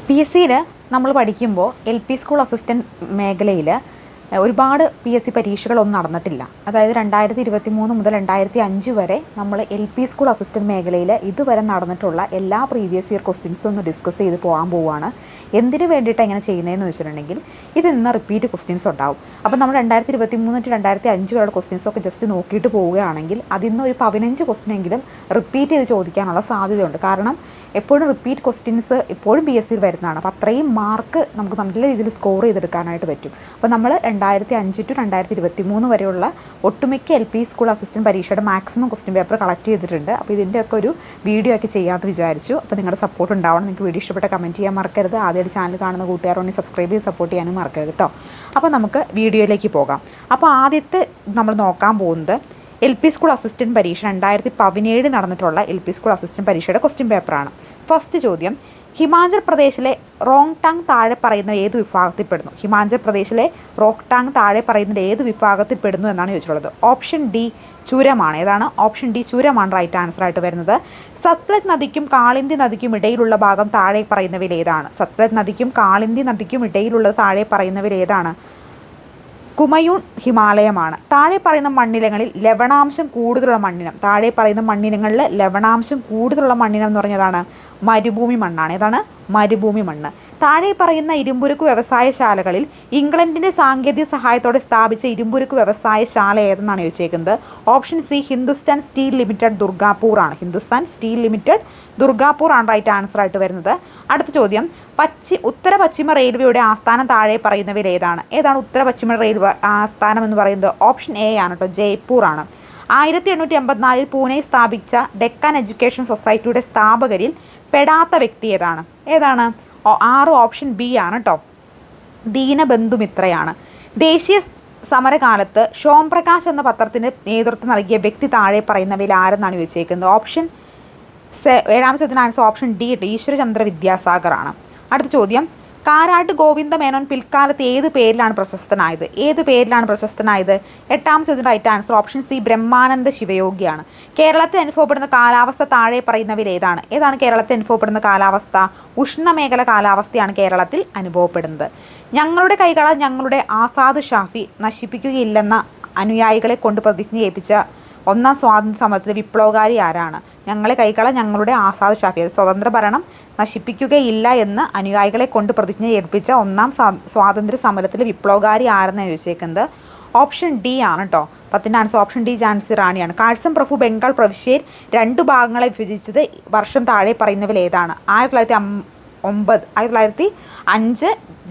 P S സിയിൽ നമ്മൾ പഠിക്കുമ്പോൾ എൽ പി സ്കൂൾ അസിസ്റ്റൻറ്റ് മേഖലയിൽ ഒരുപാട് പി എസ് സി പരീക്ഷകളൊന്നും നടന്നിട്ടില്ല. അതായത് 2023 മുതൽ 2005 വരെ നമ്മൾ എൽ പി സ്കൂൾ അസിസ്റ്റൻറ്റ് മേഖലയിൽ ഇതുവരെ നടന്നിട്ടുള്ള എല്ലാ പ്രീവിയസ് ഇയർ ക്വസ്റ്റ്യൻസും ഒന്ന് ഡിസ്കസ് ചെയ്ത് പോകാൻ പോവുകയാണ്. എന്തിനു വേണ്ടിയിട്ടാണ് ഇങ്ങനെ ചെയ്യുന്നതെന്ന് വെച്ചിട്ടുണ്ടെങ്കിൽ ഇത് ഇന്ന് റിപ്പീറ്റ് ക്വസ്റ്റ്യൻസ് ഉണ്ടാവും. അപ്പോൾ നമ്മൾ 2023 to 2005 വരെയുള്ള ക്വസ്റ്റ്യൻസൊക്കെ ജസ്റ്റ് നോക്കിയിട്ട് പോവുകയാണെങ്കിൽ അതിൽ നിന്ന് ഒരു 15 ക്വസ്റ്റ്യനെങ്കിലും റിപ്പീറ്റ് ചെയ്ത് ചോദിക്കാനുള്ള സാധ്യതയുണ്ട്. കാരണം എപ്പോഴും റിപ്പീറ്റ് ക്വസ്റ്റ്യൻസ് എപ്പോഴും പി എസ് സിയിൽ വരുന്നതാണ്. അപ്പോൾ അത്രയും മാർക്ക് നമുക്ക് നല്ല രീതിയിൽ സ്കോർ ചെയ്തെടുക്കാനായിട്ട് പറ്റും. അപ്പോൾ നമ്മൾ 2005 to 2023 വരെയുള്ള ഒട്ടുമിക്ക എൽ പി സ്കൂൾ അസിസ്റ്റൻറ്റ് പരീക്ഷയുടെ മാക്സിമം ക്വസ്റ്റ്യൻ പേപ്പർ കളക്ട് ചെയ്തിട്ടുണ്ട്. അപ്പോൾ ഇതിൻ്റെയൊക്കെ ഒരു വീഡിയോ ഒക്കെ ചെയ്യാമെന്ന് വിചാരിച്ചു. അപ്പോൾ നിങ്ങളുടെ സപ്പോർട്ട് ഉണ്ടാവണം. നിങ്ങൾക്ക് വീഡിയോ ഇഷ്ടപ്പെട്ട കമൻറ്റ് ചെയ്യാൻ മറക്കരുത്. ആദ്യമായിട്ട് ചാനൽ കാണുന്ന കൂട്ടുകാരോട് സബ്സ്ക്രൈബ് ചെയ്ത് സപ്പോർട്ട് ചെയ്യാനും മറക്കരുത് കേട്ടോ. അപ്പോൾ നമുക്ക് വീഡിയോയിലേക്ക് പോകാം. അപ്പോൾ ആദ്യത്തെ നമ്മൾ നോക്കാൻ പോകുന്നത് എൽ പി സ്കൂൾ അസിസ്റ്റൻറ്റ് പരീക്ഷ 2017 നടന്നിട്ടുള്ള എൽ പി സ്കൂൾ അസിസ്റ്റൻറ്റ് പരീക്ഷയുടെ ക്വസ്റ്റ്യൻ പേപ്പറാണ്. ഫസ്റ്റ് ചോദ്യം, ഹിമാചൽ പ്രദേശിലെ റോങ്ടാങ് താഴെ പറയുന്ന ഏത് വിഭാഗത്തിൽപ്പെടുന്നു? ഹിമാചൽ പ്രദേശിലെ റോങ്ടാങ് താഴെ പറയുന്നത് ഏത് വിഭാഗത്തിൽപ്പെടുന്നു എന്നാണ് ചോദിച്ചിട്ടുള്ളത്. ഓപ്ഷൻ ഡി ചുരമാണ്. ഏതാണ്? ഓപ്ഷൻ ഡി ചുരമാണ് റൈറ്റ് ആൻസർ ആയിട്ട് വരുന്നത്. സത്ലജ് നദിക്കും കാളിന്തി നദിക്കും ഇടയിലുള്ള ഭാഗം താഴെ പറയുന്നവയിൽ ഏതാണ്? സത്ലജ് നദിക്കും കാളിന്തി നദിക്കും ഇടയിലുള്ളത് താഴെ പറയുന്നവയിൽ ഏതാണ്? കുമയൂൺ ഹിമാലയമാണ്. താഴെ പറയുന്ന മണ്ണിനങ്ങളിൽ ലവണാംശം കൂടുതലുള്ള മണ്ണിനം. താഴെ പറയുന്ന മണ്ണിനങ്ങളിൽ ലവണാംശം കൂടുതലുള്ള മണ്ണിനം എന്ന് പറഞ്ഞതാണ് മരുഭൂമി മണ്ണാണ്. ഏതാണ്? മരുഭൂമി മണ്ണ്. താഴെ പറയുന്ന ഇരുമ്പുരുക്ക് വ്യവസായശാലകളിൽ ഇംഗ്ലണ്ടിൻ്റെ സാങ്കേതിക സഹായത്തോടെ സ്ഥാപിച്ച ഇരുമ്പുരുക്ക് വ്യവസായശാല ഏതെന്നാണ് ചോദിച്ചേക്കുന്നത്. Option C Hindustan steel limited Durgapur ആണ്. ഹിന്ദുസ്ഥാൻ സ്റ്റീൽ ലിമിറ്റഡ് ദുർഗാപൂർ ആണ് റൈറ്റ് ആൻസർ ആയിട്ട് വരുന്നത്. അടുത്ത ചോദ്യം, ഉത്തര പശ്ചിമ റെയിൽവേയുടെ ആസ്ഥാനം താഴെ പറയുന്നവയിൽ ഏതാണ്? ഏതാണ് ഉത്തര പശ്ചിമ റെയിൽവേ ആസ്ഥാനം എന്ന് പറയുന്നത്? ഓപ്ഷൻ എ ആണ് കേട്ടോ, ജയ്പൂർ ആണ്. 1884 പൂനെ സ്ഥാപിച്ച ഡെക്കാൻ എഡ്യൂക്കേഷൻ സൊസൈറ്റിയുടെ സ്ഥാപകരിൽ പെടാത്ത വ്യക്തി ഏതാണ്? ഏതാണ്? 6 ഓപ്ഷൻ ബി ആണ് കേട്ടോ, ദീനബന്ധു മിത്രയാണ്. ദേശീയ സമരകാലത്ത് ഷോംപ്രകാശ് എന്ന പത്രത്തിന് നേതൃത്വം നൽകിയ വ്യക്തി താഴെ പറയുന്നവയിൽ ആരെന്നാണ് ചോദിച്ചേക്കുന്നത്. ഓപ്ഷൻ 7ാമത്തെ ചോദ്യത്തിന് answer option D Ishwar Chandra Vidyasagar ആണ്. അടുത്ത ചോദ്യം, കാരാട്ട് ഗോവിന്ദ മേനോൻ പിൽക്കാലത്ത് ഏത് പേരിലാണ് പ്രശസ്തനായത്? ഏത് പേരിലാണ് പ്രശസ്തനായത്? 8ാമത്തെ ചോദ്യം right answer option C Brahmananda ശിവയോഗിയാണ്. കേരളത്തിൽ അനുഭവപ്പെടുന്ന കാലാവസ്ഥ താഴെ പറയുന്നവയിൽ ഏതാണ്? ഏതാണ് കേരളത്തിൽ അനുഭവപ്പെടുന്ന കാലാവസ്ഥ? ഉഷ്ണമേഖല കാലാവസ്ഥയാണ് കേരളത്തിൽ അനുഭവപ്പെടുന്നത്. ഞങ്ങളുടെ കൈകളാൽ ഞങ്ങളുടെ ആസാദ് ഷാഫി നശിപ്പിക്കുകയില്ലെന്ന അനുയായികളെ കൊണ്ട് പ്രതിജ്ഞ ചെയ്യിപ്പിച്ച ഒന്നാം സ്വാതന്ത്ര്യ സമരത്തിലെ വിപ്ലവകാരി ആരാണ്? ഞങ്ങളെ കൈകളാൽ ഞങ്ങളുടെ ആസാദ് ഷാഫി, സ്വതന്ത്ര ഭരണം നശിപ്പിക്കുകയില്ല എന്ന് അനുയായികളെ കൊണ്ട് പ്രതിജ്ഞ ചെയ്യിപ്പിച്ച ഒന്നാം സ്വാതന്ത്ര്യ സമരത്തിലെ വിപ്ലവകാരി ആരെന്നാണ് ചോദിച്ചേക്കുന്നത്. ഓപ്ഷൻ ഡി ആണ് കേട്ടോ. 10ൻ്റെ ആൻസർ ഓപ്ഷൻ ഡി ഝാൻസി റാണിയാണ്. കാഴ്സം പ്രഭു ബംഗാൾ പ്രവിശ്യയിൽ 2 ഭാഗങ്ങളെ വിഭജിച്ചത് വർഷം താഴെ പറയുന്നവയിൽ ഏതാണ്? 1905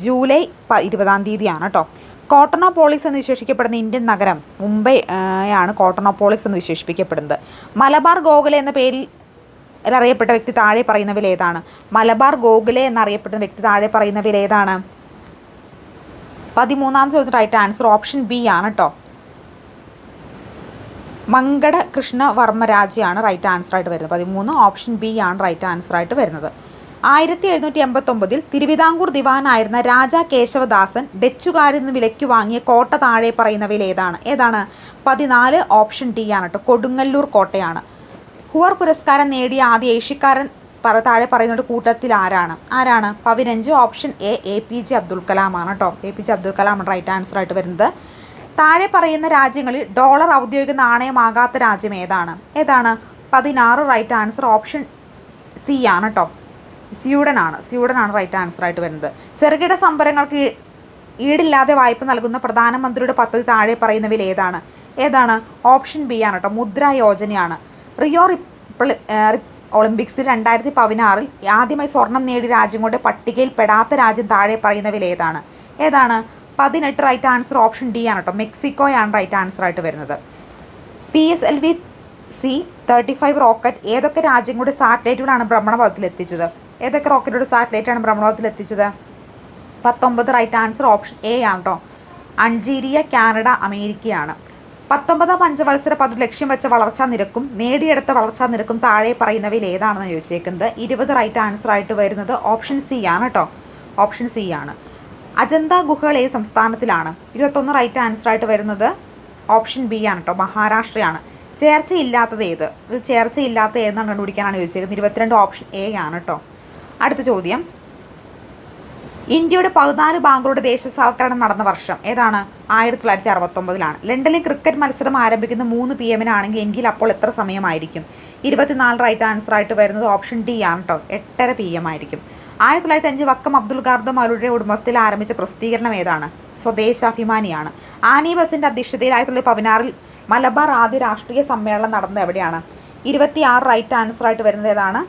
ജൂലൈ 20-ാം തീയതിയാണ് കേട്ടോ. കോട്ടണോപോളിസ് എന്ന് വിശേഷിക്കപ്പെടുന്ന ഇന്ത്യൻ നഗരം മുംബൈ ആണ് കോട്ടണോപോളിസ് എന്ന് വിശേഷിപ്പിക്കപ്പെടുന്നത്. മലബാർ ഗോഖലെ എന്ന പേരിൽ അറിയപ്പെട്ട വ്യക്തി താഴെ പറയുന്നവയിൽ ഏതാണ്? മലബാർ ഗോഖലെ എന്നറിയപ്പെടുന്ന വ്യക്തി താഴെ പറയുന്നവയിൽ ഏതാണ്? 13ാം ചോദ്യം റൈറ്റ് ആൻസർ ഓപ്ഷൻ ബി ആണ് കേട്ടോ, മങ്കട കൃഷ്ണവർമ്മരാജയാണ് റൈറ്റ് ആൻസർ ആയിട്ട് വരുന്നത്. 13 ഓപ്ഷൻ ബി ആണ് റൈറ്റ് ആൻസർ ആയിട്ട് വരുന്നത്. 1789 തിരുവിതാംകൂർ ദിവാനായിരുന്ന രാജാ കേശവദാസൻ ഡച്ചുകാരിൽ നിന്ന് വിലയ്ക്ക് വാങ്ങിയ കോട്ട താഴെ പറയുന്നവയിൽ ഏതാണ്? ഏതാണ്? 14 ഓപ്ഷൻ ഡി ആണ് കേട്ടോ, കൊടുങ്ങല്ലൂർ കോട്ടയാണ്. ഹുവർ പുരസ്കാരം നേടിയ ആദ്യ ഏഷ്യക്കാരൻ താഴെ പറയുന്ന കൂട്ടത്തിൽ ആരാണ്? 15 option A P J Abdul Kalam ആണ് കേട്ടോ. A P J Abdul Kalam ആണ് റൈറ്റ് ആൻസർ ആയിട്ട് വരുന്നത്. താഴെ പറയുന്ന രാജ്യങ്ങളിൽ ഡോളർ ഔദ്യോഗിക നാണയമാകാത്ത രാജ്യം ഏതാണ്? ഏതാണ്? 16 റൈറ്റ് ആൻസർ ഓപ്ഷൻ സി ആണ് കേട്ടോ, സ്വീഡൻ ആണ് റൈറ്റ് ആൻസർ ആയിട്ട് വരുന്നത്. ചെറുകിട സംരംഭങ്ങൾക്ക് ഈടില്ലാതെ വായ്പ നൽകുന്ന പ്രധാനമന്ത്രിയുടെ പദ്ധതി താഴെ പറയുന്നവയിൽ ഏതാണ്? ഏതാണ്? ഓപ്ഷൻ ബി ആണ് കേട്ടോ, മുദ്ര യോജനയാണ്. റിയോ ഒളിമ്പിക്സിൽ 2016 ആദ്യമായി സ്വർണം നേടിയ രാജ്യങ്ങളുടെ പട്ടികയിൽ പെടാത്ത രാജ്യം താഴെ പറയുന്നവയിൽ ഏതാണ്? ഏതാണ്? 18 റൈറ്റ് ആൻസർ ഓപ്ഷൻ ഡി ആണ് കേട്ടോ, മെക്സിക്കോയാണ് റൈറ്റ് ആൻസർ ആയിട്ട് വരുന്നത്. PSLV-C-35 റോക്കറ്റ് ഏതൊക്കെ രാജ്യങ്ങളുടെ സാറ്റലൈറ്റുകളാണ് ഭ്രമണപഥത്തിൽ എത്തിച്ചത്? ഏതൊക്കെ റോക്കറ്റുകളുടെ സാറ്റലൈറ്റാണ് ഭ്രമണപഥത്തിൽ എത്തിച്ചത്? 19 റൈറ്റ് ആൻസർ ഓപ്ഷൻ എ ആണ് കേട്ടോ, അൾജീരിയ, കാനഡ, അമേരിക്കയാണ്. 19ാം പഞ്ചവത്സര പദ്ധതി ലക്ഷ്യം വെച്ച വളർച്ചാ നിരക്കും നേടിയെടുത്ത വളർച്ചാ നിരക്കും താഴെ പറയുന്നവയിൽ ഏതാണെന്ന് ചോദിച്ചേക്കുന്നത്. 20 റൈറ്റ് ആൻസർ ആയിട്ട് വരുന്നത് ഓപ്ഷൻ സി ആണ് കേട്ടോ, ഓപ്ഷൻ സി ആണ്. അജന്ത ഗുഹകൾ ഏത് സംസ്ഥാനത്തിലാണ്? 21 റൈറ്റ് ആൻസർ ആയിട്ട് വരുന്നത് ഓപ്ഷൻ ബി ആണ് കേട്ടോ, മഹാരാഷ്ട്രയാണ്. ചേർച്ചയില്ലാത്തത് ഏത്? ഇത് ചേർച്ചയില്ലാത്ത ഏതെന്നാണ് കണ്ടുപിടിക്കാനാണ് ചോദിച്ചേക്കുന്നത്. 22 ഓപ്ഷൻ എ ആണ് കേട്ടോ. അടുത്ത ചോദ്യം, ഇന്ത്യയുടെ 14 ബാങ്കുകളുടെ ദേശസാൽക്കരണം നടന്ന വർഷം ഏതാണ്? 1969. ലണ്ടനിൽ ക്രിക്കറ്റ് മത്സരം ആരംഭിക്കുന്ന 3 PM ഇന്ത്യയിൽ അപ്പോൾ എത്ര സമയമായിരിക്കും? 24 റൈറ്റ് ആൻസർ ആയിട്ട് വരുന്നത് ഓപ്ഷൻ ഡി ആണ് കേട്ടോ, 8:30 PM ആയിരിക്കും. 1905 വക്കം അബ്ദുൽ ഖാദർ മൗലവിയുടെ ഉടമസ്ഥയിൽ ആരംഭിച്ച പ്രസിദ്ധീകരണം ഏതാണ്? സ്വദേശാഭിമാനിയാണ്. ആനി ബസിന്റെ അധ്യക്ഷതയിൽ 1916 മലബാർ ആദ്യ രാഷ്ട്രീയ സമ്മേളനം നടന്നത് എവിടെയാണ്? 26 റൈറ്റ് ആൻസർ ആയിട്ട് വരുന്നത് ഏതാണ്?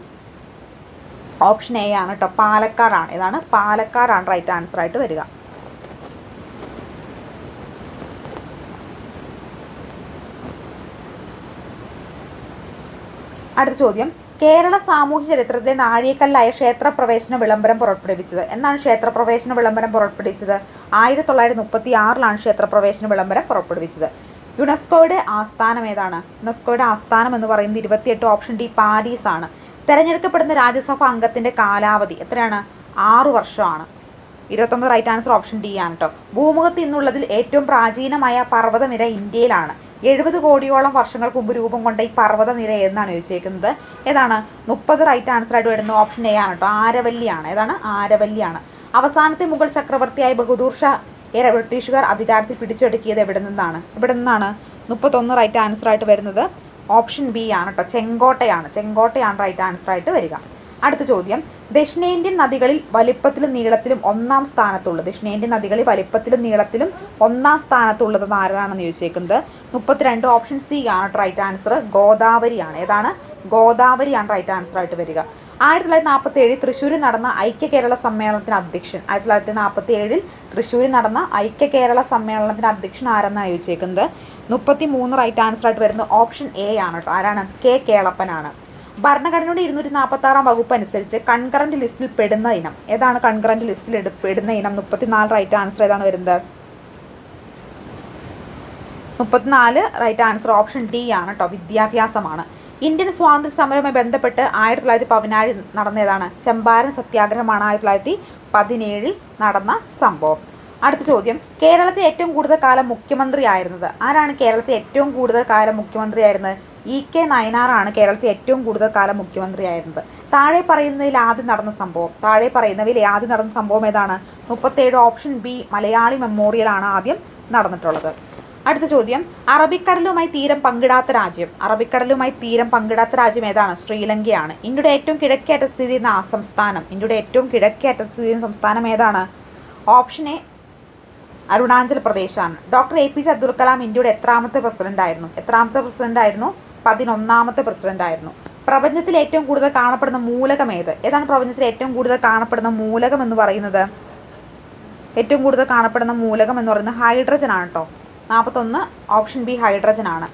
ഓപ്ഷൻ എ ആണ് കേട്ടോ, പാലക്കാടാണ്. ഏതാണ്? പാലക്കാടാണ് റൈറ്റ് ആൻസർ ആയിട്ട് വരിക. അടുത്ത ചോദ്യം, കേരള സാമൂഹ്യ ചരിത്രത്തിലെ നാഴികക്കല്ലായ ക്ഷേത്രപ്രവേശന വിളംബരം പുറപ്പെടുവിച്ചത് എന്നാണ്? ക്ഷേത്രപ്രവേശന വിളംബരം പുറപ്പെടുവിച്ചത് 1936 ക്ഷേത്രപ്രവേശന വിളംബരം പുറപ്പെടുവിച്ചത്. യുനെസ്കോയുടെ ആസ്ഥാനം ഏതാണ്? യുനെസ്കോയുടെ ആസ്ഥാനം എന്ന് പറയുന്നത് 28 ഓപ്ഷൻ ഡി പാരീസ് ആണ്. തെരഞ്ഞെടുക്കപ്പെടുന്ന രാജ്യസഭ അംഗത്തിന്റെ കാലാവധി എത്രയാണ്? 6 വർഷമാണ്. 29 റൈറ്റ് ആൻസർ ഓപ്ഷൻ ഡി ആണ് കേട്ടോ. ഭൂമുഖത്ത് ഇന്നുള്ളതിൽ ഏറ്റവും പ്രാചീനമായ പർവ്വതനിര ഇന്ത്യയിലാണ്. 70 കോടിയോളം വർഷങ്ങൾക്ക് മുമ്പ് രൂപം കൊണ്ട ഈ പർവ്വതനിര എന്നാണ് ചോദിച്ചിരിക്കുന്നത്? ഏതാണ്? 30 റൈറ്റ് ആൻസർ ആയിട്ട് വരുന്നത് ഓപ്ഷൻ എ ആണ് കേട്ടോ, ആരവല്ലിയാണ്. ഏതാണ്? ആരവല്ലിയാണ്. അവസാനത്തെ മുഗൾ ചക്രവർത്തിയായ ബഹദൂർ ഷാ ബ്രിട്ടീഷുകാർ അധികാരത്തിൽ പിടിച്ചെടുക്കിയത് എവിടെ നിന്നാണ്? 31 റൈറ്റ് ആൻസർ ആയിട്ട് വരുന്നത് ഓപ്ഷൻ ബി ആണ് കേട്ടോ, ചെങ്കോട്ടയാണ് റൈറ്റ് ആൻസർ ആയിട്ട് വരിക. അടുത്ത ചോദ്യം, ദക്ഷിണേന്ത്യൻ നദികളിൽ വലിപ്പത്തിലും നീളത്തിലും ഒന്നാം സ്ഥാനത്തുള്ളത് ആരാണെന്ന് ചോദിച്ചേക്കുന്നത്? 32 ഓപ്ഷൻ സി ആണ് റൈറ്റ് ആൻസർ, ഗോദാവരിയാണ്. ഏതാണ്? ഗോദാവരിയാണ് റൈറ്റ് ആൻസർ ആയിട്ട് വരിക. 1947 തൃശ്ശൂരിൽ നടന്ന ഐക്യ കേരള സമ്മേളനത്തിന് അധ്യക്ഷൻ 1947 തൃശ്ശൂരിൽ നടന്ന ഐക്യ കേരള സമ്മേളനത്തിന് അധ്യക്ഷൻ ആരെന്നാണ് ചോദിച്ചേക്കുന്നത്? 33 റൈറ്റ് ആൻസർ ആയിട്ട് വരുന്നത് ഓപ്ഷൻ എ ആണ് കേട്ടോ. ആരാണ്? കെ കേളപ്പനാണ്. ഭരണഘടനയുടെ 246 വകുപ്പ് അനുസരിച്ച് കൺകറന്റ് ലിസ്റ്റിൽ പെടുന്ന ഇനം ഏതാണ്? കൺകറന്റ് ലിസ്റ്റിൽ പെടുന്ന ഇനം 34 റൈറ്റ് ആൻസർ ഏതാണ് വരുന്നത്? 34 റൈറ്റ് ആൻസർ ഓപ്ഷൻ ഡി ആണ് കേട്ടോ, വിദ്യാഭ്യാസമാണ്. ഇന്ത്യൻ സ്വാതന്ത്ര്യ സമരവുമായി ബന്ധപ്പെട്ട് 1917 നടന്നതാണ്? ചമ്പാരൻ സത്യാഗ്രഹമാണ് 1917 നടന്ന സംഭവം. അടുത്ത ചോദ്യം, കേരളത്തിൽ ഏറ്റവും കൂടുതൽ കാലം മുഖ്യമന്ത്രി ആയിരുന്നത് ആരാണ്? കേരളത്തിൽ ഏറ്റവും കൂടുതൽ കാലം മുഖ്യമന്ത്രി ആയിരുന്നത് EK നയനാറാണ് കേരളത്തിൽ ഏറ്റവും കൂടുതൽ കാലം മുഖ്യമന്ത്രി ആയിരുന്നത്. താഴെ പറയുന്നതിൽ ആദ്യം നടന്ന സംഭവം ഏതാണ്? 37 ഓപ്ഷൻ ബി മലയാളി മെമ്മോറിയൽ ആണ് ആദ്യം നടന്നിട്ടുള്ളത്. അടുത്ത ചോദ്യം, അറബിക്കടലുമായി തീരം പങ്കിടാത്ത രാജ്യം ഏതാണ്? ശ്രീലങ്കയാണ്. ഇന്ത്യയുടെ ഏറ്റവും കിഴക്കേറ്റ സ്ഥിതി ചെയ്യുന്ന സംസ്ഥാനം ഏതാണ്? ഓപ്ഷൻ എ അരുണാചൽ പ്രദേശാണ്. ഡോക്ടർ APJ അബ്ദുൽ കലാം ഇന്ത്യയുടെ എത്രാമത്തെ പ്രസിഡന്റ് ആയിരുന്നു? 11ാമത്തെ പ്രസിഡന്റ് ആയിരുന്നു. പ്രപഞ്ചത്തിൽ ഏറ്റവും കൂടുതൽ കാണപ്പെടുന്ന മൂലകം ഏത്? ഏതാണ് പ്രപഞ്ചത്തിൽ ഏറ്റവും കൂടുതൽ കാണപ്പെടുന്ന മൂലകം എന്ന് പറയുന്നത്? ഹൈഡ്രജൻ ആണ് കേട്ടോ. 41 ഓപ്ഷൻ ബി ഹൈഡ്രജൻ ആണ്.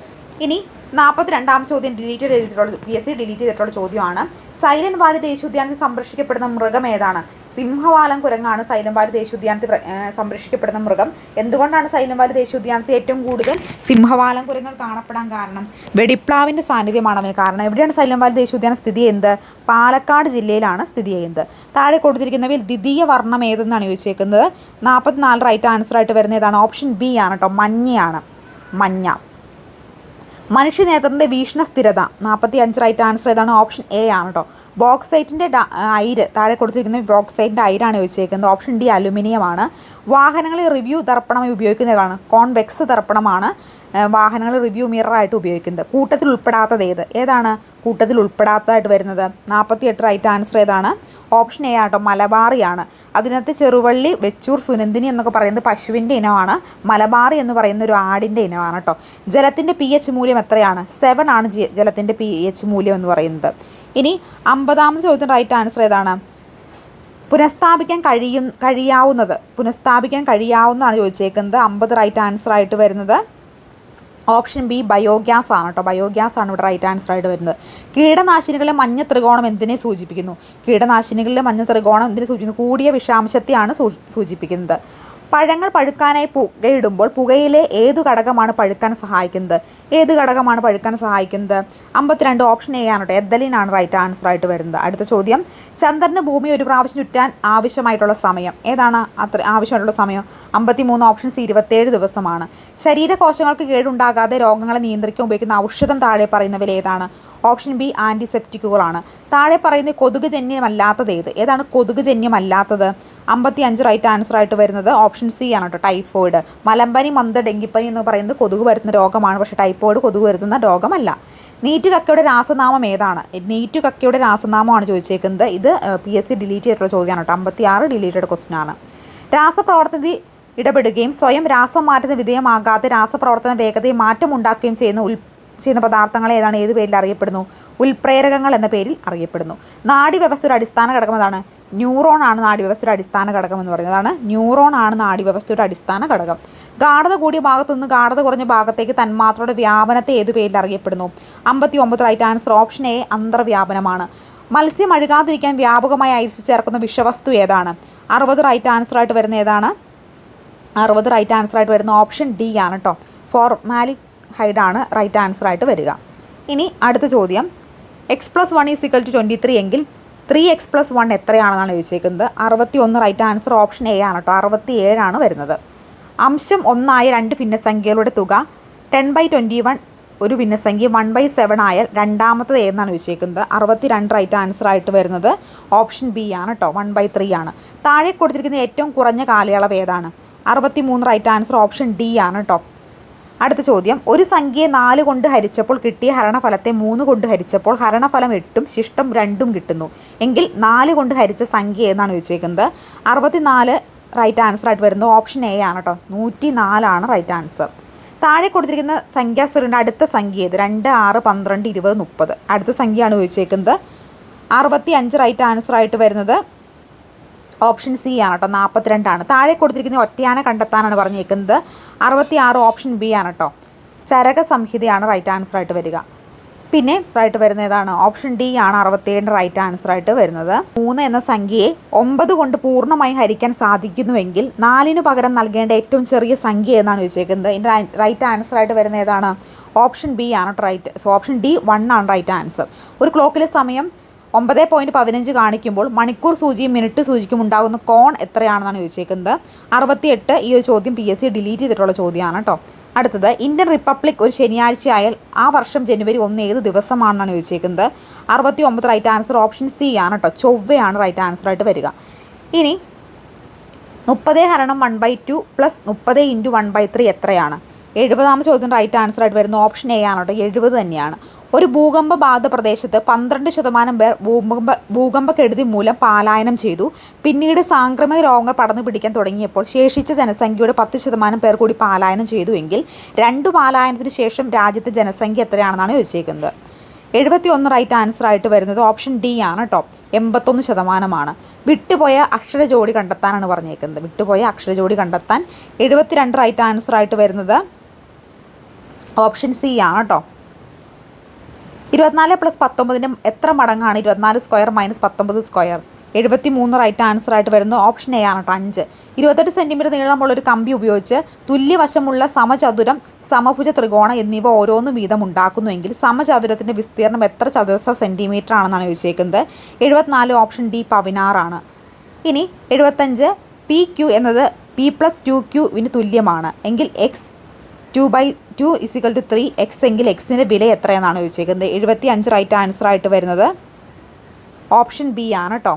ഇനി 42ാം ചോദ്യം PSC ഡിലീറ്റ് ചെയ്തിട്ടുള്ള ചോദ്യമാണ്. സൈലന്റ് വാലി ദേശീയോദ്യാനത്തിൽ സംരക്ഷിക്കപ്പെടുന്ന മൃഗം ഏതാണ്? സിംഹവാലൻ കുരങ്ങാണ് സൈലന്റ് വാലി ദേശീയോദ്യാനത്തിൽ സംരക്ഷിക്കപ്പെടുന്ന മൃഗം. എന്തുകൊണ്ടാണ് സൈലന്റ് വാലി ദേശീയോദ്യാനത്തിൽ ഏറ്റവും കൂടുതൽ സിംഹവാലൻ കുരങ്ങൾ കാണപ്പെടാൻ കാരണം? വെടിപ്ലാവിൻ്റെ സാന്നിധ്യമാണ് അവന് കാരണം. എവിടെയാണ് സൈലന്റ് വാലി ദേശീയോദ്യാനം സ്ഥിതി ചെയ്യുന്നത്? പാലക്കാട് ജില്ലയിലാണ് സ്ഥിതി ചെയ്യുന്നത്. താഴെ കൊടുത്തിരിക്കുന്നവയിൽ ദ്വിതീയ വർണ്ണം ഏതെന്നാണ് ചോദിച്ചേക്കുന്നത്? 44 റൈറ്റ് ആൻസർ ആയിട്ട് വരുന്ന ഏതാണ്? ഓപ്ഷൻ ബി ആണ് കേട്ടോ, മഞ്ഞയാണ്. മഞ്ഞ. മനുഷ്യനേത്രത്തിൻ്റെ വീക്ഷണ സ്ഥിരത 45 റൈറ്റ് ആൻസർ ഏതാണ്? ഓപ്ഷൻ എ ആണ് കേട്ടോ. ബോക്സൈറ്റിൻ്റെ അയിര് താഴെ കൊടുത്തിരിക്കുന്ന ബോക്സൈറ്റിൻ്റെ അയിരാണ് ചോദിച്ചേക്കുന്നത്? Option D അലുമിനിയമാണ്. വാഹനങ്ങളിൽ റിവ്യൂ ദർപ്പണമായി ഉപയോഗിക്കുന്നതാണ്? കോൺവെക്സ് ദർപ്പണമാണ് വാഹനങ്ങൾ റിവ്യൂ മിററായിട്ട് ഉപയോഗിക്കുന്നത്. കൂട്ടത്തിൽ ഉൾപ്പെടാത്തത് ഏതാണ് കൂട്ടത്തിൽ ഉൾപ്പെടാത്തതായിട്ട് വരുന്നത്? 48 റൈറ്റ് ആൻസർ ഏതാണ്? ഓപ്ഷൻ എ ആട്ടോ, മലബാറിയാണ്. അതിനകത്ത് ചെറുവള്ളി, വെച്ചൂർ, സുനന്ദിനി എന്നൊക്കെ പറയുന്നത് പശുവിൻ്റെ ഇനമാണ്. മലബാറി എന്ന് പറയുന്ന ഒരു ആടിൻ്റെ ഇനമാണ് കേട്ടോ. ജലത്തിൻ്റെ pH മൂല്യം എത്രയാണ്? 7 ആണ് ജലത്തിൻ്റെ pH മൂല്യം എന്ന് പറയുന്നത്. ഇനി 50ാമത് ചോദ്യത്തിന് റൈറ്റ് ആൻസർ ഏതാണ്? പുനഃസ്ഥാപിക്കാൻ കഴിയാവുന്നതാണ് ചോദിച്ചേക്കുന്നത്. 50 റൈറ്റ് ആൻസർ ആയിട്ട് വരുന്നത് ഓപ്ഷൻ ബി ബയോഗ്യാസ് ആണ് കേട്ടോ. ബയോഗ്യാസ് ആണ് ഇവിടെ റൈറ്റ് ആൻസർ ആയിട്ട് വരുന്നത്. കീടനാശിനികളിലെ മഞ്ഞ ത്രികോണം എന്തിനെ സൂചിപ്പിക്കുന്നു? കൂടിയ വിഷാംശത്തെയാണ് സൂചിപ്പിക്കുന്നത്. പഴങ്ങൾ പഴുക്കാനായി പുകയിടുമ്പോൾ പുകയിലെ ഏതു ഘടകമാണ് പഴുക്കാൻ സഹായിക്കുന്നത്? 52 ഓപ്ഷൻ എ ആണ് കേട്ടോ, എഥലിനാണ് റൈറ്റ് ആൻസർ ആയിട്ട് വരുന്നത്. അടുത്ത ചോദ്യം, ചന്ദ്രന് ഭൂമി ഒരു പ്രാവശ്യം ചുറ്റാൻ ആവശ്യമായിട്ടുള്ള സമയം ഏതാണ്? ആവശ്യമായിട്ടുള്ള സമയം 53 ഓപ്ഷൻ സി 27 ദിവസമാണ്. ശരീരകോശങ്ങൾക്ക് കേടുണ്ടാകാതെ രോഗങ്ങളെ നിയന്ത്രിക്കാൻ ഉപയോഗിക്കുന്ന ഔഷധം താഴെ പറയുന്നവയിൽ ഏതാണ്? ഓപ്ഷൻ ബി ആൻറ്റിസെപ്റ്റിക്കുകളാണ്. താഴെ പറയുന്ന കൊതുക് ജന്യമല്ലാത്തത് ഏതാണ് കൊതുക് ജന്യമല്ലാത്തത്? 55 റൈറ്റ് ആൻസർ ആയിട്ട് വരുന്നത് ഓപ്ഷൻ സി ആണ് കേട്ടോ, ടൈഫോയിഡ്. മലമ്പനി, മന്ത്, ഡെങ്കിപ്പനി എന്ന് പറയുന്നത് കൊതുക് വരുത്തുന്ന രോഗമാണ്, പക്ഷേ ടൈഫോയിഡ് കൊതുക് വരുത്തുന്ന രോഗമല്ല. നീറ്റുകക്കയുടെ രാസനാമം ഏതാണ്? നീറ്റുകക്കയുടെ രാസനാമമാണ് ചോദിച്ചേക്കുന്നത്. ഇത് PSC ഡിലീറ്റ് ചെയ്തിട്ടുള്ള ചോദ്യമാണ് കേട്ടോ. 56 ഡിലീറ്റഡ് ക്വസ്റ്റ്യൻ ആണ്. രാസപ്രവർത്തനത്തിൽ ഇടപെടുകയും സ്വയം രാസമാറ്റത്തിന് വിധേയമാകാതെ രാസപ്രവർത്തന വേഗതയിൽ മാറ്റമുണ്ടാക്കുകയും ചെയ്യുന്ന പദാർത്ഥങ്ങൾ ഏതാണ്? ഏത് പേരിൽ അറിയപ്പെടുന്നു? ഉൽപ്രേരകങ്ങൾ എന്ന പേരിൽ അറിയപ്പെടുന്നു. നാഡീവ്യവസ്ഥയുടെ അടിസ്ഥാന ഘടകം ഏതാണ്? ന്യൂറോൺ ആണ് നാഡീവ്യവസ്ഥയുടെ അടിസ്ഥാന ഘടകം എന്ന് പറയുന്നതാണ്. ന്യൂറോൺ ആണ് നാഡീവ്യവസ്ഥയുടെ അടിസ്ഥാന ഘടകം. ഗാഢത കൂടിയ ഭാഗത്തുനിന്ന് ഗാഢത കുറഞ്ഞ ഭാഗത്തേക്ക് തന്മാത്രയുടെ വ്യാപനത്തെ ഏത് പേരിൽ അറിയപ്പെടുന്നു? 59 റൈറ്റ് ആൻസർ ഓപ്ഷൻ എ അന്തർവ്യാപനമാണ്. മത്സ്യം അഴുകാതിരിക്കാൻ വ്യാപകമായി ഐസ് ചേർക്കുന്ന വിഷവസ്തു ഏതാണ്? 60 റൈറ്റ് ആൻസർ ആയിട്ട് വരുന്ന ഏതാണ്? 60 റൈറ്റ് ആൻസർ ആയിട്ട് വരുന്ന ഓപ്ഷൻ ഡി ആണ് കേട്ടോ. ഫോർമാലിഹൈഡ് ആണ് റൈറ്റ് ആൻസർ ആയിട്ട് വരിക. ഇനി അടുത്ത ചോദ്യം, x+1 = 23 എങ്കിൽ 3x+1 എത്രയാണെന്നാണ് ചോദിച്ചേക്കുന്നത്. 61 റൈറ്റ് ആൻസർ ഓപ്ഷൻ എ ആണ് കേട്ടോ, 67 ആണ് വരുന്നത്. അംശം 1 രണ്ട് ഭിന്നസംഖ്യകളുടെ തുക 10/21 ഒരു ഭിന്നസംഖ്യ 1/7 ആയാൽ രണ്ടാമത്തത് ഏതെന്നാണ് ചോദിച്ചേക്കുന്നത്. 62 റൈറ്റ് ആൻസർ ആയിട്ട് വരുന്നത് ഓപ്ഷൻ ബി ആണ് കേട്ടോ, 1/3 ആണ്. താഴെ കൊടുത്തിരിക്കുന്ന ഏറ്റവും കുറഞ്ഞ കാലയളവ് ഏതാണ്? 63 റൈറ്റ് ആൻസർ ഓപ്ഷൻ ഡി ആണ് കേട്ടോ. അടുത്ത ചോദ്യം, ഒരു സംഖ്യയെ 4 കൊണ്ട് ഹരിച്ചപ്പോൾ കിട്ടിയ ഹരണഫലത്തെ 3 കൊണ്ട് ഹരിച്ചപ്പോൾ ഹരണഫലം 8ഉം ശിഷ്ടം 2ഉം കിട്ടുന്നു എങ്കിൽ 4 കൊണ്ട് ഹരിച്ച സംഖ്യ ഏതെന്നാണ് ചോദിച്ചേക്കുന്നത്. 64 റൈറ്റ് ആൻസർ ആയിട്ട് വരുന്നത് ഓപ്ഷൻ എ ആണ് കേട്ടോ, 104 ആണ് റൈറ്റ് ആൻസർ. താഴെ കൊടുത്തിരിക്കുന്ന സംഖ്യാശ്വരൻ്റെ അടുത്ത സംഖ്യ ഏത്? 2, 6, 12, 20, 30. അടുത്ത സംഖ്യയാണ് ചോദിച്ചേക്കുന്നത്. 65 റൈറ്റ് ആൻസർ ആയിട്ട് വരുന്നത് ഓപ്ഷൻ സി ആണ് കേട്ടോ, 42 ആണ്. താഴെ കൊടുത്തിരിക്കുന്ന ഒറ്റയാനെ കണ്ടെത്താനാണ് പറഞ്ഞേക്കുന്നത്. 66 ഓപ്ഷൻ ബി ആണ് കേട്ടോ, ചരക സംഹിതയാണ് റൈറ്റ് ആൻസർ ആയിട്ട് വരിക. പിന്നെ റൈറ്റ് വരുന്ന ഏതാണ്? ഓപ്ഷൻ ഡി ആണ് 67 റൈറ്റ് ആൻസർ ആയിട്ട് വരുന്നത്. 3 എന്ന സംഖ്യയെ 9 കൊണ്ട് പൂർണ്ണമായും ഹരിക്കാൻ സാധിക്കുന്നുവെങ്കിൽ 4 പകരം നൽകേണ്ട ഏറ്റവും ചെറിയ സംഖ്യ എന്നാണ് ചോദിച്ചേക്കുന്നത്. ഇതിൻ്റെ റൈറ്റ് ആൻസർ ആയിട്ട് വരുന്ന ഏതാണ്? ഓപ്ഷൻ ബി ആണ് റൈറ്റ്. സോ ഓപ്ഷൻ ഡി 1 ആണ് റൈറ്റ് ആൻസർ. ഒരു ക്ലോക്കിലെ സമയം 9:15 കാണിക്കുമ്പോൾ മണിക്കൂർ സൂചിയും മിനിറ്റ് സൂചിക്കും ഉണ്ടാകുന്ന കോൺ എത്രയാണെന്നാണ് ചോദിച്ചേക്കുന്നത്. 68. ഈ ഒരു ചോദ്യം PSC ഡിലീറ്റ് ചെയ്തിട്ടുള്ള ചോദ്യമാണ് കേട്ടോ. അടുത്തത്, ഇന്ത്യൻ റിപ്പബ്ലിക് ഒരു ശനിയാഴ്ച ആയാൽ ആ വർഷം ജനുവരി 1 ഏത് ദിവസമാണെന്നാണ് ചോദിച്ചേക്കുന്നത്. 69 റൈറ്റ് ആൻസർ ഓപ്ഷൻ സി ആണ് കേട്ടോ, ചൊവ്വയാണ് റൈറ്റ് ആൻസർ ആയിട്ട് വരിക. ഇനി 30/1/2 + 30 × 1/3 എത്രയാണ്? 70ാമത്തെ ചോദ്യം റൈറ്റ് ആൻസർ ആയിട്ട് വരുന്ന ഓപ്ഷൻ എ ആണ് കേട്ടോ, 70 തന്നെയാണ്. ഒരു ഭൂകമ്പ ബാധിത പ്രദേശത്ത് 12% പേർ ഭൂകമ്പക്കെടുതി മൂലം പലായനം ചെയ്തു. പിന്നീട് സാംക്രമിക രോഗങ്ങൾ പടർന്നു പിടിക്കാൻ തുടങ്ങിയപ്പോൾ ശേഷിച്ച ജനസംഖ്യയുടെ 10% പേർ കൂടി പലായനം ചെയ്തുവെങ്കിൽ 2 പലായനത്തിന് ശേഷം രാജ്യത്തെ ജനസംഖ്യ എത്രയാണെന്നാണ് ചോദിച്ചേക്കുന്നത്. 71 റൈറ്റ് ആൻസർ ആയിട്ട് വരുന്നത് ഓപ്ഷൻ ഡി ആണ് കേട്ടോ, 81%. വിട്ടുപോയ അക്ഷരജോഡി കണ്ടെത്താനാണ് പറഞ്ഞേക്കുന്നത്. വിട്ടുപോയ അക്ഷരജോഡി കണ്ടെത്താൻ 72 റൈറ്റ് ആൻസർ ആയിട്ട് വരുന്നത് ഓപ്ഷൻ സി ആണ് കേട്ടോ. 24 + 19 എത്ര മടങ്ങാണ് 24² - 19²? 73 റൈറ്റ് ആൻസർ ആയിട്ട് വരുന്നത് ഓപ്ഷൻ എ ആണ് കേട്ടോ, 5. 28 സെൻറ്റിമീറ്റർ നീളമുള്ള ഒരു കമ്പി ഉപയോഗിച്ച് തുല്യവശമുള്ള സമചതുരം, സമഭുജ ത്രികോണം എന്നിവ ഓരോന്നും വീതം ഉണ്ടാക്കുന്നുവെങ്കിൽ സമചതുരത്തിൻ്റെ വിസ്തീർണം എത്ര ചതുരശ്ര സെൻറ്റിമീറ്റർ ആണെന്നാണ് ചോദിച്ചേക്കുന്നത്. 74 ഓപ്ഷൻ ഡി 16 ആണ്. ഇനി 75 PQ എന്നത് P+2Qന് തുല്യമാണ് എങ്കിൽ x 2/2 = 3x എങ്കിൽ എക്സിൻ്റെ വില എത്രയെന്നാണ് ചോദിച്ചേക്കുന്നത്. 75 റൈറ്റ് ആൻസർ ആയിട്ട് വരുന്നത് ഓപ്ഷൻ ബി ആണ് കേട്ടോ.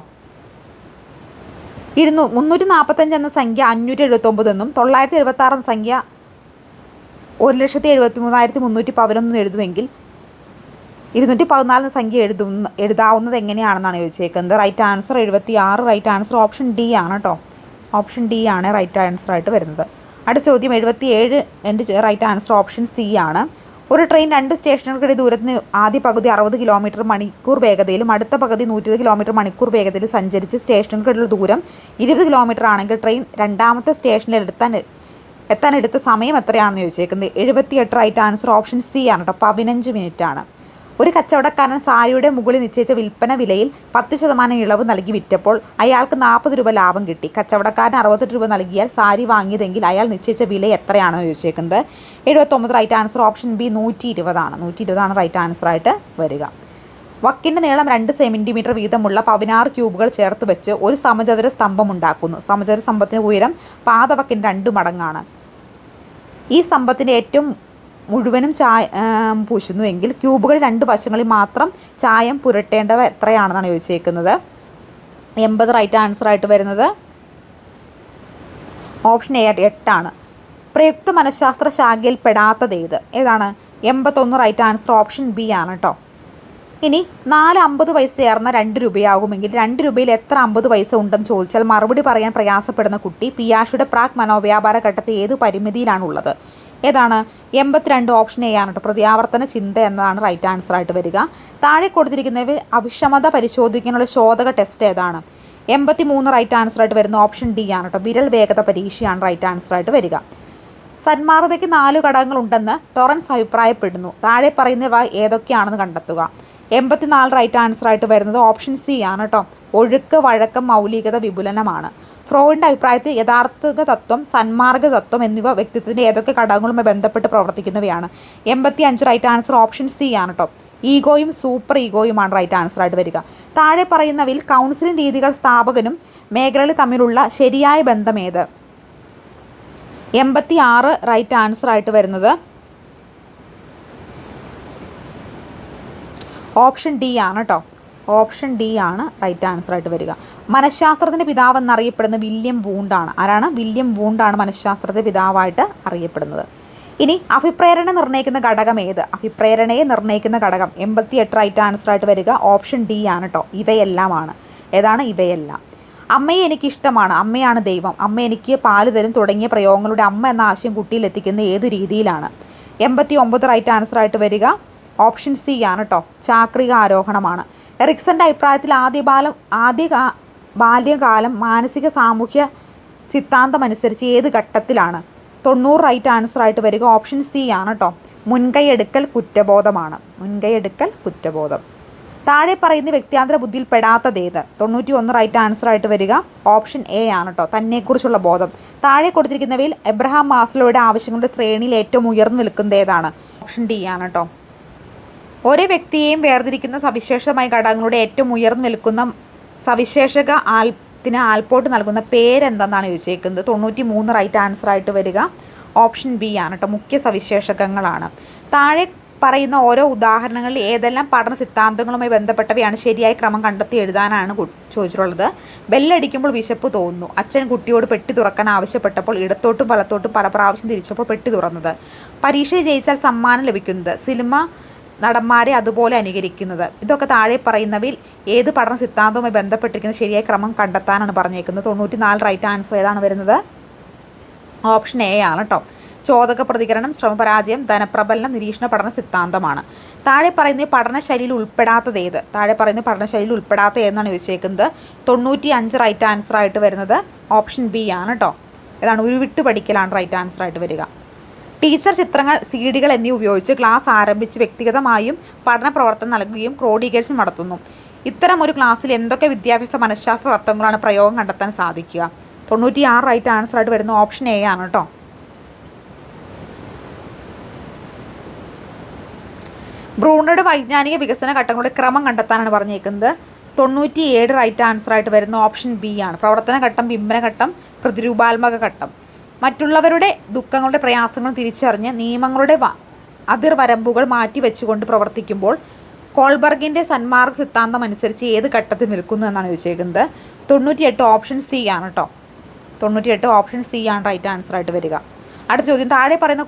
345 എന്ന സംഖ്യ 579 എന്നും 976 എന്ന സംഖ്യ 1,73,311 എഴുതുമെങ്കിൽ 214 എന്ന സംഖ്യ എഴുതാവുന്നത് എങ്ങനെയാണെന്നാണ് ചോദിച്ചേക്കുന്നത്. Right answer 76 right answer option D ആണ് കേട്ടോ, ഓപ്ഷൻ ഡി ആണ് റൈറ്റ് ആൻസർ ആയിട്ട് വരുന്നത്. അടുത്ത ചോദ്യം 77 എൻ്റെ റൈറ്റ് ആൻസർ ഓപ്ഷൻ സി ആണ്. ഒരു ട്രെയിൻ 2 സ്റ്റേഷനുകൾക്കിടെ ദൂരത്തിന് ആദ്യ പകുതി 60 കിലോമീറ്റർ മണിക്കൂർ വേഗതയിലും അടുത്ത പകുതി 120 കിലോമീറ്റർ മണിക്കൂർ വേഗതയിൽ സഞ്ചരിച്ച് സ്റ്റേഷനുകൾക്കിടയിലുള്ള ദൂരം 20 കിലോമീറ്റർ ആണെങ്കിൽ ട്രെയിൻ രണ്ടാമത്തെ സ്റ്റേഷനിൽ എത്താൻ എടുത്ത സമയം എത്രയാണെന്ന് ചോദിച്ചേക്കുന്നത്. 78 റൈറ്റ് ആൻസർ ഓപ്ഷൻ സി ആണ് കേട്ടോ, 15 മിനിറ്റ് ആണ്. ഒരു കച്ചവടക്കാരൻ സാരിയുടെ മുകളിൽ നിശ്ചയിച്ച വിൽപ്പന വിലയിൽ 10% ഇളവ് നൽകി വിറ്റപ്പോൾ അയാൾക്ക് 40 രൂപ ലാഭം കിട്ടി. കച്ചവടക്കാരൻ 68 രൂപ നൽകിയാൽ സാരി വാങ്ങിയതെങ്കിൽ അയാൾ നിശ്ചയിച്ച വില എത്രയാണെന്ന് ചോദിച്ചേക്കുന്നത്. 79 റൈറ്റ് ആൻസർ ഓപ്ഷൻ ബി 120 ആണ്. 120 ആണ് റൈറ്റ് ആൻസർ ആയിട്ട് വരിക. വക്കിൻ്റെ നീളം 2 സെൻറ്റിമീറ്റർ വീതമുള്ള 16 ക്യൂബുകൾ ചേർത്ത് വെച്ച് ഒരു സമചതുര സ്തംഭം ഉണ്ടാക്കുന്നു. സമചതുര സ്തംഭത്തിൻ്റെ ഉയരം പാദവക്കിൻ്റെ 2 മടങ്ങാണ്. ഈ സ്തംഭത്തിൻ്റെ ഏറ്റവും മുഴുവനും പൂശുന്നുവെങ്കിൽ ക്യൂബുകൾ 2 വശങ്ങളിൽ മാത്രം ചായം പുരട്ടേണ്ടവ എത്രയാണെന്നാണ് ചോദിച്ചേക്കുന്നത്. 80 റൈറ്റ് ആൻസർ ആയിട്ട് വരുന്നത് ഓപ്ഷൻ എ 8 പ്രയുക്ത മനഃശാസ്ത്ര ശാഖയിൽ പെടാത്തത് ഏതാണ്? 81 റൈറ്റ് ആൻസർ ഓപ്ഷൻ ബി ആണ് കേട്ടോ. ഇനി 4 50 പൈസ ചേർന്ന 2 രൂപയാകുമെങ്കിൽ 2 രൂപയിൽ എത്ര 50 പൈസ ഉണ്ടെന്ന് ചോദിച്ചാൽ മറുപടി പറയാൻ പ്രയാസപ്പെടുന്ന കുട്ടി പിയാഷയുടെ പ്രാക് മനോവ്യാപാര ഘട്ടത്തിൽ ഏത് പരിമിതിയിലാണുള്ളത്? ഏതാണ്? 82 ഓപ്ഷൻ എ ആണ് കേട്ടോ. പ്രതിയാവർത്തന ചിന്ത എന്നതാണ് റൈറ്റ് ആൻസർ ആയിട്ട് വരിക. താഴെ കൊടുത്തിരിക്കുന്നവ അവിഷമത പരിശോധിക്കാനുള്ള ശോധക ടെസ്റ്റ് ഏതാണ്? 83 റൈറ്റ് ആൻസർ ആയിട്ട് വരുന്ന ഓപ്ഷൻ ഡി ആണ് കേട്ടോ. വിരൽ വേഗത പരീക്ഷയാണ് റൈറ്റ് ആൻസർ ആയിട്ട് വരിക. സന്മാർഗതയ്ക്ക് 4 ഘടകങ്ങളുണ്ടെന്ന് ടൊറൻസ് അഭിപ്രായപ്പെടുന്നു. താഴെ പറയുന്നവ ഏതൊക്കെയാണെന്ന് കണ്ടെത്തുക. 84 റൈറ്റ് ആൻസർ ആയിട്ട് വരുന്നത് ഓപ്ഷൻ സി ആണ് കേട്ടോ. ഒഴുക്ക്, വഴക്കം, മൗലികത, വിപുലനമാണ്. ഫ്രോയിഡിൻ്റെ അഭിപ്രായത്തിൽ യഥാർത്ഥ തത്വം, സന്മാർഗ തത്വം എന്നിവ വ്യക്തിത്വത്തിൻ്റെ ഏതൊക്കെ ഘടകങ്ങളുമായി ബന്ധപ്പെട്ട് പ്രവർത്തിക്കുന്നവയാണ്? 85 റൈറ്റ് ആൻസർ ഓപ്ഷൻ സി ആണ് കേട്ടോ. ഈഗോയും സൂപ്പർ ഈഗോയുമാണ് റൈറ്റ് ആൻസർ ആയിട്ട് വരിക. താഴെ പറയുന്നവയിൽ കൗൺസിലിംഗ് രീതികൾ സ്ഥാപകനും മേഖലകളും തമ്മിലുള്ള ശരിയായ ബന്ധം ഏത്? 86 റൈറ്റ് ആൻസർ ആയിട്ട് വരുന്നത് ഓപ്ഷൻ ഡി ആണ് കേട്ടോ. ഓപ്ഷൻ ഡി ആണ് റൈറ്റ് ആൻസർ ആയിട്ട് വരിക. മനഃശാസ്ത്രത്തിൻ്റെ പിതാവ് എന്നറിയപ്പെടുന്ന വില്യം വൂണ്ടാണ്. ആരാണ്? വില്യം വൂണ്ടാണ് മനഃശാസ്ത്രത്തിൻ്റെ പിതാവായിട്ട് അറിയപ്പെടുന്നത്. ഇനി അഭിപ്രേരണ നിർണ്ണയിക്കുന്ന ഘടകം ഏത്? അഭിപ്രേരണയെ നിർണ്ണയിക്കുന്ന ഘടകം 88 റൈറ്റ് ആൻസർ ആയിട്ട് വരിക ഓപ്ഷൻ ഡി ആണ് കേട്ടോ. ഇവയെല്ലാമാണ്. ഏതാണ്? ഇവയെല്ലാം. അമ്മയെ എനിക്കിഷ്ടമാണ്, അമ്മയാണ് ദൈവം, അമ്മ എനിക്ക് പാല് തരും തുടങ്ങിയ പ്രയോഗങ്ങളുടെ അമ്മ എന്ന ആശയം കുട്ടിയിൽ എത്തിക്കുന്ന ഏത് രീതിയിലാണ്? 89 റൈറ്റ് ആൻസർ ആയിട്ട് വരിക ഓപ്ഷൻ സി ആണ് കേട്ടോ. ചാക്രിക ആരോഹണമാണ്. എറിക്സന്റെ അഭിപ്രായത്തിൽ ആദ്യ ബാല്യകാലം മാനസിക സാമൂഹ്യ സിദ്ധാന്തം അനുസരിച്ച് ഏത് ഘട്ടത്തിലാണ്? 90 റൈറ്റ് ആൻസർ ആയിട്ട് വരിക ഓപ്ഷൻ സി ആണ് കേട്ടോ. മുൻകൈയെടുക്കൽ കുറ്റബോധമാണ്. മുൻകൈയെടുക്കൽ കുറ്റബോധം. താഴെ പറയുന്ന വ്യക്തിയാന്തര ബുദ്ധിയിൽ പെടാത്തതേത്? 91 റൈറ്റ് ആൻസർ ആയിട്ട് വരിക ഓപ്ഷൻ എ ആണ് കേട്ടോ. തന്നെക്കുറിച്ചുള്ള ബോധം. താഴെ കൊടുത്തിരിക്കുന്നവയിൽ എബ്രഹാം മാസ്ലോയുടെ ആവശ്യങ്ങളുടെ ശ്രേണിയിൽ ഏറ്റവും ഉയർന്നു നിൽക്കുന്നത് ഏതാണ്? ഓപ്ഷൻ ഡി ആണ് കേട്ടോ. ഓരോ വ്യക്തിയെയും വേർതിരിക്കുന്ന സവിശേഷമായ ഘടകങ്ങളുടെ ഏറ്റവും ഉയർന്നു നിൽക്കുന്ന സവിശേഷക ആൽപോട്ട് നൽകുന്ന പേരെന്തെന്നാണ് ചോദിച്ചേക്കുന്നത്. 93 റൈറ്റ് ആൻസർ ആയിട്ട് വരിക ഓപ്ഷൻ ബി ആണ് കേട്ടോ. മുഖ്യ സവിശേഷകങ്ങളാണ്. താഴെ പറയുന്ന ഓരോ ഉദാഹരണങ്ങളിൽ ഏതെല്ലാം പഠന സിദ്ധാന്തങ്ങളുമായി ബന്ധപ്പെട്ടവയാണ് ശരിയായ ക്രമം കണ്ടെത്തി എഴുതാനാണ് ചോദിച്ചിട്ടുള്ളത്. ബെല്ലടിക്കുമ്പോൾ വിശപ്പ് തോന്നുന്നു. അച്ഛൻ കുട്ടിയോട് പെട്ടി തുറക്കാൻ ആവശ്യപ്പെട്ടപ്പോൾ ഇടത്തോട്ടും വലത്തോട്ടും പല പ്രാവശ്യം തിരിച്ചപ്പോൾ പെട്ടി തുറന്നത്. പരീക്ഷയിൽ ജയിച്ചാൽ സമ്മാനം ലഭിക്കുന്നത്. സിനിമ നടന്മാരെ അതുപോലെ അനുകരിക്കുന്നത്. ഇതൊക്കെ താഴെ പറയുന്നവയിൽ ഏത് പഠന സിദ്ധാന്തവുമായി ബന്ധപ്പെട്ടിരിക്കുന്ന ശരിയായ ക്രമം കണ്ടെത്താനാണ് പറഞ്ഞേക്കുന്നത്. 94 റൈറ്റ് ആൻസർ ഏതാണ് വരുന്നത്? ഓപ്ഷൻ എ ആണ് കേട്ടോ. ചോദക പ്രതികരണം, ശ്രമപരാജയം, ധനപ്രബലനം, നിരീക്ഷണ പഠന സിദ്ധാന്തമാണ്. താഴെ പറയുന്ന പഠനശൈലിയിൽ ഉൾപ്പെടാത്തത് ഏത്? താഴെ പറയുന്ന പഠനശൈലിയിൽ ഉൾപ്പെടാത്ത ഏതെന്നാണ് ചോദിച്ചേക്കുന്നത്. 95 റൈറ്റ് ആൻസർ ആയിട്ട് വരുന്നത് ഓപ്ഷൻ ബി ആണ് കേട്ടോ. ഏതാണ്? ഉരുവിട്ട് പഠിക്കലാണ് റൈറ്റ് ആൻസർ ആയിട്ട് വരിക. ടീച്ചർ ചിത്രങ്ങൾ, സീഡികൾ എന്നിവ ഉപയോഗിച്ച് ക്ലാസ് ആരംഭിച്ച് വ്യക്തിഗതമായും പഠന പ്രവർത്തനം നൽകുകയും ക്രോഡീകരിച്ച് നടത്തുന്നു. ഇത്തരം ഒരു ക്ലാസ്സിൽ എന്തൊക്കെ വിദ്യാഭ്യാസ മനഃശാസ്ത്ര തത്വങ്ങളാണ് പ്രയോഗം കണ്ടെത്താൻ സാധിക്കുക? 96 റൈറ്റ് ആൻസർ ആയിട്ട് വരുന്ന ഓപ്ഷൻ എ ആണ് കേട്ടോ. ബ്രൂണറുടെ വൈജ്ഞാനിക വികസന ഘട്ടങ്ങളുടെ ക്രമം കണ്ടെത്താനാണ് പറഞ്ഞേക്കുന്നത്. 97 റൈറ്റ് ആൻസർ ആയിട്ട് വരുന്ന ഓപ്ഷൻ ബി ആണ്. പ്രവർത്തന ഘട്ടം, ബിംബന ഘട്ടം, പ്രതിരൂപാത്മക ഘട്ടം. മറ്റുള്ളവരുടെ ദുഃഖങ്ങളുടെ പ്രയാസങ്ങളും തിരിച്ചറിഞ്ഞ് നിയമങ്ങളുടെ അതിർവരമ്പുകൾ മാറ്റി വെച്ചുകൊണ്ട് പ്രവർത്തിക്കുമ്പോൾ കോൾബർഗിൻ്റെ സന്മാർഗ സിദ്ധാന്തം അനുസരിച്ച് ഏത് ഘട്ടത്തിൽ നിൽക്കുന്നു എന്നാണ് ചോദിച്ചേക്കുന്നത്. 98 ഓപ്ഷൻ സി ആണ് കേട്ടോ. 98 ഓപ്ഷൻ സി ആണ് റൈറ്റ് ആൻസർ ആയിട്ട് വരിക. അടുത്ത ചോദ്യം. താഴെ പറയുന്ന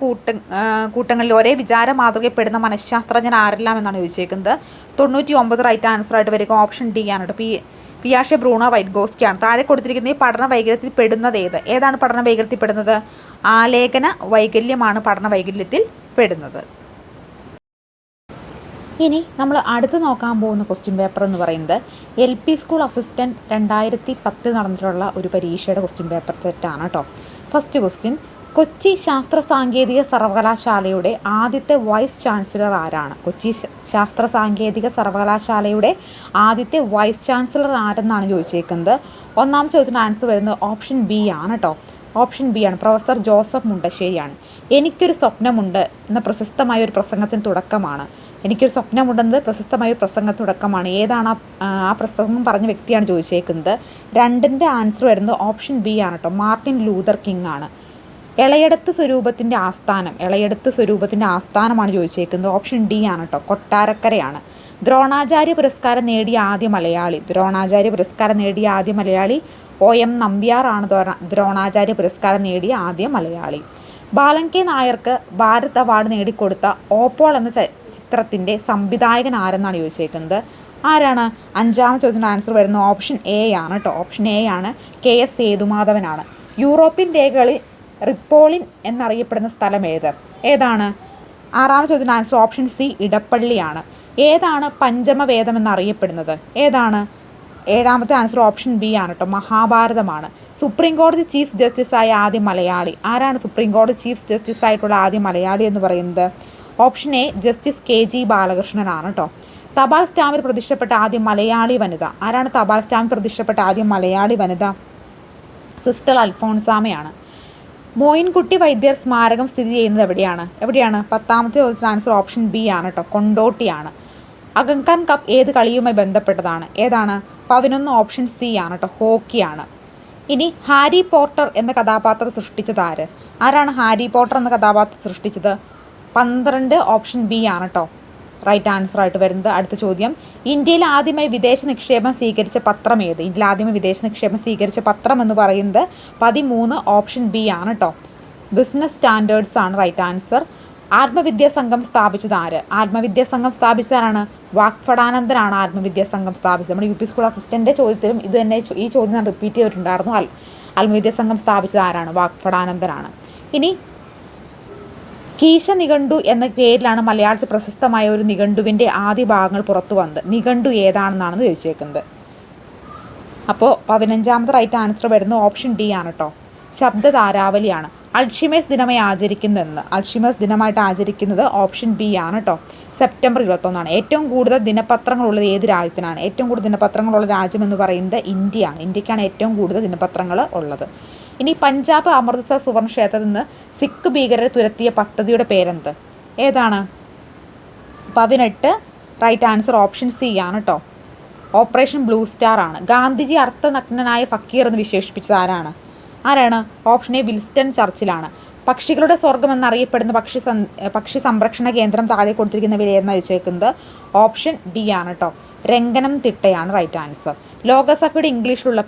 കൂട്ടങ്ങളിൽ ഒരേ വിചാര മാതൃകപ്പെടുന്ന മനഃശാസ്ത്രജ്ഞൻ ആരെല്ലാം എന്നാണ് ചോദിച്ചേക്കുന്നത്. 99 റൈറ്റ് ആൻസർ ആയിട്ട് വരിക ഓപ്ഷൻ ഡി ആണ് കേട്ടോ. പിയാഷെ, ബ്രൂണോ, വൈറ്റ്ഗോസ്കിയാണ്. താഴെ കൊടുത്തിരിക്കുന്ന ഈ പഠന വൈകല്യത്തിൽ പെടുന്നത് ഏത്? ഏതാണ് പഠന വൈകല്യത്തിൽ പെടുന്നത്? ആലേഖന വൈകല്യമാണ് പഠന വൈകല്യത്തിൽ പെടുന്നത്. ഇനി നമ്മൾ അടുത്ത് നോക്കാൻ പോകുന്ന ക്വസ്റ്റ്യൻ പേപ്പർ എന്ന് പറയുന്നത് LP സ്കൂൾ അസിസ്റ്റൻറ്റ് 2010 നടന്നിട്ടുള്ള ഒരു പരീക്ഷയുടെ ക്വസ്റ്റ്യൻ പേപ്പർ സെറ്റാണ് കേട്ടോ. First question. കൊച്ചി ശാസ്ത്ര സാങ്കേതിക സർവകലാശാലയുടെ ആദ്യത്തെ വൈസ് ചാൻസലർ ആരാണ്? കൊച്ചി ശാസ്ത്ര സാങ്കേതിക സർവകലാശാലയുടെ ആദ്യത്തെ വൈസ് ചാൻസലർ ആരെന്നാണ് ചോദിച്ചേക്കുന്നത്. ഒന്നാമത്തെ ചോദ്യത്തിൻ്റെ ആൻസർ വരുന്നത് ഓപ്ഷൻ ബി ആണ് കേട്ടോ. ഓപ്ഷൻ ബി ആണ്. പ്രൊഫസർ ജോസഫ് മുണ്ടശ്ശേരിയാണ്. എനിക്കൊരു സ്വപ്നമുണ്ട് എന്ന പ്രശസ്തമായ ഒരു പ്രസംഗത്തിന് തുടക്കമാണ്. എനിക്കൊരു സ്വപ്നമുണ്ടെന്നത് പ്രശസ്തമായ ഒരു പ്രസംഗത്തിന് തുടക്കമാണ്. ഏതാണ് ആ പ്രസംഗം പറഞ്ഞ വ്യക്തിയാണ് ചോദിച്ചേക്കുന്നത്. 2ൻ്റെ ആൻസർ വരുന്നത് ഓപ്ഷൻ ബി ആണ് കേട്ടോ. മാർട്ടിൻ ലൂതർ കിങ് ആണ്. ഇളയെടുത്ത് സ്വരൂപത്തിൻ്റെ ആസ്ഥാനമാണ് ചോദിച്ചേക്കുന്നത്. ഓപ്ഷൻ ഡി ആണ് കേട്ടോ, കൊട്ടാരക്കരയാണ്. ദ്രോണാചാര്യ പുരസ്കാരം നേടിയ ആദ്യ മലയാളി OM നമ്പ്യാറാണ് ദ്രോണാചാര്യ പുരസ്കാരം നേടിയ ആദ്യ മലയാളി. ബാലൻ കെ നായർക്ക് ഭാരത് അവാർഡ് നേടിക്കൊടുത്ത ഓപ്പോൾ എന്ന ചിത്രത്തിൻ്റെ സംവിധായകൻ ആരെന്നാണ് ചോദിച്ചേക്കുന്നത്. ആരാണ്? അഞ്ചാമത്തെ ചോദ്യത്തിൻ്റെ ആൻസർ വരുന്നത് ഓപ്ഷൻ എ ആണ് കേട്ടോ. ഓപ്ഷൻ എ ആണ്, KS സേതുമാധവനാണ്. യൂറോപ്യൻ രേഖകളിൽ റിപ്പോളിൻ എന്നറിയപ്പെടുന്ന സ്ഥലം ഏതാണ്? ആറാമത്തെ ചോദ്യത്തിൻ്റെ ആൻസർ ഓപ്ഷൻ സി ഇടപ്പള്ളിയാണ്. ഏതാണ് പഞ്ചമവേദം എന്നറിയപ്പെടുന്നത്? ഏതാണ്? ഏഴാമത്തെ ആൻസർ ഓപ്ഷൻ ബി ആണ് കേട്ടോ, മഹാഭാരതമാണ്. സുപ്രീം കോടതി ചീഫ് ജസ്റ്റിസായ ആദ്യ മലയാളി ആരാണ്? സുപ്രീം കോടതി ചീഫ് ജസ്റ്റിസ് ആയിട്ടുള്ള ആദ്യ മലയാളി എന്ന് പറയുന്നത് ഓപ്ഷൻ എ ജസ്റ്റിസ് KG ബാലകൃഷ്ണനാണ് കേട്ടോ. തപാൽ സ്റ്റാമ്പിൽ പ്രതിഷ്ഠപ്പെട്ട ആദ്യ മലയാളി വനിത ആരാണ്? തപാൽ സ്റ്റാമ്പിൽ പ്രതിഷ്ഠപ്പെട്ട ആദ്യ മലയാളി വനിത സിസ്റ്റർ അൽഫോൺസാമയാണ്. മോയിൻകുട്ടി വൈദ്യർ സ്മാരകം സ്ഥിതി ചെയ്യുന്നത് എവിടെയാണ്? പത്താമത്തെ ആൻസർ ഓപ്ഷൻ ബി ആണ് കേട്ടോ, കൊണ്ടോട്ടിയാണ്. അഗങ്കാൻ കപ്പ് ഏത് കളിയുമായി ബന്ധപ്പെട്ടതാണ്? ഏതാണ്? 11 ഓപ്ഷൻ സി ആണ് കേട്ടോ, ഹോക്കിയാണ്. ഇനി ഹാരി പോട്ടർ എന്ന കഥാപാത്രം സൃഷ്ടിച്ചത് ആരാണ് ഹാരി പോട്ടർ എന്ന കഥാപാത്രം സൃഷ്ടിച്ചത്? 12 ഓപ്ഷൻ ബി ആണ് കേട്ടോ, റൈറ്റ് ആൻസർ ആയിട്ട് വരുന്നത്. അടുത്ത ചോദ്യം, ഇന്ത്യയിൽ ആദ്യമായി വിദേശ നിക്ഷേപം സ്വീകരിച്ച പത്രം ഏത്? ഇന്ത്യയിൽ ആദ്യമായി വിദേശ നിക്ഷേപം സ്വീകരിച്ച പത്രം എന്ന് പറയുന്നത് 13 ഓപ്ഷൻ ബി ആണ് കേട്ടോ, ബിസിനസ് സ്റ്റാൻഡേർഡ്സ് ആണ് റൈറ്റ് ആൻസർ. ആത്മവിദ്യാ സംഘം സ്ഥാപിച്ചത് ആത്മവിദ്യാ സംഘം സ്ഥാപിച്ചതാരാണ്? വാഗ്ഭടാനന്ദനാണ് ആത്മവിദ്യാ സംഘം സ്ഥാപിച്ചത്. നമ്മുടെ UP സ്കൂൾ അസിസ്റ്റൻ്റ് ചോദ്യത്തിലും ഇത് തന്നെ ഈ ചോദ്യം ഞാൻ റിപ്പീറ്റ് ചെയ്തിട്ടുണ്ടായിരുന്നു. ആത്മവിദ്യാ സംഘം സ്ഥാപിച്ചത് ആരാണ്? വാഗ്ഭടാനന്ദനാണ്. ഇനി കീശ നിഘണ്ടു എന്ന പേരിലാണ് മലയാളത്തിൽ പ്രശസ്തമായ ഒരു നിഘണ്ടുവിൻ്റെ ആദ്യ ഭാഗങ്ങൾ പുറത്തു വന്നത്. നിഘണ്ടു ഏതാണെന്നാണെന്ന് ചോദിച്ചേക്കുന്നത്. അപ്പോൾ 15ാമത്തെ റൈറ്റ് ആൻസർ വരുന്നത് ഓപ്ഷൻ ഡി ആണ് കേട്ടോ, ശബ്ദധാരാവലിയാണ്. അൾഷിമേഴ്സ് ദിനമായി ദിനമായിട്ട് ആചരിക്കുന്നത് ഓപ്ഷൻ ബി ആണ് കേട്ടോ, സെപ്റ്റംബർ 21. ഏറ്റവും കൂടുതൽ ദിനപത്രങ്ങളുള്ളത് ഏത് രാജ്യത്തിനാണ്? ഏറ്റവും കൂടുതൽ ദിനപത്രങ്ങളുള്ള രാജ്യം എന്ന് പറയുന്നത് ഇന്ത്യയാണ്. ഇന്ത്യക്കാണ് ഏറ്റവും കൂടുതൽ ദിനപത്രങ്ങൾ ഉള്ളത്. ഇനി പഞ്ചാബ് അമൃത്സർ സുവർണ ക്ഷേത്രത്തിൽ നിന്ന് സിഖ് ഭീകരരെ തുരത്തിയ പദ്ധതിയുടെ പേരെന്ത്? ഏതാണ്? 18 റൈറ്റ് ആൻസർ ഓപ്ഷൻ സി ആണ് കേട്ടോ, ഓപ്പറേഷൻ ബ്ലൂ സ്റ്റാർ ആണ്. ഗാന്ധിജി അർത്ഥനഗ്നനായ ഫക്കീർ എന്ന് വിശേഷിപ്പിച്ചത് ആരാണ്? ഓപ്ഷൻ എ വിൽസ്റ്റൺ ചർച്ചിലാണ്. പക്ഷികളുടെ സ്വർഗം എന്നറിയപ്പെടുന്ന പക്ഷി സംരക്ഷണ കേന്ദ്രം താഴെ കൊടുത്തിരിക്കുന്ന വിലയെന്ന് വെച്ചേക്കുന്നത് ഓപ്ഷൻ ഡി ആണ് കേട്ടോ, രംഗനം തിട്ടയാണ് റൈറ്റ് ആൻസർ. ലോകസഭയുടെ ഇംഗ്ലീഷിലുള്ള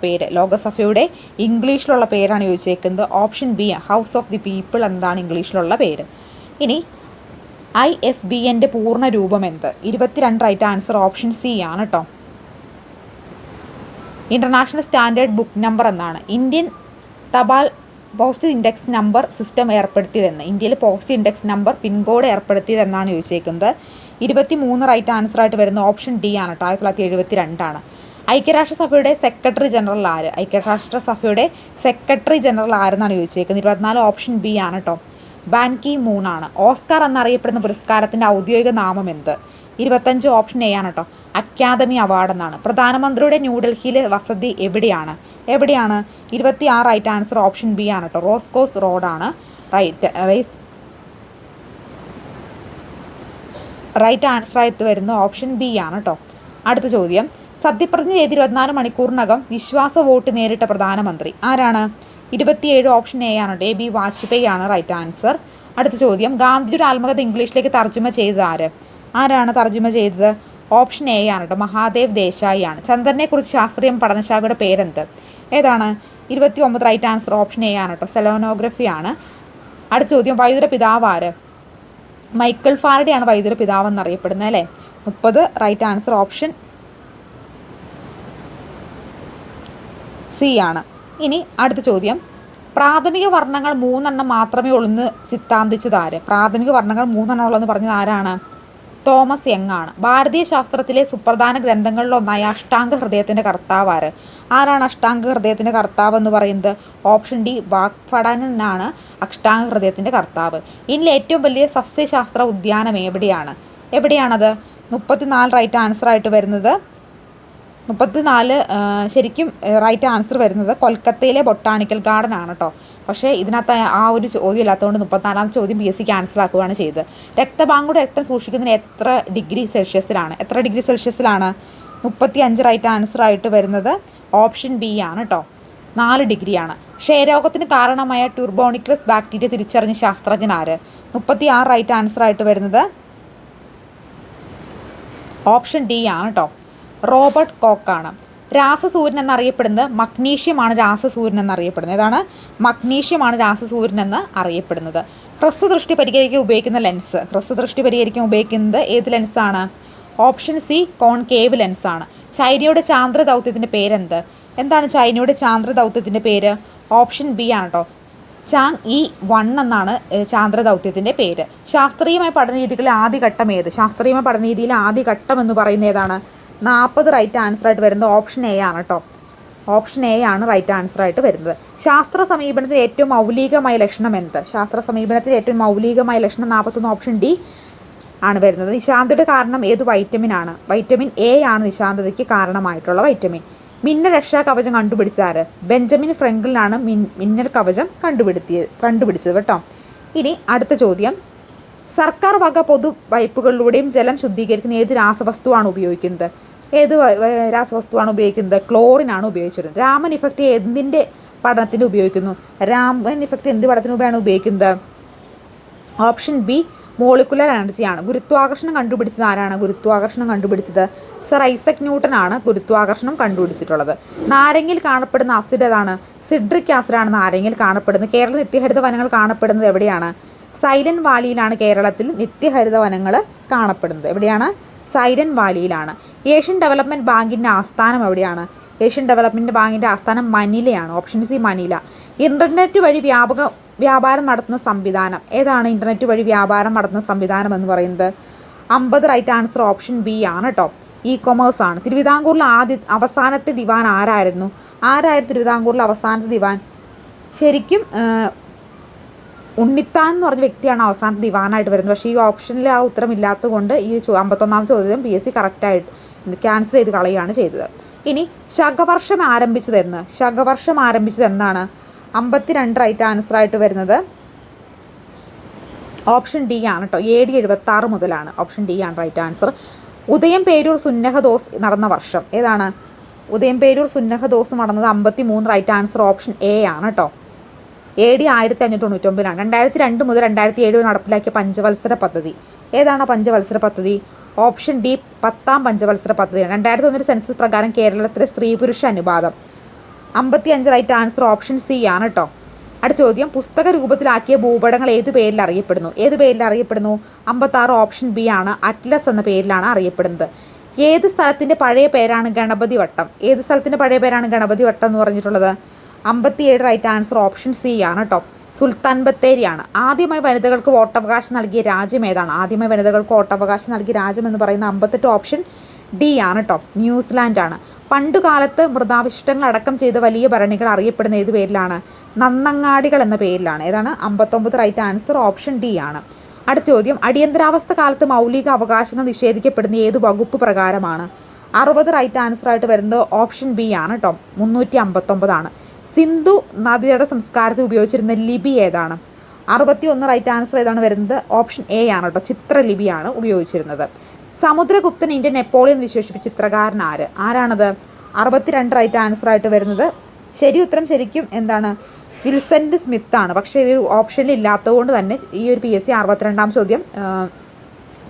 പേരാണ് ചോദിച്ചേക്കുന്നത് option B, house of the people എന്നതാണ് ഇംഗ്ലീഷിലുള്ള പേര്. ഇനി ISBNൻ്റെ പൂർണ്ണ രൂപം എന്ത്? 22 റൈറ്റ് ആൻസർ ഓപ്ഷൻ സി ആണ് കേട്ടോ, ഇൻ്റർനാഷണൽ സ്റ്റാൻഡേർഡ് ബുക്ക് നമ്പർ എന്നാണ്. ഇന്ത്യൻ തപാൽ പോസ്റ്റ് ഇൻഡെക്സ് നമ്പർ സിസ്റ്റം ഏർപ്പെടുത്തിയതെന്ന്? ഇന്ത്യയിൽ പോസ്റ്റ് ഇൻഡെക്സ് നമ്പർ പിൻകോഡ് ഏർപ്പെടുത്തിയതെന്നാണ് ചോദിച്ചേക്കുന്നത്. 23 റൈറ്റ് ആൻസർ ആയിട്ട് വരുന്ന ഓപ്ഷൻ ഡി ആണ് കേട്ടോ, 1972 ഐക്യരാഷ്ട്രസഭയുടെ സെക്രട്ടറി ജനറൽ ആരെന്നാണ് ചോദിച്ചേക്കുന്നത്? 24 ഓപ്ഷൻ ബി ആണ് കേട്ടോ, ബാൻ കി മൂൺ ആണ്. ഓസ്കാർ എന്നറിയപ്പെടുന്ന പുരസ്കാരത്തിൻ്റെ ഔദ്യോഗിക നാമം എന്ത്? 25 ഓപ്ഷൻ എ ആണ് കേട്ടോ, അക്കാദമി അവാർഡ് എന്നാണ്. പ്രധാനമന്ത്രിയുടെ ന്യൂഡൽഹിയിലെ വസതി എവിടെയാണ്? 26 റൈറ്റ് ആൻസർ ഓപ്ഷൻ ബി ആണ് കേട്ടോ, റോസ്കോസ് റോഡാണ് റൈറ്റ് ആൻസർ ആയിട്ട് വരുന്ന ഓപ്ഷൻ ബി ആണ് കേട്ടോ. അടുത്ത ചോദ്യം, സത്യപ്രതിജ്ഞ ചെയ്ത് 24 മണിക്കൂറിനകം വിശ്വാസ വോട്ട് നേരിട്ട പ്രധാനമന്ത്രി ആരാണ്? 27 ഓപ്ഷൻ എ ആണ്, AB വാജ്പേയി ആണ് റൈറ്റ് ആൻസർ. അടുത്ത ചോദ്യം, ഗാന്ധിജിയുടെ ആത്മകഥ ഇംഗ്ലീഷിലേക്ക് തർജ്ജമ ചെയ്തത് ആരാണ് തർജ്ജമ ചെയ്തത്? ഓപ്ഷൻ എ ആണ് കേട്ടോ, മഹാദേവ് ദേശായി ആണ്. ചന്ദ്രനെക്കുറിച്ച് ശാസ്ത്രീയ പഠനശാഖയുടെ പേരെന്ത്? ഏതാണ്? 29 റൈറ്റ് ആൻസർ ഓപ്ഷൻ എ ആണ് കേട്ടോ, സെലോനോഗ്രഫി ആണ്. അടുത്ത ചോദ്യം, വൈദ്യുത പിതാവ് മൈക്കിൾ ഫാരഡേ ആണ് വൈദ്യുത പിതാവ് എന്നറിയപ്പെടുന്നത് അല്ലേ? 30 റൈറ്റ് ആൻസർ ഓപ്ഷൻ സി ആണ്. ഇനി അടുത്ത ചോദ്യം, പ്രാഥമിക വർണ്ണങ്ങൾ 3 മാത്രമേ ഉള്ളെന്ന് സിദ്ധാന്തിച്ചത് പ്രാഥമിക വർണ്ണങ്ങൾ 3 ഉള്ളെന്ന് പറഞ്ഞത് ആരാണ്? തോമസ് യങ് ആണ്. ഭാരതീയ ശാസ്ത്രത്തിലെ സുപ്രധാന ഗ്രന്ഥങ്ങളിലൊന്നായ അഷ്ടാംഗ ഹൃദയത്തിൻ്റെ കർത്താവ് ആരാണ്? അഷ്ടാംഗ ഹൃദയത്തിൻ്റെ കർത്താവ് എന്ന് പറയുന്നത് ഓപ്ഷൻ ഡി, വാഗ്ഭടാനനാണ് അഷ്ടാംഗ ഹൃദയത്തിൻ്റെ കർത്താവ്. ഇന്ത്യയിലെ ഏറ്റവും വലിയ സസ്യശാസ്ത്ര ഉദ്യാനം എവിടെയാണത്? 34 റൈറ്റ് ആൻസർ ആയിട്ട് വരുന്നത് 34 ശരിക്കും റൈറ്റ് ആൻസർ വരുന്നത് കൊൽക്കത്തയിലെ ബൊട്ടാണിക്കൽ ഗാർഡൻ ആണ് കേട്ടോ. പക്ഷേ ഇതിനകത്ത് ആ ഒരു ചോദ്യം ഇല്ലാത്തതുകൊണ്ട് 34ാമത്തെ ചോദ്യം PSC ക്യാൻസൽ ആക്കുകയാണ് ചെയ്തത്. രക്തബാങ്കുടെ രക്തം സൂക്ഷിക്കുന്നതിന് എത്ര ഡിഗ്രി സെൽഷ്യസിലാണ്? 35 റൈറ്റ് ആൻസർ ആയിട്ട് വരുന്നത് ഓപ്ഷൻ ബി ആണ് കേട്ടോ, 4 ഡിഗ്രിയാണ്. ക്ഷയരോഗത്തിന് കാരണമായ ട്യൂർബോണിക്ലസ് ബാക്ടീരിയ തിരിച്ചറിഞ്ഞ ശാസ്ത്രജ്ഞൻ ആര്? 36 റൈറ്റ് ആൻസർ ആയിട്ട് വരുന്നത് ഓപ്ഷൻ ഡി ആണ് കേട്ടോ, റോബർട്ട് കോക്കാണ്. രാസസൂര്യൻ എന്നറിയപ്പെടുന്നത് മഗ്നീഷ്യമാണ്. രാസസൂര്യൻ എന്നറിയപ്പെടുന്നത് ഏതാണ്? മഗ്നീഷ്യമാണ് രാസസൂര്യൻ എന്ന് അറിയപ്പെടുന്നത്. ഹ്രസ്വദൃഷ്ടി പരിഹരിക്കാൻ ഉപയോഗിക്കുന്ന ലെൻസ്, ഹ്രസ്വദൃഷ്ടി പരിഹരിക്കാൻ ഉപയോഗിക്കുന്നത് ഏത് ലെൻസാണ്? ഓപ്ഷൻ സി കോൺകേവ് ലെൻസാണ്. ചൈനയുടെ ചാന്ദ്ര ദൗത്യത്തിൻ്റെ പേരെന്ത്? എന്താണ് ചൈനയുടെ ചാന്ദ്ര ദൗത്യത്തിൻ്റെ പേര്? ഓപ്ഷൻ ബി ആണ് കേട്ടോ, ചാങ് ഇ 1 എന്നാണ് ചാന്ദ്ര ദൗത്യത്തിൻ്റെ പേര്. ശാസ്ത്രീയമായ പഠനരീതികളിൽ ആദ്യഘട്ടം ഏത്? ശാസ്ത്രീയമായ പഠനരീതിയിലെ ആദ്യഘട്ടം എന്ന് പറയുന്നത് ഏതാണ്? 40 റൈറ്റ് ആൻസർ ആയിട്ട് വരുന്നത് ഓപ്ഷൻ എ ആണ് കേട്ടോ, ഓപ്ഷൻ എ ആണ് റൈറ്റ് ആൻസർ ആയിട്ട് വരുന്നത്. ശാസ്ത്ര സമീപനത്തിൽ ഏറ്റവും മൗലികമായ ലക്ഷണം എന്ത്? ശാസ്ത്ര സമീപനത്തിൽ ഏറ്റവും മൗലികമായ ലക്ഷണം 41 ഓപ്ഷൻ ഡി ആണ് വരുന്നത്. നിശാന്തയുടെ കാരണം ഏത് വൈറ്റമിൻ ആണ്? വൈറ്റമിൻ എ ആണ് നിശാന്തതയ്ക്ക് കാരണമായിട്ടുള്ള വൈറ്റമിൻ. മിന്നൽ രക്ഷാ കവചം കണ്ടുപിടിച്ചാര്? ബെഞ്ചമിൻ ഫ്രാങ്ക്ലിനാണ് മിന്നൽ കവചം കണ്ടുപിടിച്ചത് കേട്ടോ. ഇനി അടുത്ത ചോദ്യം, സർക്കാർ വക പൊതു പൈപ്പുകളിലൂടെയും ജലം ശുദ്ധീകരിക്കുന്ന ഏത് രാസവസ്തുവാണ് ഉപയോഗിക്കുന്നത്? ഏത് രാസവസ്തുവാണ് ഉപയോഗിക്കുന്നത്? ക്ലോറിനാണ് ഉപയോഗിച്ചിരുന്നത്. രാമൻ ഇഫക്റ്റ് എന്തിൻ്റെ പഠനത്തിന് ഉപയോഗിക്കുന്നു? രാമൻ ഇഫക്റ്റ് എന്ത് പഠനത്തിനുപയാണ് ഉപയോഗിക്കുന്നത്? ഓപ്ഷൻ ബി മോളിക്കുലർ എനർജിയാണ്. ഗുരുത്വാകർഷണം കണ്ടുപിടിച്ചത് ആരാണ്? ഗുരുത്വാകർഷണം കണ്ടുപിടിച്ചത് സർ ഐസക് ന്യൂട്ടൺ ആണ് ഗുരുത്വാകർഷണം കണ്ടുപിടിച്ചിട്ടുള്ളത്. നാരങ്ങയിൽ കാണപ്പെടുന്ന ആസിഡ് ഏതാണ്? സിട്രിക് ആസിഡാണ് നാരങ്ങയിൽ കാണപ്പെടുന്നത്. കേരള നിത്യഹരിത വനങ്ങൾ കാണപ്പെടുന്നത് എവിടെയാണ്? സൈലന്റ് വാലിയിലാണ് കേരളത്തിൽ നിത്യഹരിത വനങ്ങൾ കാണപ്പെടുന്നത്. എവിടെയാണ്? സൈലന്റ് വാലിയിലാണ്. ഏഷ്യൻ ഡെവലപ്മെൻറ്റ് ബാങ്കിൻ്റെ ആസ്ഥാനം എവിടെയാണ്? ഏഷ്യൻ ഡെവലപ്മെൻറ്റ് ബാങ്കിൻ്റെ ആസ്ഥാനം മനിലയാണ്. Option C Manila. ഇൻ്റർനെറ്റ് വഴി വ്യാപാരം നടത്തുന്ന സംവിധാനം ഏതാണ്? ഇൻ്റർനെറ്റ് വഴി വ്യാപാരം നടത്തുന്ന സംവിധാനം എന്ന് പറയുന്നത് 50 റൈറ്റ് ആൻസർ ഓപ്ഷൻ ബി ആണ് കേട്ടോ, ഇ കൊമേഴ്സ് ആണ്. തിരുവിതാംകൂറിലെ അവസാനത്തെ ദിവാൻ ആരായിരുന്നു? തിരുവിതാംകൂറിലെ അവസാനത്തെ ദിവാൻ? ശരിക്കും ഉണ്ണിത്താൻ എന്ന് പറഞ്ഞ വ്യക്തിയാണ് അവസാനത്തെ ദിവാനായിട്ട് വരുന്നത്. പക്ഷേ ഈ ഓപ്ഷനിൽ ആ ഉത്തരം ഇല്ലാത്തത് കൊണ്ട് ഈ 51ാം ചോദ്യം PSC കറക്റ്റായിട്ട് ക്യാൻസൽ ചെയ്ത് കളയുകയാണ് ചെയ്തത്. ഇനി ശകവർഷം ആരംഭിച്ചത് എന്ന്? ശകവർഷം ആരംഭിച്ചത് എന്നാണ്? 52 റൈറ്റ് ആൻസർ ആയിട്ട് വരുന്നത് ഓപ്ഷൻ ഡി ആണ് കേട്ടോ, AD 76 മുതലാണ്. ഓപ്ഷൻ ഡി ആണ് റൈറ്റ് ആൻസർ. ഉദയം പേരൂർ സുന്നഹദോസ് നടന്ന വർഷം ഏതാണ്? ഉദയം പേരൂർ സുന്നഹദോസ് നടന്നത് 53 റൈറ്റ് ആൻസർ ഓപ്ഷൻ എ ആണ് കേട്ടോ. AD 1599 2002 മുതൽ 2007 നടപ്പിലാക്കിയ പഞ്ചവത്സര പദ്ധതി ഏതാണ്? പഞ്ചവത്സര പദ്ധതി ഓപ്ഷൻ ഡി 10ാം പഞ്ചവത്സര പദ്ധതിയാണ്. 2001 സെൻസസ് പ്രകാരം കേരളത്തിലെ സ്ത്രീ പുരുഷ അനുപാതം 55 റൈറ്റ് ആൻസർ ഓപ്ഷൻ സി ആണ് കേട്ടോ. അടുത്ത ചോദ്യം, പുസ്തക രൂപത്തിലാക്കിയ ഭൂപടങ്ങൾ ഏത് പേരിൽ അറിയപ്പെടുന്നു? 56 ഓപ്ഷൻ ബി ആണ്, അറ്റ്ലസ് എന്ന പേരിലാണ് അറിയപ്പെടുന്നത്. ഏത് സ്ഥലത്തിൻ്റെ പഴയ പേരാണ് ഗണപതി വട്ടം? ഗണപതി വട്ടം എന്ന് പറഞ്ഞിട്ടുള്ളത്? 57 റൈറ്റ് ആൻസർ ഓപ്ഷൻ സി ആണ് കേട്ടോ, സുൽത്താൻ ബത്തേരിയാണ്. ആദ്യമായി വനിതകൾക്ക് വോട്ടവകാശം നൽകിയ രാജ്യം ഏതാണ്? വനിതകൾക്ക് വോട്ടവകാശം നൽകിയ രാജ്യം എന്ന് പറയുന്ന 58 ഓപ്ഷൻ ഡി ആണ് കേട്ടോ, ന്യൂസിലാൻഡാണ്. പണ്ടുകാലത്ത് മൃതാവശിഷ്ടങ്ങൾ അടക്കം ചെയ്ത വലിയ ഭരണികൾ അറിയപ്പെടുന്ന ഏത് പേരിലാണ്? നന്നങ്ങാടികൾ എന്ന പേരിലാണ്. ഏതാണ്? 59 റൈറ്റ് ആൻസർ ഓപ്ഷൻ ഡി ആണ്. അടുത്ത ചോദ്യം, അടിയന്തരാവസ്ഥ കാലത്ത് മൗലിക അവകാശങ്ങൾ നിഷേധിക്കപ്പെടുന്ന ഏത് വകുപ്പ് പ്രകാരമാണ്? 60 റൈറ്റ് ആൻസർ ആയിട്ട് വരുന്നത് ഓപ്ഷൻ ബി ആണ് കേട്ടോ, 359 ആണ്. സിന്ധു നദിയുടെ സംസ്കാരത്തിൽ ഉപയോഗിച്ചിരുന്ന ലിപി ഏതാണ്? 61 റൈറ്റ് ആൻസർ ഏതാണ് വരുന്നത്? ഓപ്ഷൻ എ ആണ് കേട്ടോ, ചിത്രലിപിയാണ് ഉപയോഗിച്ചിരുന്നത്. സമുദ്രഗുപ്തൻ ഇന്ത്യൻ നെപ്പോളിയൻ വിശേഷിപ്പിച്ച ചിത്രകാരൻ ആരാണത്? 62 റൈറ്റ് ആൻസർ ആയിട്ട് വരുന്നത് ശരി ഉത്തരം ശരിക്കും എന്താണ്? വിൽസന്റ് സ്മിത്ത് ആണ്. പക്ഷേ ഇത് ഓപ്ഷനിൽ ഇല്ലാത്തതുകൊണ്ട് തന്നെ ഈ ഒരു PSC 62ാം ചോദ്യം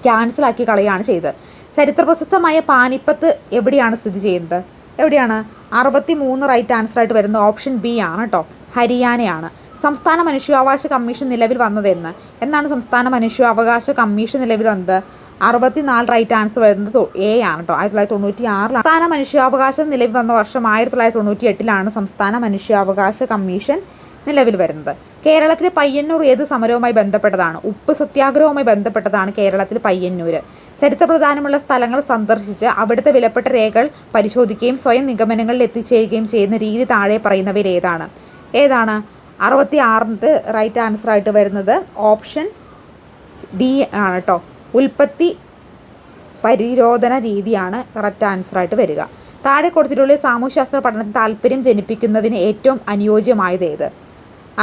ക്യാൻസലാക്കി കളയുകയാണ് ചെയ്തത്. ചരിത്രപ്രസിദ്ധമായ പാനിപ്പത്ത് എവിടെയാണ് സ്ഥിതി ചെയ്യുന്നത്? എവിടെയാണ്? 63 റൈറ്റ് ആൻസർ ആയിട്ട് വരുന്നത് ഓപ്ഷൻ ബി ആണ് കേട്ടോ, ഹരിയാനയാണ്. സംസ്ഥാന മനുഷ്യാവകാശ കമ്മീഷൻ നിലവിൽ വന്നതെന്ന്? എന്നാണ് സംസ്ഥാന മനുഷ്യാവകാശ കമ്മീഷൻ നിലവിൽ വന്നത്? 64 റൈറ്റ് ആൻസർ വരുന്നത് എ ആണ് കേട്ടോ, 1996. സംസ്ഥാന മനുഷ്യാവകാശം നിലവിൽ വന്ന വർഷം 1998 സംസ്ഥാന മനുഷ്യാവകാശ കമ്മീഷൻ നിലവിൽ വരുന്നത്. കേരളത്തിലെ പയ്യന്നൂർ ഏത് സമരവുമായി ബന്ധപ്പെട്ടതാണ്? ഉപ്പ് സത്യാഗ്രഹവുമായി ബന്ധപ്പെട്ടതാണ് കേരളത്തിൽ പയ്യന്നൂർ. ചരിത്രപ്രധാനമുള്ള സ്ഥലങ്ങൾ സന്ദർശിച്ച് അവിടുത്തെ വിലപ്പെട്ട രേഖകൾ പരിശോധിക്കുകയും സ്വയം നിഗമനങ്ങളിൽ എത്തിച്ചേരുകയും ചെയ്യുന്ന രീതി താഴെ പറയുന്നവയിൽ ഏതാണ്? 66 റൈറ്റ് ആൻസർ ആയിട്ട് വരുന്നത് ഓപ്ഷൻ ഡി ആണ് കേട്ടോ, ഉൽപ്പത്തി പരിരോധന രീതിയാണ് കറക്റ്റ് ആൻസർ ആയിട്ട് വരിക. താഴെ കൊടുത്തിട്ടുള്ള സാമൂഹ്യശാസ്ത്ര പഠനത്തിന് താല്പര്യം ജനിപ്പിക്കുന്നതിന് ഏറ്റവും അനുയോജ്യമായത് ഏത്?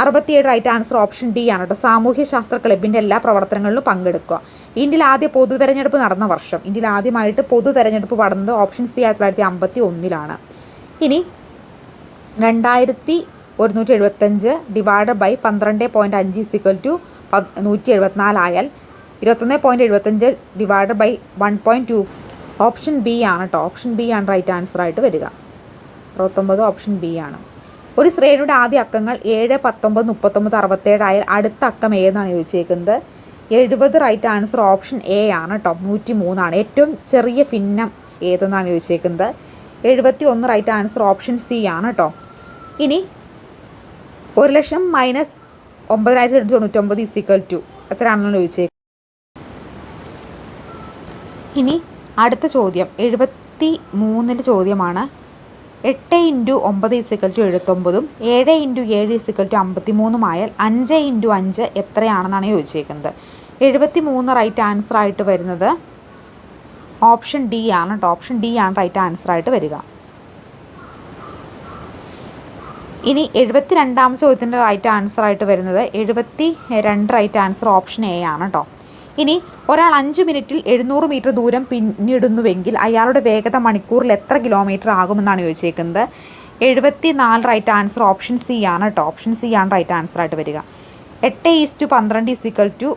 67 റൈറ്റ് ആൻസർ ഓപ്ഷൻ ഡി ആണ് കേട്ടോ, സാമൂഹ്യശാസ്ത്ര ക്ലബിൻ്റെ എല്ലാ പ്രവർത്തനങ്ങളിലും പങ്കെടുക്കുക. ഇന്ത്യയിൽ ആദ്യ പൊതു തെരഞ്ഞെടുപ്പ് നടന്ന വർഷം? ഇന്ത്യയിൽ ആദ്യമായിട്ട് പൊതു തെരഞ്ഞെടുപ്പ് നടന്നത് ഓപ്ഷൻ സി 1951. ഇനി 2175 ഡിവൈഡ് ബൈ 12.5 ഈക്വൽ ടു 174 ആയാൽ 21.75 ഡിവൈഡ് ബൈ 1.2 ഓപ്ഷൻ ബി ആണ് കേട്ടോ. ഓപ്ഷൻ ബി ആണ് റൈറ്റ് ആൻസർ ആയിട്ട് വരിക. 69 ഓപ്ഷൻ ബി ആണ്. ഒരു ശ്രേണിയുടെ ആദ്യ അക്കങ്ങൾ 7, 19, 39, 67 ആയാൽ അടുത്ത അക്കം ഏതെന്നാണ് ചോദിച്ചേക്കുന്നത്. 70 റൈറ്റ് ആൻസർ ഓപ്ഷൻ എ ആണ് കേട്ടോ. 103 ആണ്. ഏറ്റവും ചെറിയ ഭിന്നം ഏതെന്നാണ് ചോദിച്ചേക്കുന്നത്. 71 റൈറ്റ് ആൻസർ ഓപ്ഷൻ സി ആണ് കേട്ടോ. ഇനി 1,00,000 മൈനസ് 9,299 ഈക്വൽ ടു എത്രയാണെന്നാണ് ചോദിച്ചേക്കുന്നത്. ഇനി അടുത്ത ചോദ്യം 73 ചോദ്യമാണ്. 8 × 9 ഈക്വൽ ടു 79, 7 × 7 ഈക്വൽ ടു 53 ആയാൽ 5 × 5 എത്രയാണെന്നാണ് ചോദിച്ചേക്കുന്നത്. 73 റൈറ്റ് ആൻസർ ആയിട്ട് വരുന്നത് ഓപ്ഷൻ ഡി ആണ് കേട്ടോ. ഓപ്ഷൻ ഡി ആണ് റൈറ്റ് ആൻസർ ആയിട്ട് വരിക. ഇനി 72 ചോദ്യത്തിൻ്റെ റൈറ്റ് ആൻസർ ആയിട്ട് വരുന്നത് 72 റൈറ്റ് ആൻസർ ഓപ്ഷൻ എ ആണ് കേട്ടോ. ഇനി ഒരാൾ 5 മിനിറ്റിൽ 700 മീറ്റർ ദൂരം പിന്നിടുന്നുവെങ്കിൽ അയാളുടെ വേഗത മണിക്കൂറിൽ എത്ര കിലോമീറ്റർ ആകുമെന്നാണ് ചോദിച്ചേക്കുന്നത്. 74 റൈറ്റ് ആൻസർ ഓപ്ഷൻ സി ആണ് കേട്ടോ. ഓപ്ഷൻ സി ആണ് റൈറ്റ് ആൻസർ ആയിട്ട് വരിക. 8:12 ഈക്വൽ ടു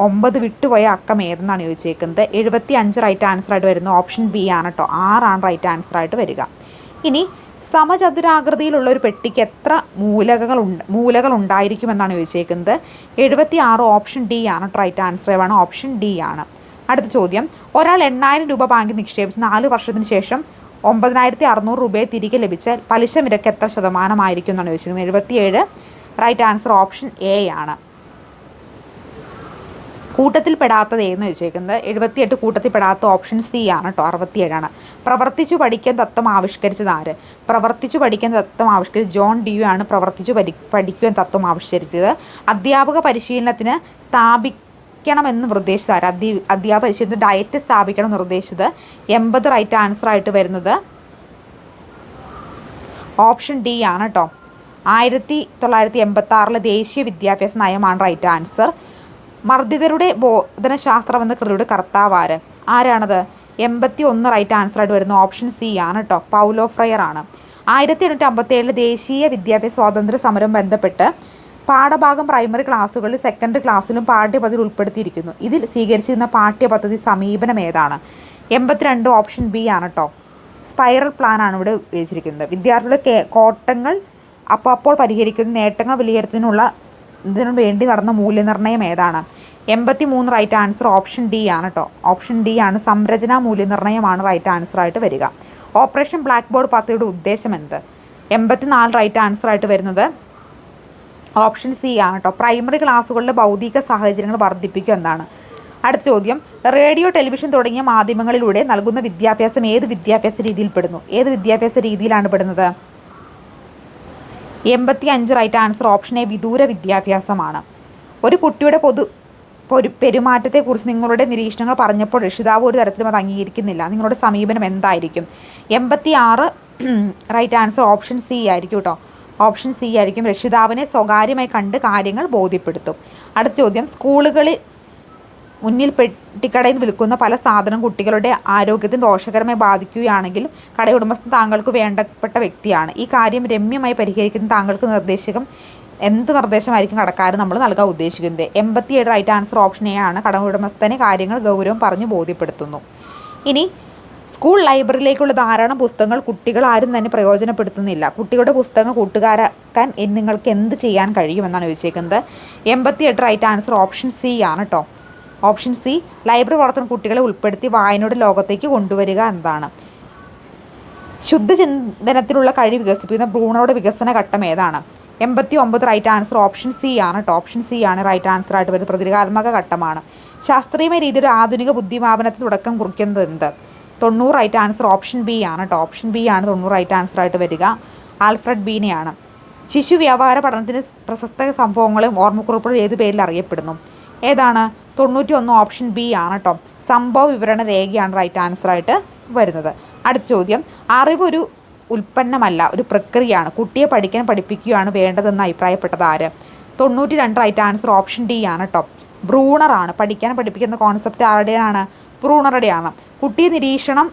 9 വിട്ടുപോയ അക്കം ഏതെന്നാണ് ചോദിച്ചേക്കുന്നത്. 75 റൈറ്റ് ആൻസർ ആയിട്ട് വരുന്നത് ഓപ്ഷൻ ബി ആണ് കേട്ടോ. 6 ആണ് റൈറ്റ് ആൻസർ ആയിട്ട് വരിക. ഇനി സമചതുരാകൃതിയിലുള്ള ഒരു പെട്ടിക്ക് എത്ര മൂലകൾ ഉണ്ടായിരിക്കുമെന്നാണ് ചോദിച്ചേക്കുന്നത്. 76 ഓപ്ഷൻ ഡി ആണ് റൈറ്റ് ആൻസർ ആണ്. ഓപ്ഷൻ ഡി ആണ്. അടുത്ത ചോദ്യം, ഒരാൾ 8,000 രൂപ ബാങ്കിൽ നിക്ഷേപിച്ച് 4 വർഷത്തിന് ശേഷം 9,600 രൂപയെ തിരികെ ലഭിച്ചാൽ പലിശ നിരക്ക് എത്ര ശതമാനമായിരിക്കും എന്നാണ് ചോദിച്ചിരിക്കുന്നത്. 77 റൈറ്റ് ആൻസർ ഓപ്ഷൻ എ ആണ്. കൂട്ടത്തിൽപ്പെടാത്തത് ഏതെന്ന് ചോദിച്ചേക്കുന്നത്. 78 കൂട്ടത്തിൽപ്പെടാത്ത ഓപ്ഷൻ സി ആണ് കേട്ടോ. 67 ആണ്. പ്രവർത്തിച്ചു പഠിക്കാൻ തത്വം ആവിഷ്കരിച്ചത് ആര്? പ്രവർത്തിച്ചു പഠിക്കാൻ തത്വം ആവിഷ്കരിച്ചത് ജോൺ ഡ്യൂ ആണ്. പ്രവർത്തിച്ചു പഠിക്കുവാൻ തത്വം ആവിഷ്കരിച്ചത്. അധ്യാപക പരിശീലനത്തിന് സ്ഥാപിക്കണമെന്ന് നിർദ്ദേശിച്ചത് ആര്? അധ്യാപക പരിശീലനത്തിന് ഡയറ്റ് സ്ഥാപിക്കണം നിർദ്ദേശിച്ചത് 80 റൈറ്റ് ആൻസർ ആയിട്ട് വരുന്നത് ഓപ്ഷൻ ഡി ആണ് കേട്ടോ. 1986 ദേശീയ വിദ്യാഭ്യാസ നയമാണ് റൈറ്റ് ആൻസർ. മർദ്ദിതരുടെ ബോധനശാസ്ത്രം എന്ന കൃതിയുടെ കർത്താവ് ആരാണത്? 81 റൈറ്റ് ആൻസർ ആയിട്ട് വരുന്ന ഓപ്ഷൻ സി ആണ് കേട്ടോ. പൗലോ ഫ്രയർ ആണ്. 1857 ദേശീയ വിദ്യാഭ്യാസ സ്വാതന്ത്ര്യ സമരം ബന്ധപ്പെട്ട് പാഠഭാഗം പ്രൈമറി ക്ലാസ്സുകളിൽ സെക്കൻഡറി ക്ലാസ്സിലും പാഠ്യപദ്ധതിയിൽ ഉൾപ്പെടുത്തിയിരിക്കുന്നു. ഇതിൽ സ്വീകരിച്ചിരുന്ന പാഠ്യപദ്ധതി സമീപനം ഏതാണ്? 82 ഓപ്ഷൻ ബി ആണ് കേട്ടോ. സ്പൈറൽ പ്ലാൻ ആണ് ഇവിടെ ഉപയോഗിച്ചിരിക്കുന്നത്. വിദ്യാർത്ഥികളുടെ കോട്ടങ്ങൾ അപ്പോൾ പരിഹരിക്കുന്ന നേട്ടങ്ങൾ ഇതിനു വേണ്ടി നടന്ന മൂല്യനിർണ്ണയം ഏതാണ്? 83 റൈറ്റ് ആൻസർ ഓപ്ഷൻ ഡി ആണ് കേട്ടോ. ഓപ്ഷൻ ഡി ആണ്. സംരചനാ മൂല്യനിർണ്ണയമാണ് റൈറ്റ് ആൻസർ ആയിട്ട് വരിക. ഓപ്പറേഷൻ ബ്ലാക്ക് ബോർഡ് പദ്ധതിയുടെ ഉദ്ദേശം എന്ത്? 84 റൈറ്റ് ആൻസർ ആയിട്ട് വരുന്നത് ഓപ്ഷൻ സി ആണ് കേട്ടോ. പ്രൈമറി ക്ലാസ്സുകളിലെ ഭൗതിക സാഹചര്യങ്ങൾ വർദ്ധിപ്പിക്കുക എന്നാണ്. അടുത്ത ചോദ്യം, റേഡിയോ, ടെലിവിഷൻ തുടങ്ങിയ മാധ്യമങ്ങളിലൂടെ നൽകുന്ന വിദ്യാഭ്യാസം ഏത് വിദ്യാഭ്യാസ രീതിയിൽ പെടുന്നു? ഏത് വിദ്യാഭ്യാസ രീതിയിലാണ് പെടുന്നത്? 85 റൈറ്റ് ആൻസർ ഓപ്ഷൻ എ വിദൂര വിദ്യാഭ്യാസമാണ്. ഒരു കുട്ടിയുടെ പെരുമാറ്റത്തെക്കുറിച്ച് നിങ്ങളുടെ നിരീക്ഷണങ്ങൾ പറഞ്ഞപ്പോൾ രക്ഷിതാവ് ഒരു തരത്തിലും അത് അംഗീകരിക്കുന്നില്ല. നിങ്ങളുടെ സമീപനം എന്തായിരിക്കും? 86 റൈറ്റ് ആൻസർ ഓപ്ഷൻ സി ആയിരിക്കും കേട്ടോ. ഓപ്ഷൻ സി ആയിരിക്കും. രക്ഷിതാവിനെ സ്വകാര്യമായി കണ്ട് കാര്യങ്ങൾ ബോധ്യപ്പെടുത്തും. അടുത്ത ചോദ്യം, സ്കൂളുകളിൽ മുന്നിൽ പെട്ടിക്കടയിൽ വിൽക്കുന്ന പല സാധനം കുട്ടികളുടെ ആരോഗ്യത്തിന് ദോഷകരമായി ബാധിക്കുകയാണെങ്കിൽ കടയുടമസ്ഥൻ താങ്കൾക്ക് വേണ്ടപ്പെട്ട വ്യക്തിയാണ്. ഈ കാര്യം രമ്യമായി പരിഹരിക്കുന്ന താങ്കൾക്ക് എന്ത് നിർദ്ദേശമായിരിക്കും കടക്കാരൻ നമ്മൾ നൽകാൻ ഉദ്ദേശിക്കുന്നത്? 87 റൈറ്റ് ആൻസർ ഓപ്ഷൻ എ ആണ്. കടയുടമസ്ഥനെ കാര്യങ്ങൾ ഗൗരവം പറഞ്ഞ് ബോധ്യപ്പെടുത്തുന്നു. ഇനി സ്കൂൾ ലൈബ്രറിയിലേക്കുള്ള ധാരാളം പുസ്തകങ്ങൾ കുട്ടികൾ ആരും തന്നെ പ്രയോജനപ്പെടുത്തുന്നില്ല. കുട്ടികളുടെ പുസ്തകങ്ങൾ കൂട്ടുകാരാക്കാൻ നിങ്ങൾക്ക് എന്ത് ചെയ്യാൻ കഴിയുമെന്നാണ് ചോദിച്ചേക്കുന്നത്. 88 റൈറ്റ് ആൻസർ ഓപ്ഷൻ സി ആണ് കേട്ടോ. Option C. ലൈബ്രറി വളർത്തുന്ന കുട്ടികളെ ഉൾപ്പെടുത്തി വായനയുടെ ലോകത്തേക്ക് കൊണ്ടുവരിക എന്നതാണ്. ശുദ്ധചിന്തനത്തിലുള്ള കഴിവ് വികസിപ്പിക്കുന്ന ബ്രൂണറുടെ വികസന ഘട്ടം ഏതാണ്? 89 റൈറ്റ് ആൻസർ ഓപ്ഷൻ സി ആണ് കേട്ടോ. ഓപ്ഷൻ സി ആണ് റൈറ്റ് ആൻസർ ആയിട്ട് വരുന്നത്. പ്രതീകാത്മക ഘട്ടമാണ്. ശാസ്ത്രീയമായ രീതിയിൽ ആധുനിക ബുദ്ധിമാപനത്തിന് തുടക്കം കുറിക്കുന്നത് എന്ത്? 90 റൈറ്റ് ആൻസർ ഓപ്ഷൻ ബി ആണ് കേട്ടോ. ഓപ്ഷൻ ബി ആണ് 90 റൈറ്റ് ആൻസർ ആയിട്ട് വരിക. ആൽഫ്രഡ് ബീനെയാണ്. ശിശു വ്യാപാര പഠനത്തിന് പ്രശസ്ത സംഭവങ്ങളും ഓർമ്മക്കുറിപ്പുകളും ഏതു പേരിൽ അറിയപ്പെടുന്നു? ഏതാണ്? 91 ഓപ്ഷൻ ബി ആണ് കേട്ടോ. സംഭവ വിവരണ രേഖയാണ് റൈറ്റ് ആൻസർ ആയിട്ട് വരുന്നത്. അടുത്ത ചോദ്യം, അറിവ് ഒരു ഉൽപ്പന്നമല്ല, ഒരു പ്രക്രിയയാണ്. കുട്ടിയെ പഠിപ്പിക്കുകയാണ് വേണ്ടതെന്ന് അഭിപ്രായപ്പെട്ടത് ആര്? 92 റൈറ്റ് ആൻസർ ഓപ്ഷൻ ഡി ആണ് കേട്ടോ. ബ്രൂണറാണ്. പഠിപ്പിക്കുന്ന കോൺസെപ്റ്റ് ആരുടെയാണ്? ബ്രൂണറുടെയാണ്. കുട്ടിയെ നിരീക്ഷണം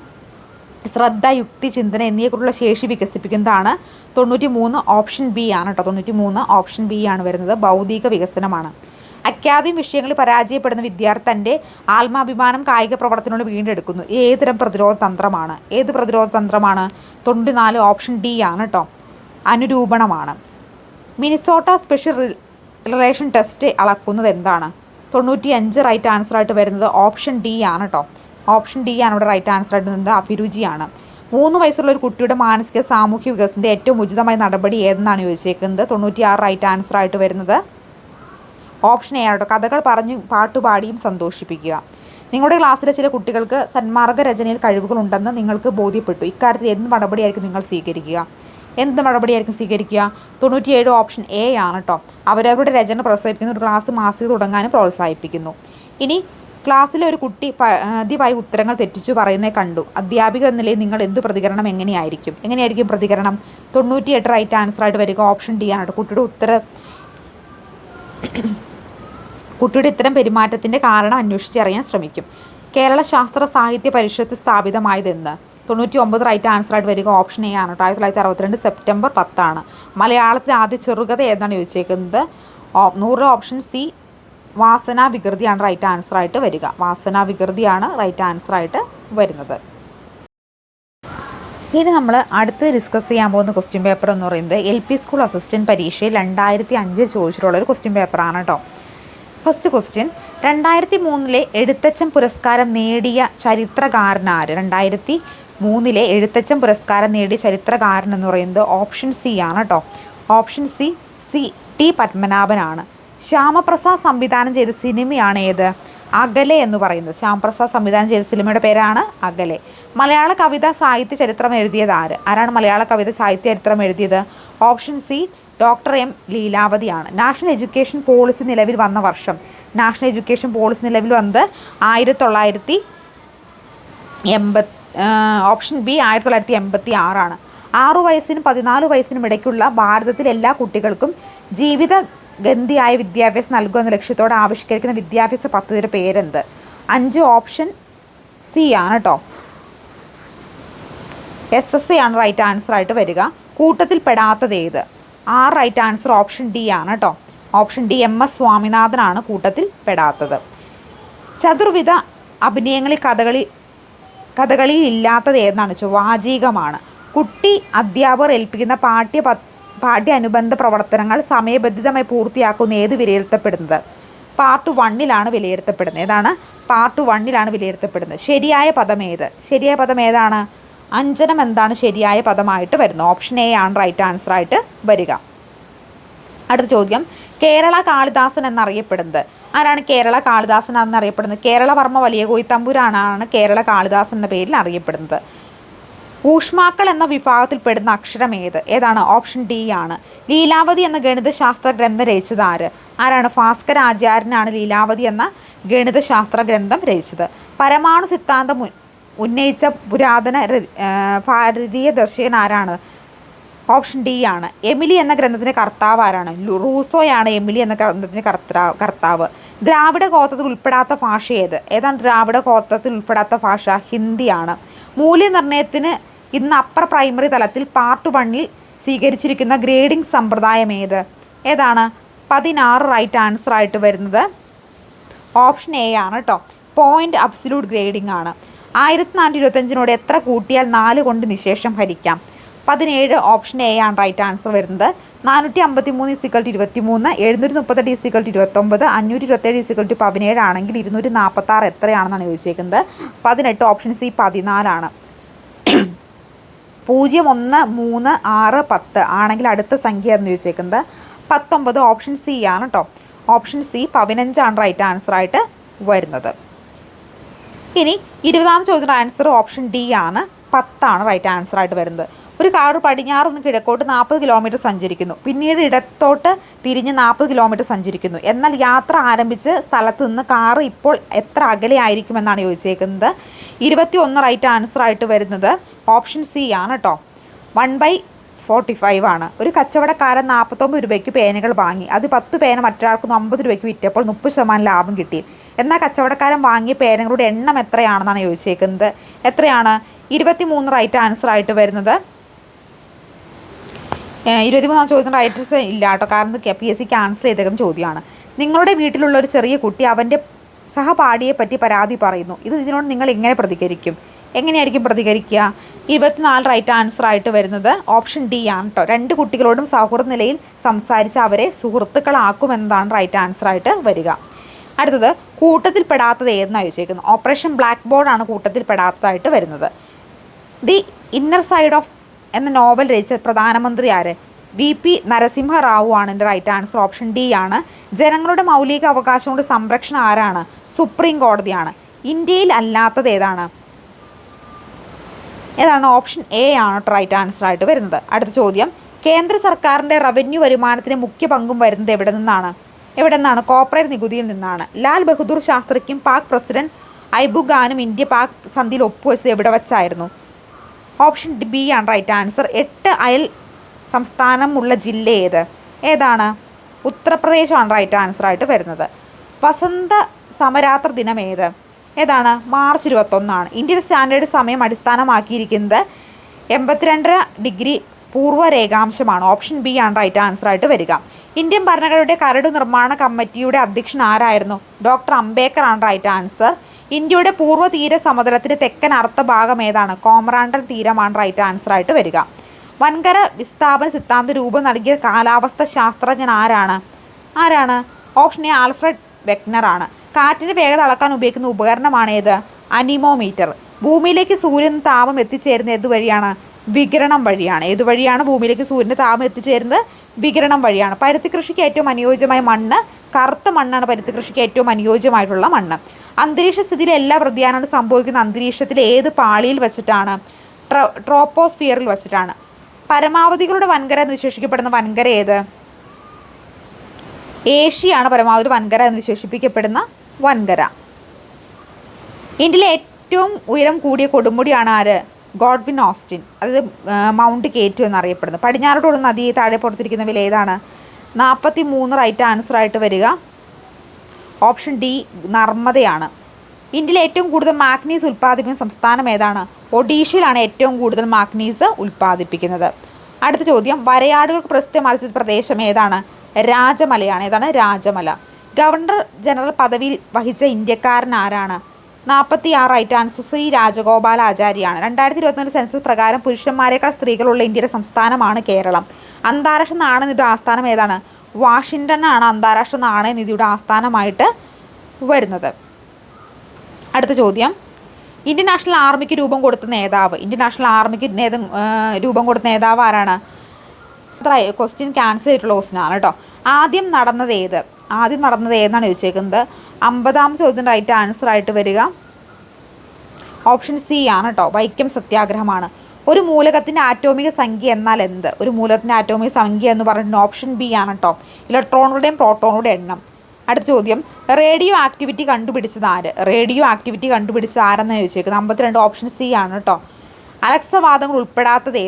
ശ്രദ്ധ, യുക്തി, ചിന്തന എന്നിവയെക്കുറിച്ചുള്ള ശേഷി വികസിപ്പിക്കുന്നതാണ് 93 ഓപ്ഷൻ ബി ആണ് കേട്ടോ. 93 ഓപ്ഷൻ ബി ആണ് വരുന്നത്. ബൗദ്ധിക വികസനമാണ്. അക്കാദമിക വിഷയങ്ങളിൽ പരാജയപ്പെടുന്ന വിദ്യാർത്ഥി തൻ്റെ ആത്മാഭിമാനം കായിക പ്രവർത്തനോട് വീണ്ടെടുക്കുന്നു. ഏതുതരം പ്രതിരോധ തന്ത്രമാണ്? ഏത് പ്രതിരോധ തന്ത്രമാണ്? 94 ഓപ്ഷൻ ഡി ആണ് കേട്ടോ. അനുരൂപണമാണ്. മിനിസോട്ട സ്പെഷ്യൽ റിലേഷൻ ടെസ്റ്റ് അളക്കുന്നത് എന്താണ്? 95 റൈറ്റ് ആൻസർ ആയിട്ട് വരുന്നത് ഓപ്ഷൻ ഡി ആണ് കേട്ടോ. ഓപ്ഷൻ ഡി ആണ് ഇവിടെ റൈറ്റ് ആൻസർ ആയിട്ട് വരുന്നത്. അഭിരുചിയാണ്. 3 വയസ്സുള്ള ഒരു കുട്ടിയുടെ മാനസിക സാമൂഹ്യ വികസനത്തിൻ്റെ ഏറ്റവും ഉചിതമായ നടപടി ഏതെന്നാണ് ചോദിച്ചേക്കുന്നത്? 96 റൈറ്റ് ആൻസർ ആയിട്ട് വരുന്നത് ഓപ്ഷൻ എ ആണ് കേട്ടോ. കഥകൾ പറഞ്ഞ് പാട്ടുപാടിയും സന്തോഷിപ്പിക്കുക. നിങ്ങളുടെ ക്ലാസ്സിലെ ചില കുട്ടികൾക്ക് സന്മാർഗ രചനയിൽ കഴിവുകളുണ്ടെന്ന് നിങ്ങൾക്ക് ബോധ്യപ്പെട്ടു. ഇക്കാര്യത്തിൽ എന്ത് നടപടിയായിരിക്കും നിങ്ങൾ സ്വീകരിക്കുക? എന്ത് നടപടിയായിരിക്കും സ്വീകരിക്കുക? 97 ഓപ്ഷൻ എ ആണ് കേട്ടോ. അവരവരുടെ രചന പ്രോത്സാഹിപ്പിക്കുന്ന ഒരു ക്ലാസ് മാസിക തുടങ്ങാനും പ്രോത്സാഹിപ്പിക്കുന്നു. ഇനി ക്ലാസ്സിലെ ഒരു കുട്ടി പതിവായി ഉത്തരങ്ങൾ തെറ്റിച്ചു പറയുന്നത് കണ്ടു. അധ്യാപിക എന്ന നിലയിൽ നിങ്ങൾ എന്ത് പ്രതികരണം എങ്ങനെയായിരിക്കും പ്രതികരണം? 98 റൈറ്റ് ആൻസർ ആയിട്ട് വരിക ഓപ്ഷൻ ഡി ആണ് കേട്ടോ. കുട്ടിയുടെ ഇത്തരം പെരുമാറ്റത്തിൻ്റെ കാരണം അന്വേഷിച്ചറിയാൻ ശ്രമിക്കും. കേരള ശാസ്ത്ര സാഹിത്യ പരിഷത്ത് സ്ഥാപിതമായതെന്ന്? 99 റൈറ്റ് ആൻസർ ആയിട്ട് വരിക ഓപ്ഷൻ എ ആണ്. 1962 സെപ്റ്റംബർ 10 മലയാളത്തിലെ ആദ്യ ചെറുകഥ ഏതാണ് ചോദിച്ചേക്കുന്നത്? 100 ഓപ്ഷൻ സി വാസനാ വികൃതിയാണ് റൈറ്റ് ആൻസർ ആയിട്ട് വരിക. വാസനാ വികൃതിയാണ് റൈറ്റ് ആൻസർ ആയിട്ട് വരുന്നത്. ഇനി നമ്മൾ അടുത്ത് ഡിസ്കസ് ചെയ്യാൻ പോകുന്ന ക്വസ്റ്റ്യൻ പേപ്പർ എന്ന് പറയുന്നത് LP സ്കൂൾ അസിസ്റ്റൻറ്റ് പരീക്ഷയിൽ 2005 ചോദിച്ചിട്ടുള്ളൊരു ക്വസ്റ്റ്യൻ പേപ്പറാണ് കേട്ടോ. ഫസ്റ്റ് ക്വസ്റ്റ്യൻ, 2003 എഴുത്തച്ഛൻ പുരസ്കാരം നേടിയ ചരിത്രകാരനാര്? 2003 എഴുത്തച്ഛൻ പുരസ്കാരം നേടിയ ചരിത്രകാരൻ എന്ന് പറയുന്നത് ഓപ്ഷൻ സി ആണ് കേട്ടോ. ഓപ്ഷൻ സി ടി പത്മനാഭനാണ്. ശ്യാമപ്രസാദ് സംവിധാനം ചെയ്ത സിനിമയാണ് ഏത്? അകലെ എന്ന് പറയുന്നത്. ശ്യാമപ്രസാദ് സംവിധാനം ചെയ്ത സിനിമയുടെ പേരാണ് അകലെ. മലയാള കവിത സാഹിത്യ ചരിത്രം എഴുതിയത് ആരാണ് മലയാള കവിത സാഹിത്യ ചരിത്രം എഴുതിയത്? ഓപ്ഷൻ സി ഡോക്ടർ എം ലീലാവതിയാണ്. നാഷണൽ എഡ്യൂക്കേഷൻ പോളിസി നിലവിൽ വന്ന വർഷം? നാഷണൽ എഡ്യൂക്കേഷൻ പോളിസി നിലവിൽ വന്നത് 1980. ഓപ്ഷൻ ബി 1986 ആണ്. 6 വയസ്സിനും 14 വയസ്സിനും ഇടയ്ക്കുള്ള ഭാരതത്തിലെ എല്ലാ കുട്ടികൾക്കും ജീവിത ഗന്ധിയായ വിദ്യാഭ്യാസം നൽകുക എന്ന ലക്ഷ്യത്തോടെ ആവിഷ്കരിക്കുന്ന വിദ്യാഭ്യാസ പദ്ധതിയുടെ പേരെന്ത്? 5 ഓപ്ഷൻ സി ആണ് കേട്ടോ. SSA ആണ് റൈറ്റ് ആൻസർ ആയിട്ട് വരിക. കൂട്ടത്തിൽ പെടാത്തത് ഏത്? 6 റൈറ്റ് ആൻസർ ഓപ്ഷൻ ഡി ആണ് കേട്ടോ. ഓപ്ഷൻ ഡി MS സ്വാമിനാഥനാണ് കൂട്ടത്തിൽ പെടാത്തത്. ചതുർവിധ അഭിനയങ്ങളിൽ കഥകളിയിൽ ഇല്ലാത്തത് ഏതെന്നാണ് വെച്ചാൽ വാചികമാണ്. കുട്ടി അധ്യാപകർ ഏൽപ്പിക്കുന്ന പാഠ്യ അനുബന്ധ പ്രവർത്തനങ്ങൾ സമയബന്ധിതമായി പൂർത്തിയാക്കുന്ന ഏത് വിലയിരുത്തപ്പെടുന്നത്? പാർട്ട് 1 വിലയിരുത്തപ്പെടുന്നത്. ഏതാണ്? പാർട്ട് 1 വിലയിരുത്തപ്പെടുന്നത്. ശരിയായ പദം ഏത്? ശരിയായ പദം ഏതാണ്? അഞ്ജനം എന്താണ് ശരിയായ പദമായിട്ട് വരുന്നത്? ഓപ്ഷൻ എ ആണ് റൈറ്റ് ആൻസർ ആയിട്ട് വരിക. അടുത്ത ചോദ്യം, കേരള കാളിദാസൻ എന്നറിയപ്പെടുന്നത് ആരാണ്? കേരള കാളിദാസൻ എന്നറിയപ്പെടുന്നത് കേരളവർമ്മ വലിയ കോയിത്തമ്പുരാനാണ് കേരള കാളിദാസൻ എന്ന പേരിൽ അറിയപ്പെടുന്നത്. ഊഷ്മാക്കൾ എന്ന വിഭാഗത്തിൽപ്പെടുന്ന അക്ഷരം ഏതാണ്? ഓപ്ഷൻ ഡി ആണ്. ലീലാവതി എന്ന ഗണിതശാസ്ത്ര ഗ്രന്ഥം രചിച്ചത് ആരാണ്? ഭാസ്കരാചാര്യനാണ് ലീലാവതി എന്ന ഗണിതശാസ്ത്ര ഗ്രന്ഥം രചിച്ചത്. പരമാണു സിദ്ധാന്തം ഉന്നയിച്ച പുരാതന ഭാരതീയ ദർശകൻ ആരാണ്? ഓപ്ഷൻ ഡി ആണ്. എമിലി എന്ന ഗ്രന്ഥത്തിൻ്റെ കർത്താവ് ആരാണ്? റൂസോയാണ് എമിലി എന്ന ഗ്രന്ഥത്തിൻ്റെ കർത്താവ്. ദ്രാവിഡ ഗോത്രത്തിൽ ഉൾപ്പെടാത്ത ഭാഷ ഏതാണ് ദ്രാവിഡ ഗോത്രത്തിൽ ഉൾപ്പെടാത്ത ഭാഷ? ഹിന്ദിയാണ്. മൂല്യനിർണ്ണയത്തിന് ഇന്ന് അപ്പർ പ്രൈമറി തലത്തിൽ പാർട്ട് 1 സ്വീകരിച്ചിരിക്കുന്ന ഗ്രേഡിംഗ് സമ്പ്രദായം ഏതാണ്? 16 റൈറ്റ് ആൻസർ ആയിട്ട് വരുന്നത് ഓപ്ഷൻ എ ആണ് കേട്ടോ. പോയിൻ്റ് അബ്സല്യൂട്ട് ഗ്രേഡിംഗ് ആണ്. 1425 എത്ര കൂട്ടിയാൽ 4 കൊണ്ട് നിശേഷം ഹരിക്കാം? 17 ഓപ്ഷൻ എ ആണ് റൈറ്റ് ആൻസർ വരുന്നത്. 453 = 23, 738 = 29, 527 = 17 ആണെങ്കിൽ 246 എത്രയാണെന്നാണ് ചോദിച്ചേക്കുന്നത്? 18 ഓപ്ഷൻ സി 14 ആണ്. 0, 1, 3, 6, 10 ആണെങ്കിൽ അടുത്ത സംഖ്യ എന്ന് ചോദിച്ചേക്കുന്നത് 19 ഓപ്ഷൻ സി ആണ് കേട്ടോ. ഓപ്ഷൻ സി 15 ആണ് റൈറ്റ് ആൻസർ ആയിട്ട് വരുന്നത്. ഇനി 20ാം ചോദ്യത്തിൻ്റെ ആൻസർ ഓപ്ഷൻ ഡി ആണ്. 10 ആണ് റൈറ്റ് ആൻസർ ആയിട്ട് വരുന്നത്. ഒരു കാർ പടിഞ്ഞാറ് നിന്ന് കിഴക്കോട്ട് 40 കിലോമീറ്റർ സഞ്ചരിക്കുന്നു. പിന്നീട് ഇടത്തോട്ട് തിരിഞ്ഞ് 40 കിലോമീറ്റർ സഞ്ചരിക്കുന്നു. എന്നാൽ യാത്ര ആരംഭിച്ച സ്ഥലത്ത് നിന്ന് കാർ ഇപ്പോൾ എത്ര അകലെ ആയിരിക്കുമെന്നാണ് ചോദിച്ചേക്കുന്നത്? 21 റൈറ്റ് ആൻസർ ആയിട്ട് വരുന്നത് ഓപ്ഷൻ സി ആണ് കേട്ടോ. 1/45 ആണ്. ഒരു കച്ചവടക്കാരൻ 49 രൂപയ്ക്ക് പേനകൾ വാങ്ങി. അത് 10 പേന മറ്റൊരാൾക്ക് 50 രൂപയ്ക്ക് വിറ്റപ്പോൾ 30% ലാഭം കിട്ടി. എന്നാൽ കച്ചവടക്കാരൻ വാങ്ങിയ പേനകളുടെ എണ്ണം എത്രയാണെന്നാണ് ചോദിച്ചേക്കുന്നത്? എത്രയാണ്? 23 റൈറ്റ് ആൻസർ ആയിട്ട് വരുന്നത് 23 ചോദ്യത്തിന് റൈറ്റ് ഇല്ല കേട്ടോ, കാരണം PSC ക്യാൻസൽ ചെയ്തേക്കുന്ന ചോദ്യമാണ്. നിങ്ങളുടെ വീട്ടിലുള്ള ഒരു ചെറിയ കുട്ടി അവൻ്റെ സഹപാഠിയെ പറ്റി പരാതി പറയുന്നു. ഇതിനോട് നിങ്ങൾ എങ്ങനെ പ്രതികരിക്കും? എങ്ങനെയായിരിക്കും പ്രതികരിക്കുക? 24 റൈറ്റ് ആൻസർ ആയിട്ട് വരുന്നത് ഓപ്ഷൻ ഡി ആണ് കേട്ടോ. 2 കുട്ടികളോടും സൗഹൃദ നിലയിൽ സംസാരിച്ച് അവരെ സുഹൃത്തുക്കളാക്കുമെന്നതാണ് റൈറ്റ് ആൻസർ ആയിട്ട് വരിക. അടുത്തത് കൂട്ടത്തിൽപ്പെടാത്തത് ഏതെന്നാണ് ചോദിച്ചേക്കുന്നത്. ഓപ്പറേഷൻ ബ്ലാക്ക് ബോർഡാണ് കൂട്ടത്തിൽപ്പെടാത്തതായിട്ട് വരുന്നത്. ദി ഇന്നർ സൈഡ് ഓഫ് എന്ന നോവൽ രചിച്ച പ്രധാനമന്ത്രി ആര്? VP നരസിംഹറാവു ആണ് എൻ്റെ റൈറ്റ് ആൻസർ. ഓപ്ഷൻ ഡി ആണ്. ജനങ്ങളുടെ മൗലിക അവകാശങ്ങളുടെ സംരക്ഷണം ആരാണ്? സുപ്രീം കോടതിയാണ്. ഇന്ത്യയിൽ അല്ലാത്തത് ഏതാണ്? ഓപ്ഷൻ എ ആണ് റൈറ്റ് ആൻസർ ആയിട്ട് വരുന്നത്. അടുത്ത ചോദ്യം, കേന്ദ്ര സർക്കാരിൻ്റെ റവന്യൂ വരുമാനത്തിന് മുഖ്യ പങ്കും വരുന്നത് എവിടെ നിന്നാണ്? കോർപ്പറേറ്റ് നികുതിയിൽ നിന്നാണ്. ലാൽ ബഹദൂർ ശാസ്ത്രിക്കും പാക് പ്രസിഡന്റ് ഐബു ഖാനും ഇന്ത്യ പാക് സന്ധിയിൽ ഒപ്പുവെച്ചത് എവിടെ വച്ചായിരുന്നു? ഓപ്ഷൻ ബി ആണ് റൈറ്റ് ആൻസർ. 8 അയൽ സംസ്ഥാനമുള്ള ജില്ല ഏതാണ്? ഉത്തർപ്രദേശാണ് റൈറ്റ് ആൻസർ ആയിട്ട് വരുന്നത്. വസന്ത സമരാത്ര ദിനം ഏതാണ്? മാർച്ച് 21 ഇന്ത്യൻ സ്റ്റാൻഡേർഡ് സമയം അടിസ്ഥാനമാക്കിയിരിക്കുന്നത് 82 ഡിഗ്രി പൂർവ്വ രേഖാംശമാണ്. ഓപ്ഷൻ ബി ആണ് റൈറ്റ് ആൻസർ ആയിട്ട് വരിക. ഇന്ത്യൻ ഭരണഘടനയുടെ കരട് നിർമ്മാണ കമ്മിറ്റിയുടെ അധ്യക്ഷൻ ആരായിരുന്നു? ഡോക്ടർ അംബേദ്കർ ആണ് റൈറ്റ് ആൻസർ. ഇന്ത്യയുടെ പൂർവ്വ തീര സമതലത്തിൻ്റെ തെക്കൻ അർത്ഥഭാഗം ഏതാണ്? കോമറാണ്ടൻ തീരമാണ് റൈറ്റ് ആൻസർ ആയിട്ട് വരിക. വൻകര വിസ്ഥാപന സിദ്ധാന്ത രൂപം നൽകിയ കാലാവസ്ഥ ശാസ്ത്രജ്ഞൻ ആരാണ്? ഓപ്ഷൻ എ ആൽഫ്രഡ് വെഗ്നർ ആണ്. കാറ്റിൻ്റെ വേഗത അളക്കാൻ ഉപയോഗിക്കുന്ന ഉപകരണമാണ് അനിമോമീറ്റർ. ഭൂമിയിലേക്ക് സൂര്യൻ താപം എത്തിച്ചേരുന്നത് ഏതുവഴിയാണ്? വികിരണം വഴിയാണ്. ഏതുവഴിയാണ് ഭൂമിയിലേക്ക് സൂര്യൻ്റെ താപം എത്തിച്ചേരുന്നത്? വികിരണം വഴിയാണ്. പരുത്തി കൃഷിക്ക് ഏറ്റവും അനുയോജ്യമായ മണ്ണ് കറുത്ത മണ്ണാണ്. പരുത്തി കൃഷിക്ക് ഏറ്റവും അനുയോജ്യമായിട്ടുള്ള മണ്ണ്. അന്തരീക്ഷ സ്ഥിതിയിലെ എല്ലാ വ്യതിയാനങ്ങളും സംഭവിക്കുന്ന അന്തരീക്ഷത്തിലെ ഏത് പാളിയിൽ വെച്ചിട്ടാണ്? ട്രോപ്പോസ്ഫിയറിൽ വെച്ചിട്ടാണ്. പരമാവധികളുടെ വൻകര എന്ന് വിശേഷിക്കപ്പെടുന്ന വൻകര ഏഷ്യയാണ് പരമാവധി വൻകര എന്ന് വിശേഷിപ്പിക്കപ്പെടുന്ന വൻകര. ഇന്ത്യയിലെ ഏറ്റവും ഉയരം കൂടിയ കൊടുമുടിയാണ് ആര്? Godwin Austin. അത് മൗണ്ട് കേറ്റു എന്നറിയപ്പെടുന്നത്. പടിഞ്ഞാറോട്ടുള്ള നദി താഴെ പുറത്തിരിക്കുന്നവയിൽ ഏതാണ്? 43 റൈറ്റ് ആൻസർ ആയിട്ട് വരിക. ഓപ്ഷൻ ഡി നർമ്മദയാണ്. ഇന്ത്യയിലെ ഏറ്റവും കൂടുതൽ മാഗ്നീസ് ഉൽപ്പാദിപ്പിക്കുന്ന സംസ്ഥാനം ഏതാണ്? ഒഡീഷയിലാണ് ഏറ്റവും കൂടുതൽ മാഗ്നീസ് ഉൽപ്പാദിപ്പിക്കുന്നത്. അടുത്ത ചോദ്യം, വരയാടുകൾക്ക് പ്രസിദ്ധ മത്സ്യ പ്രദേശം ഏതാണ്? രാജമലയാണ്. രാജമല. ഗവർണർ ജനറൽ പദവി വഹിച്ച ഇന്ത്യക്കാരൻ ആരാണ്? 46 റൈറ്റ് ആൻസർ സി രാജഗോപാലാചാരിയാണ്. 2024 സെൻസസ് പ്രകാരം പുരുഷന്മാരെക്കാൾ സ്ത്രീകളുള്ള ഇന്ത്യയുടെ സംസ്ഥാനമാണ് കേരളം. അന്താരാഷ്ട്ര നാണയനിധിയുടെ ആസ്ഥാനം ഏതാണ്? വാഷിങ്ടണാണ് അന്താരാഷ്ട്ര നാണയനിധിയുടെ ആസ്ഥാനമായിട്ട് വരുന്നത്. അടുത്ത ചോദ്യം, ഇന്ത്യൻ നാഷണൽ ആർമിക്ക് രൂപം കൊടുത്ത നേതാവ്. ഇന്ത്യൻ നാഷണൽ ആർമിക്ക് രൂപം കൊടുത്ത നേതാവ് ആരാണ്? ക്വസ്റ്റ്യൻ ക്യാൻസൽ ചെയ്തിട്ടുള്ള ക്വസ്റ്റ്യനാണ് കേട്ടോ. ആദ്യം നടന്നത് ഏതെന്നാണ് ചോദിച്ചേക്കുന്നത്. 50ാമത്തെ ചോദ്യത്തിൻ്റെ റൈറ്റ് ആൻസർ ആയിട്ട് വരിക ഓപ്ഷൻ സി ആണ് കേട്ടോ. വൈക്കം സത്യാഗ്രഹമാണ്. ഒരു മൂലകത്തിൻ്റെ ആറ്റോമിക സംഖ്യ എന്നാൽ എന്ത്? ഒരു മൂലകത്തിൻ്റെ ആറ്റോമിക സംഖ്യ എന്ന് പറഞ്ഞിട്ട് ഓപ്ഷൻ ബി ആണ് കേട്ടോ. ഇലക്ട്രോണുകളുടെയും പ്രോട്ടോണുകളുടെയും എണ്ണം. അടുത്ത ചോദ്യം, റേഡിയോ ആക്ടിവിറ്റി കണ്ടുപിടിച്ചത് ആര്? ആരെന്ന് ചോദിച്ചേക്കുന്നത് 52 ഓപ്ഷൻ സി ആണ് കേട്ടോ. അലസവാദങ്ങൾ ഉൾപ്പെടാത്തത്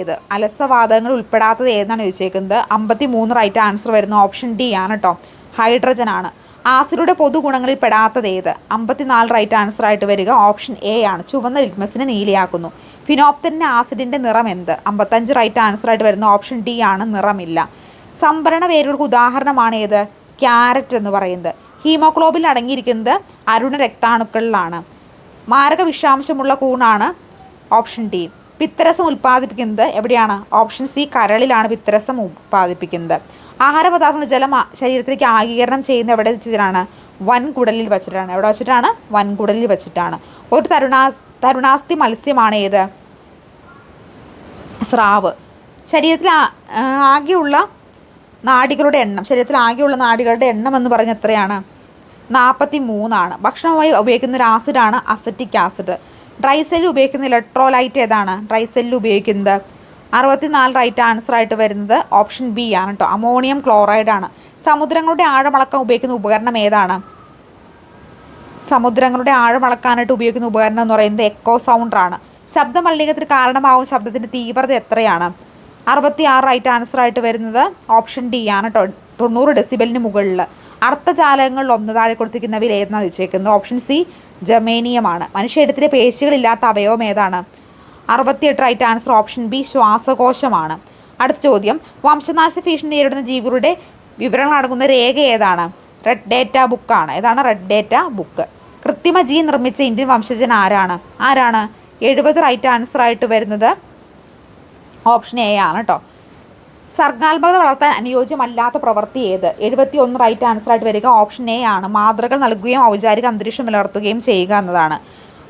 ഏതെന്നാണ് ചോദിച്ചേക്കുന്നത്. 53 റൈറ്റ് ആൻസർ വരുന്ന ഓപ്ഷൻ ഡി ആണ് കേട്ടോ. ഹൈഡ്രജൻ ആണ്. ആസിഡുടെ പൊതുഗുണങ്ങളിൽ പെടാത്തത് 54 റൈറ്റ് ആൻസർ ആയിട്ട് വരിക ഓപ്ഷൻ എ ആണ്. ചുവന്ന ലിറ്റ്മസിനെ നീലയാക്കുന്നു. ഫിനോപ്തറിൻ്റെ ആസിഡിൻ്റെ നിറം എന്ത്? 55 റൈറ്റ് ആൻസർ ആയിട്ട് വരുന്ന ഓപ്ഷൻ ഡി ആണ്. നിറമില്ല. സംഭരണ വേരുകൾക്ക് ഉദാഹരണമാണ് ക്യാരറ്റ് എന്ന് പറയുന്നത്. ഹീമോഗ്ലോബിൻ അടങ്ങിയിരിക്കുന്നത് അരുണ രക്താണുക്കളിലാണ്. മാരക വിഷാംശമുള്ള കൂണാണ് ഓപ്ഷൻ ഡി. പിത്തരസം ഉൽപ്പാദിപ്പിക്കുന്നത് എവിടെയാണ്? ഓപ്ഷൻ സി കരളിലാണ് പിത്തരസം ഉൽപ്പാദിപ്പിക്കുന്നത്. ആഹാരപദാർത്ഥങ്ങൾ ജലം ശരീരത്തിലേക്ക് ആഗീകരണം ചെയ്യുന്നത് എവിടെ വെച്ചിട്ടാണ്? വൻകുടലിൽ വെച്ചിട്ടാണ്. ഒരു തരുണാസ്ഥി മത്സ്യമാണ് സ്രാവ്. ശരീരത്തിൽ ആകെയുള്ള നാഡികളുടെ എണ്ണം എന്ന് പറഞ്ഞാൽ എത്രയാണ്? 43 ഭക്ഷണമായി ഉപയോഗിക്കുന്ന ഒരു ആസിഡാണ് അസറ്റിക് ആസിഡ്. ഡ്രൈ സെല്ലിൽ ഉപയോഗിക്കുന്ന ഇലക്ട്രോലൈറ്റ് ഏതാണ്? ഡ്രൈ സെല്ലിൽ ഉപയോഗിക്കുന്നത് 64 റൈറ്റ് ആൻസർ ആയിട്ട് വരുന്നത് ഓപ്ഷൻ ബി ആണ് കേട്ടോ. അമോണിയം ക്ലോറൈഡ് ആണ്. സമുദ്രങ്ങളുടെ ആഴമളക്കാൻ ഉപയോഗിക്കുന്ന ഉപകരണം ഏതാണ്? സമുദ്രങ്ങളുടെ ആഴമളക്കാനായിട്ട് ഉപയോഗിക്കുന്ന ഉപകരണം എന്ന് പറയുന്നത് എക്കോ സൗണ്ടറാണ്. ശബ്ദ മലിനീകരണത്തിന് കാരണമാകും ശബ്ദത്തിൻ്റെ തീവ്രത എത്രയാണ്? 66 റൈറ്റ് ആൻസർ ആയിട്ട് വരുന്നത് ഓപ്ഷൻ ഡി ആണ് കേട്ടോ. 90 ഡെസിബലിന് മുകളിൽ. അർത്ഥജാലകങ്ങളിൽ ഒന്ന് താഴെ കൊടുത്തിരിക്കുന്നവയിൽ ഏതെന്നാണ് ചോദിച്ചേക്കുന്നത്. Option C ജമേനിയമാണ്. മനുഷ്യരത്തിലെ പേശികളില്ലാത്ത അവയവം ഏതാണ്? 68 റൈറ്റ് ആൻസർ ഓപ്ഷൻ ബി ശ്വാസകോശമാണ്. അടുത്ത ചോദ്യം, വംശനാശ ഭീഷണി നേരിടുന്ന ജീവികളുടെ വിവരങ്ങൾ അടങ്ങുന്ന രേഖ ഏതാണ്? റെഡ് ഡേറ്റ ബുക്കാണ്. ഏതാണ്? Red data book. കൃത്രിമ ജീൻ നിർമ്മിച്ച ഇന്ത്യൻ വംശജൻ ആരാണ്? 70 റൈറ്റ് ആൻസർ ആയിട്ട് വരുന്നത് ഓപ്ഷൻ എ ആണ് കേട്ടോ. സർഗാത്മകത വളർത്താൻ അനുയോജ്യമല്ലാത്ത പ്രവൃത്തി ഏത്? 71 റൈറ്റ് ആൻസർ ആയിട്ട് വരിക ഓപ്ഷൻ എ ആണ്. മാതൃകൾ നൽകുകയും ഔപചാരിക അന്തരീക്ഷം നിലനിർത്തുകയും ചെയ്യുക എന്നതാണ്.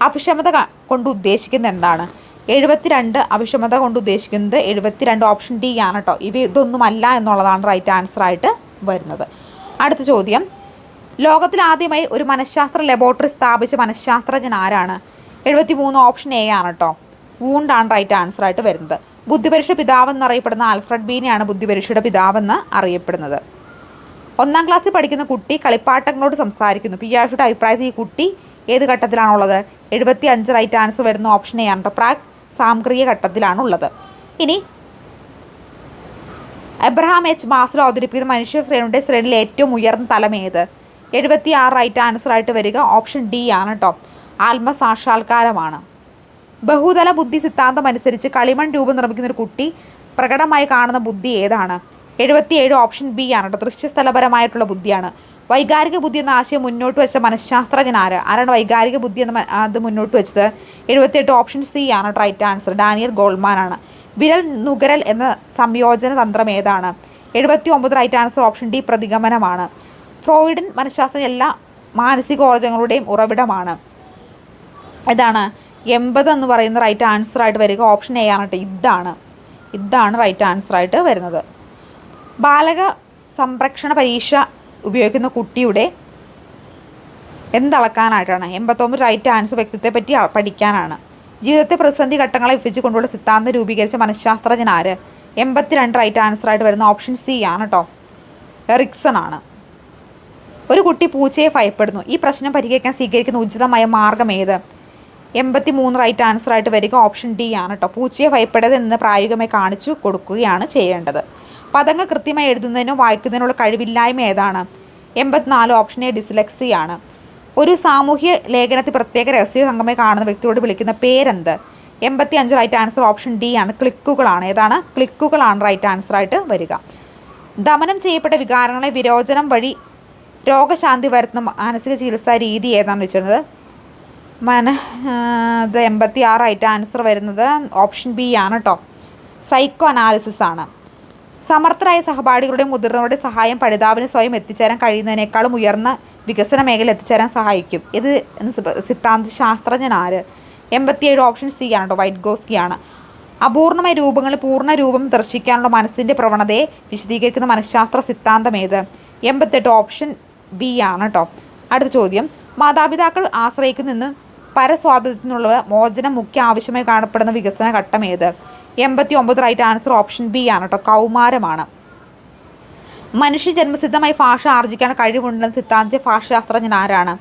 അഭിക്ഷമത കൊണ്ട് ഉദ്ദേശിക്കുന്നത് എന്താണ്? 72 അഭിക്ഷമത കൊണ്ട് ഉദ്ദേശിക്കുന്നത് 72 ഓപ്ഷൻ ഡി ആണ് കേട്ടോ. ഇതൊന്നുമല്ല എന്നുള്ളതാണ് റൈറ്റ് ആൻസർ ആയിട്ട് വരുന്നത്. അടുത്ത ചോദ്യം, ലോകത്തിൽ ആദ്യമായി ഒരു മനഃശാസ്ത്ര ലബോറട്ടറി സ്ഥാപിച്ച മനഃശാസ്ത്രജ്ഞൻ ആരാണ്? 73 ഓപ്ഷൻ എ ആണ് കേട്ടോ. വൂണ്ടാണ് റൈറ്റ് ആൻസർ ആയിട്ട് വരുന്നത്. ബുദ്ധിപരീക്ഷ പിതാവെന്നറിയപ്പെടുന്ന ആൽഫ്രഡ് ബീനെയാണ് ബുദ്ധിപരീക്ഷയുടെ പിതാവെന്ന് അറിയപ്പെടുന്നത്. 1ാം ക്ലാസ്സിൽ പഠിക്കുന്ന കുട്ടി കളിപ്പാട്ടങ്ങളോട് സംസാരിക്കുന്നു. പിയാഷയുടെ അഭിപ്രായത്തിൽ ഈ കുട്ടി ഏത് ഘട്ടത്തിലാണുള്ളത്? 75 റൈറ്റ് ആൻസർ വരുന്ന ഓപ്ഷൻ എ ആണ് കേട്ടോ. പ്രാക് സാംക്രിയ ഘട്ടത്തിലാണുള്ളത്. ഇനി എബ്രഹാം എച്ച് മാസ്ലോ അവതരിപ്പിക്കുന്ന മനുഷ്യ ശ്രേണിയിലെ ഏറ്റവും ഉയർന്ന തലം ഏത്? 76 റൈറ്റ് ആൻസർ ആയിട്ട് വരിക ഓപ്ഷൻ ഡി ആണ് കേട്ടോ. ആത്മസാക്ഷാത്കാരമാണ്. ബഹുതല ബുദ്ധി സിദ്ധാന്തം അനുസരിച്ച് കളിമൺ രൂപം നിർമ്മിക്കുന്ന ഒരു കുട്ടി പ്രകടമായി കാണുന്ന ബുദ്ധി ഏതാണ്? 77 ഓപ്ഷൻ ബി ആണ് കേട്ടോ. ദൃശ്യസ്ഥലപരമായിട്ടുള്ള ബുദ്ധിയാണ്. വൈകാരിക ബുദ്ധി എന്ന ആശയം മുന്നോട്ട് വെച്ച മനഃശാസ്ത്രജ്ഞൻ ആരാണ് വൈകാരിക ബുദ്ധി അത് മുന്നോട്ട് വെച്ചത്? 78 ഓപ്ഷൻ സി ആണ് റൈറ്റ് ആൻസർ. ഡാനിയൽ ഗോൾമാൻ ആണ്. വിരൽ നുകരൽ എന്ന സംയോജന തന്ത്രം ഏതാണ്? 79 റൈറ്റ് ആൻസർ ഓപ്ഷൻ ഡി പ്രതിഗമനമാണ്. ഫ്രോയിഡൻ മനഃശാസ്ത്രം എല്ലാ മാനസികോർജ്ജങ്ങളുടെയും ഉറവിടമാണ്. ഇതാണ് 80 എന്ന് പറയുന്ന റൈറ്റ് ആൻസർ ആയിട്ട് വരിക ഓപ്ഷൻ എ ആണ് കേട്ടോ. ഇതാണ് റൈറ്റ് ആൻസർ ആയിട്ട് വരുന്നത്. ബാലക സംരക്ഷണ പരീക്ഷ ഉപയോഗിക്കുന്ന കുട്ടിയുടെ എന്തളക്കാനായിട്ടാണ്? 89 റൈറ്റ് ആൻസർ വ്യക്തിത്വത്തെ പറ്റി പഠിക്കാനാണ്. ജീവിതത്തെ പ്രതിസന്ധി ഘട്ടങ്ങളെ വിഭജിച്ചുകൊണ്ടുള്ള സിദ്ധാന്തം രൂപീകരിച്ച മനഃശാസ്ത്രജ്ഞൻ ആര്? 82 റൈറ്റ് ആൻസർ ആയിട്ട് വരുന്ന ഓപ്ഷൻ സി ആണ് കേട്ടോ. എറിക്സൺ ആണ്. ഒരു കുട്ടി പൂച്ചയെ ഭയപ്പെടുന്നു. ഈ പ്രശ്നം പരിഹരിക്കാൻ സ്വീകരിക്കുന്ന ഉചിതമായ മാർഗം ഏത്? 83 റൈറ്റ് ആൻസർ ആയിട്ട് വരിക ഓപ്ഷൻ ഡി ആണ് കേട്ടോ. പൂച്ചയെ ഭയപ്പെടരുത് എന്ന് പ്രായോഗികമായി കാണിച്ചു കൊടുക്കുകയാണ് ചെയ്യേണ്ടത്. പദങ്ങൾ കൃത്യമായി എഴുതുന്നതിനോ വായിക്കുന്നതിനുള്ള കഴിവില്ലായ്മ ഏതാണ്? 84 ഓപ്ഷൻ എ ഡിസ്ലെക്സി ആണ്. ഒരു സാമൂഹ്യ ലേഖനത്തിൽ പ്രത്യേക രഹസ്യ സംഘമായി കാണുന്ന വ്യക്തിയോട് വിളിക്കുന്ന പേരെന്ത്? 85 റൈറ്റ് ആൻസർ ഓപ്ഷൻ ഡി ആണ്. ക്ലിക്കുകളാണ്. ഏതാണ്? ക്ലിക്കുകളാണ് റൈറ്റ് ആൻസർ ആയിട്ട് വരിക. ദമനം ചെയ്യപ്പെട്ട വികാരങ്ങളെ വിരോചനം വഴി രോഗശാന്തി വരുത്തുന്ന മാനസിക ചികിത്സാ രീതി ഏതാണെന്ന് വെച്ചിരുന്നത്? 86 റൈറ്റ് ആൻസർ വരുന്നത് ഓപ്ഷൻ ബി ആണ് കേട്ടോ. സൈക്കോ അനാലിസിസ് ആണ്. സമർത്ഥരായ സഹപാഠികളുടെ മുതിർന്നവരുടെ സഹായം പഠിതാവിന് സ്വയം എത്തിച്ചേരാൻ കഴിയുന്നതിനേക്കാളും ഉയർന്ന വികസന മേഖല എത്തിച്ചേരാൻ സഹായിക്കും. ഇത് സിദ്ധാന്ത ശാസ്ത്രജ്ഞൻ ആര്? 87 ഓപ്ഷൻ സി ആണ് കേട്ടോ. വൈറ്റ്ഗോസ്കി ആണ്. അപൂർണമായ രൂപങ്ങളിൽ പൂർണ്ണ രൂപം ദർശിക്കാനുള്ള മനസ്സിൻ്റെ പ്രവണതയെ വിശദീകരിക്കുന്ന മനഃശാസ്ത്ര സിദ്ധാന്തം ഏത്? 88 ഓപ്ഷൻ ബി ആണ് കേട്ടോ. അടുത്ത ചോദ്യം, മാതാപിതാക്കൾ ആശ്രയിക്കുന്ന പരസ്വാതന്ത്ര്യത്തിനുള്ള മോചനം മുഖ്യ ആവശ്യമായി കാണപ്പെടുന്ന വികസന ഘട്ടം ഏത്? 89 റൈറ്റ് ആൻസർ ഓപ്ഷൻ ബി ആണ് കേട്ടോ. കൗമാരമാണ്. മനുഷ്യ ജന്മസിദ്ധമായി ഭാഷ ആർജിക്കാൻ കഴിവുണ്ടെന്ന് സിദ്ധാന്ത ഭാഷാശാസ്ത്രജ്ഞൻ ആരാണ്?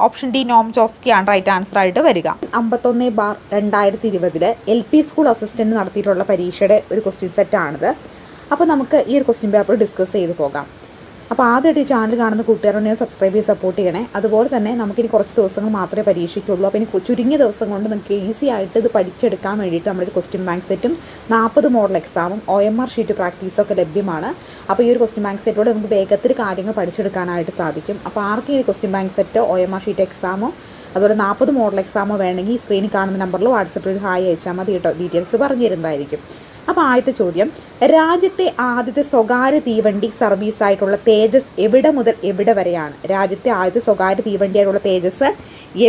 ഓപ്ഷൻ ഡി നോം ചോസ്കി ആണ് റൈറ്റ് ആൻസർ ആയിട്ട് വരിക. 51/2020 LP സ്കൂൾ അസിസ്റ്റന്റ് നടത്തിയിട്ടുള്ള പരീക്ഷയുടെ ഒരു ക്വസ്റ്റ്യൻ സെറ്റാണിത്. അപ്പോൾ നമുക്ക് ഈ ഒരു ക്വസ്റ്റ്യൻ പേപ്പർ ഡിസ്കസ് ചെയ്ത് പോകാം. അപ്പോൾ ആദ്യമായിട്ട് ഈ ചാനൽ കാണുന്ന കൂട്ടുകാരുണ്ടെങ്കിൽ സബ്സ്ക്രൈബ് ചെയ്ത് സപ്പോർട്ട് ചെയ്യണേ. അതുപോലെ തന്നെ നമുക്കിനി കുറച്ച് ദിവസങ്ങൾ മാത്രമേ പരീക്ഷയ്ക്കുള്ളൂ. അപ്പോൾ ഇനി ചുരുങ്ങിയ ദിവസം കൊണ്ട് നിങ്ങൾക്ക് ഈസി ആയിട്ട് ഇത് പഠിച്ചെടുക്കാൻ വേണ്ടിയിട്ട് നമ്മുടെ ഒരു ക്വസ്റ്റ്യൻ ബാങ്ക് സെറ്റും 40 മോഡൽ എക്സാമും OMR ഷീറ്റ് പ്രാക്ടീസൊക്കെ ലഭ്യമാണ്. അപ്പോൾ ഈ ഒരു ക്വസ്റ്റ്യൻ ബാങ്ക് സെറ്റിലൂടെ നമുക്ക് വേഗത്തിൽ കാര്യങ്ങൾ പഠിച്ചെടുക്കാനായിട്ട് സാധിക്കും. അപ്പോൾ ആർക്കും ഈ ക്വസ്റ്റ്യൻ ബാങ്ക് സെറ്റോ OMR ഷീറ്റ് എക്സാമോ അതുപോലെ 40 മോഡൽ എക്സാമോ വേണമെങ്കിൽ ഈ സ്ക്രീനിൽ കാണുന്ന നമ്പറിൽ വാട്സപ്പിൽ ഒരു ഹായ് അയച്ചാൽ മതി കേട്ടോ. ഡീറ്റെയിൽസ് പറഞ്ഞു തരുന്നതായിരിക്കും. അപ്പോൾ ആദ്യത്തെ ചോദ്യം, രാജ്യത്തെ ആദ്യത്തെ സ്വകാര്യ തീവണ്ടി സർവീസായിട്ടുള്ള തേജസ് എവിടെ മുതൽ എവിടെ വരെയാണ്? രാജ്യത്തെ ആദ്യത്തെ സ്വകാര്യ തീവണ്ടിയായിട്ടുള്ള തേജസ്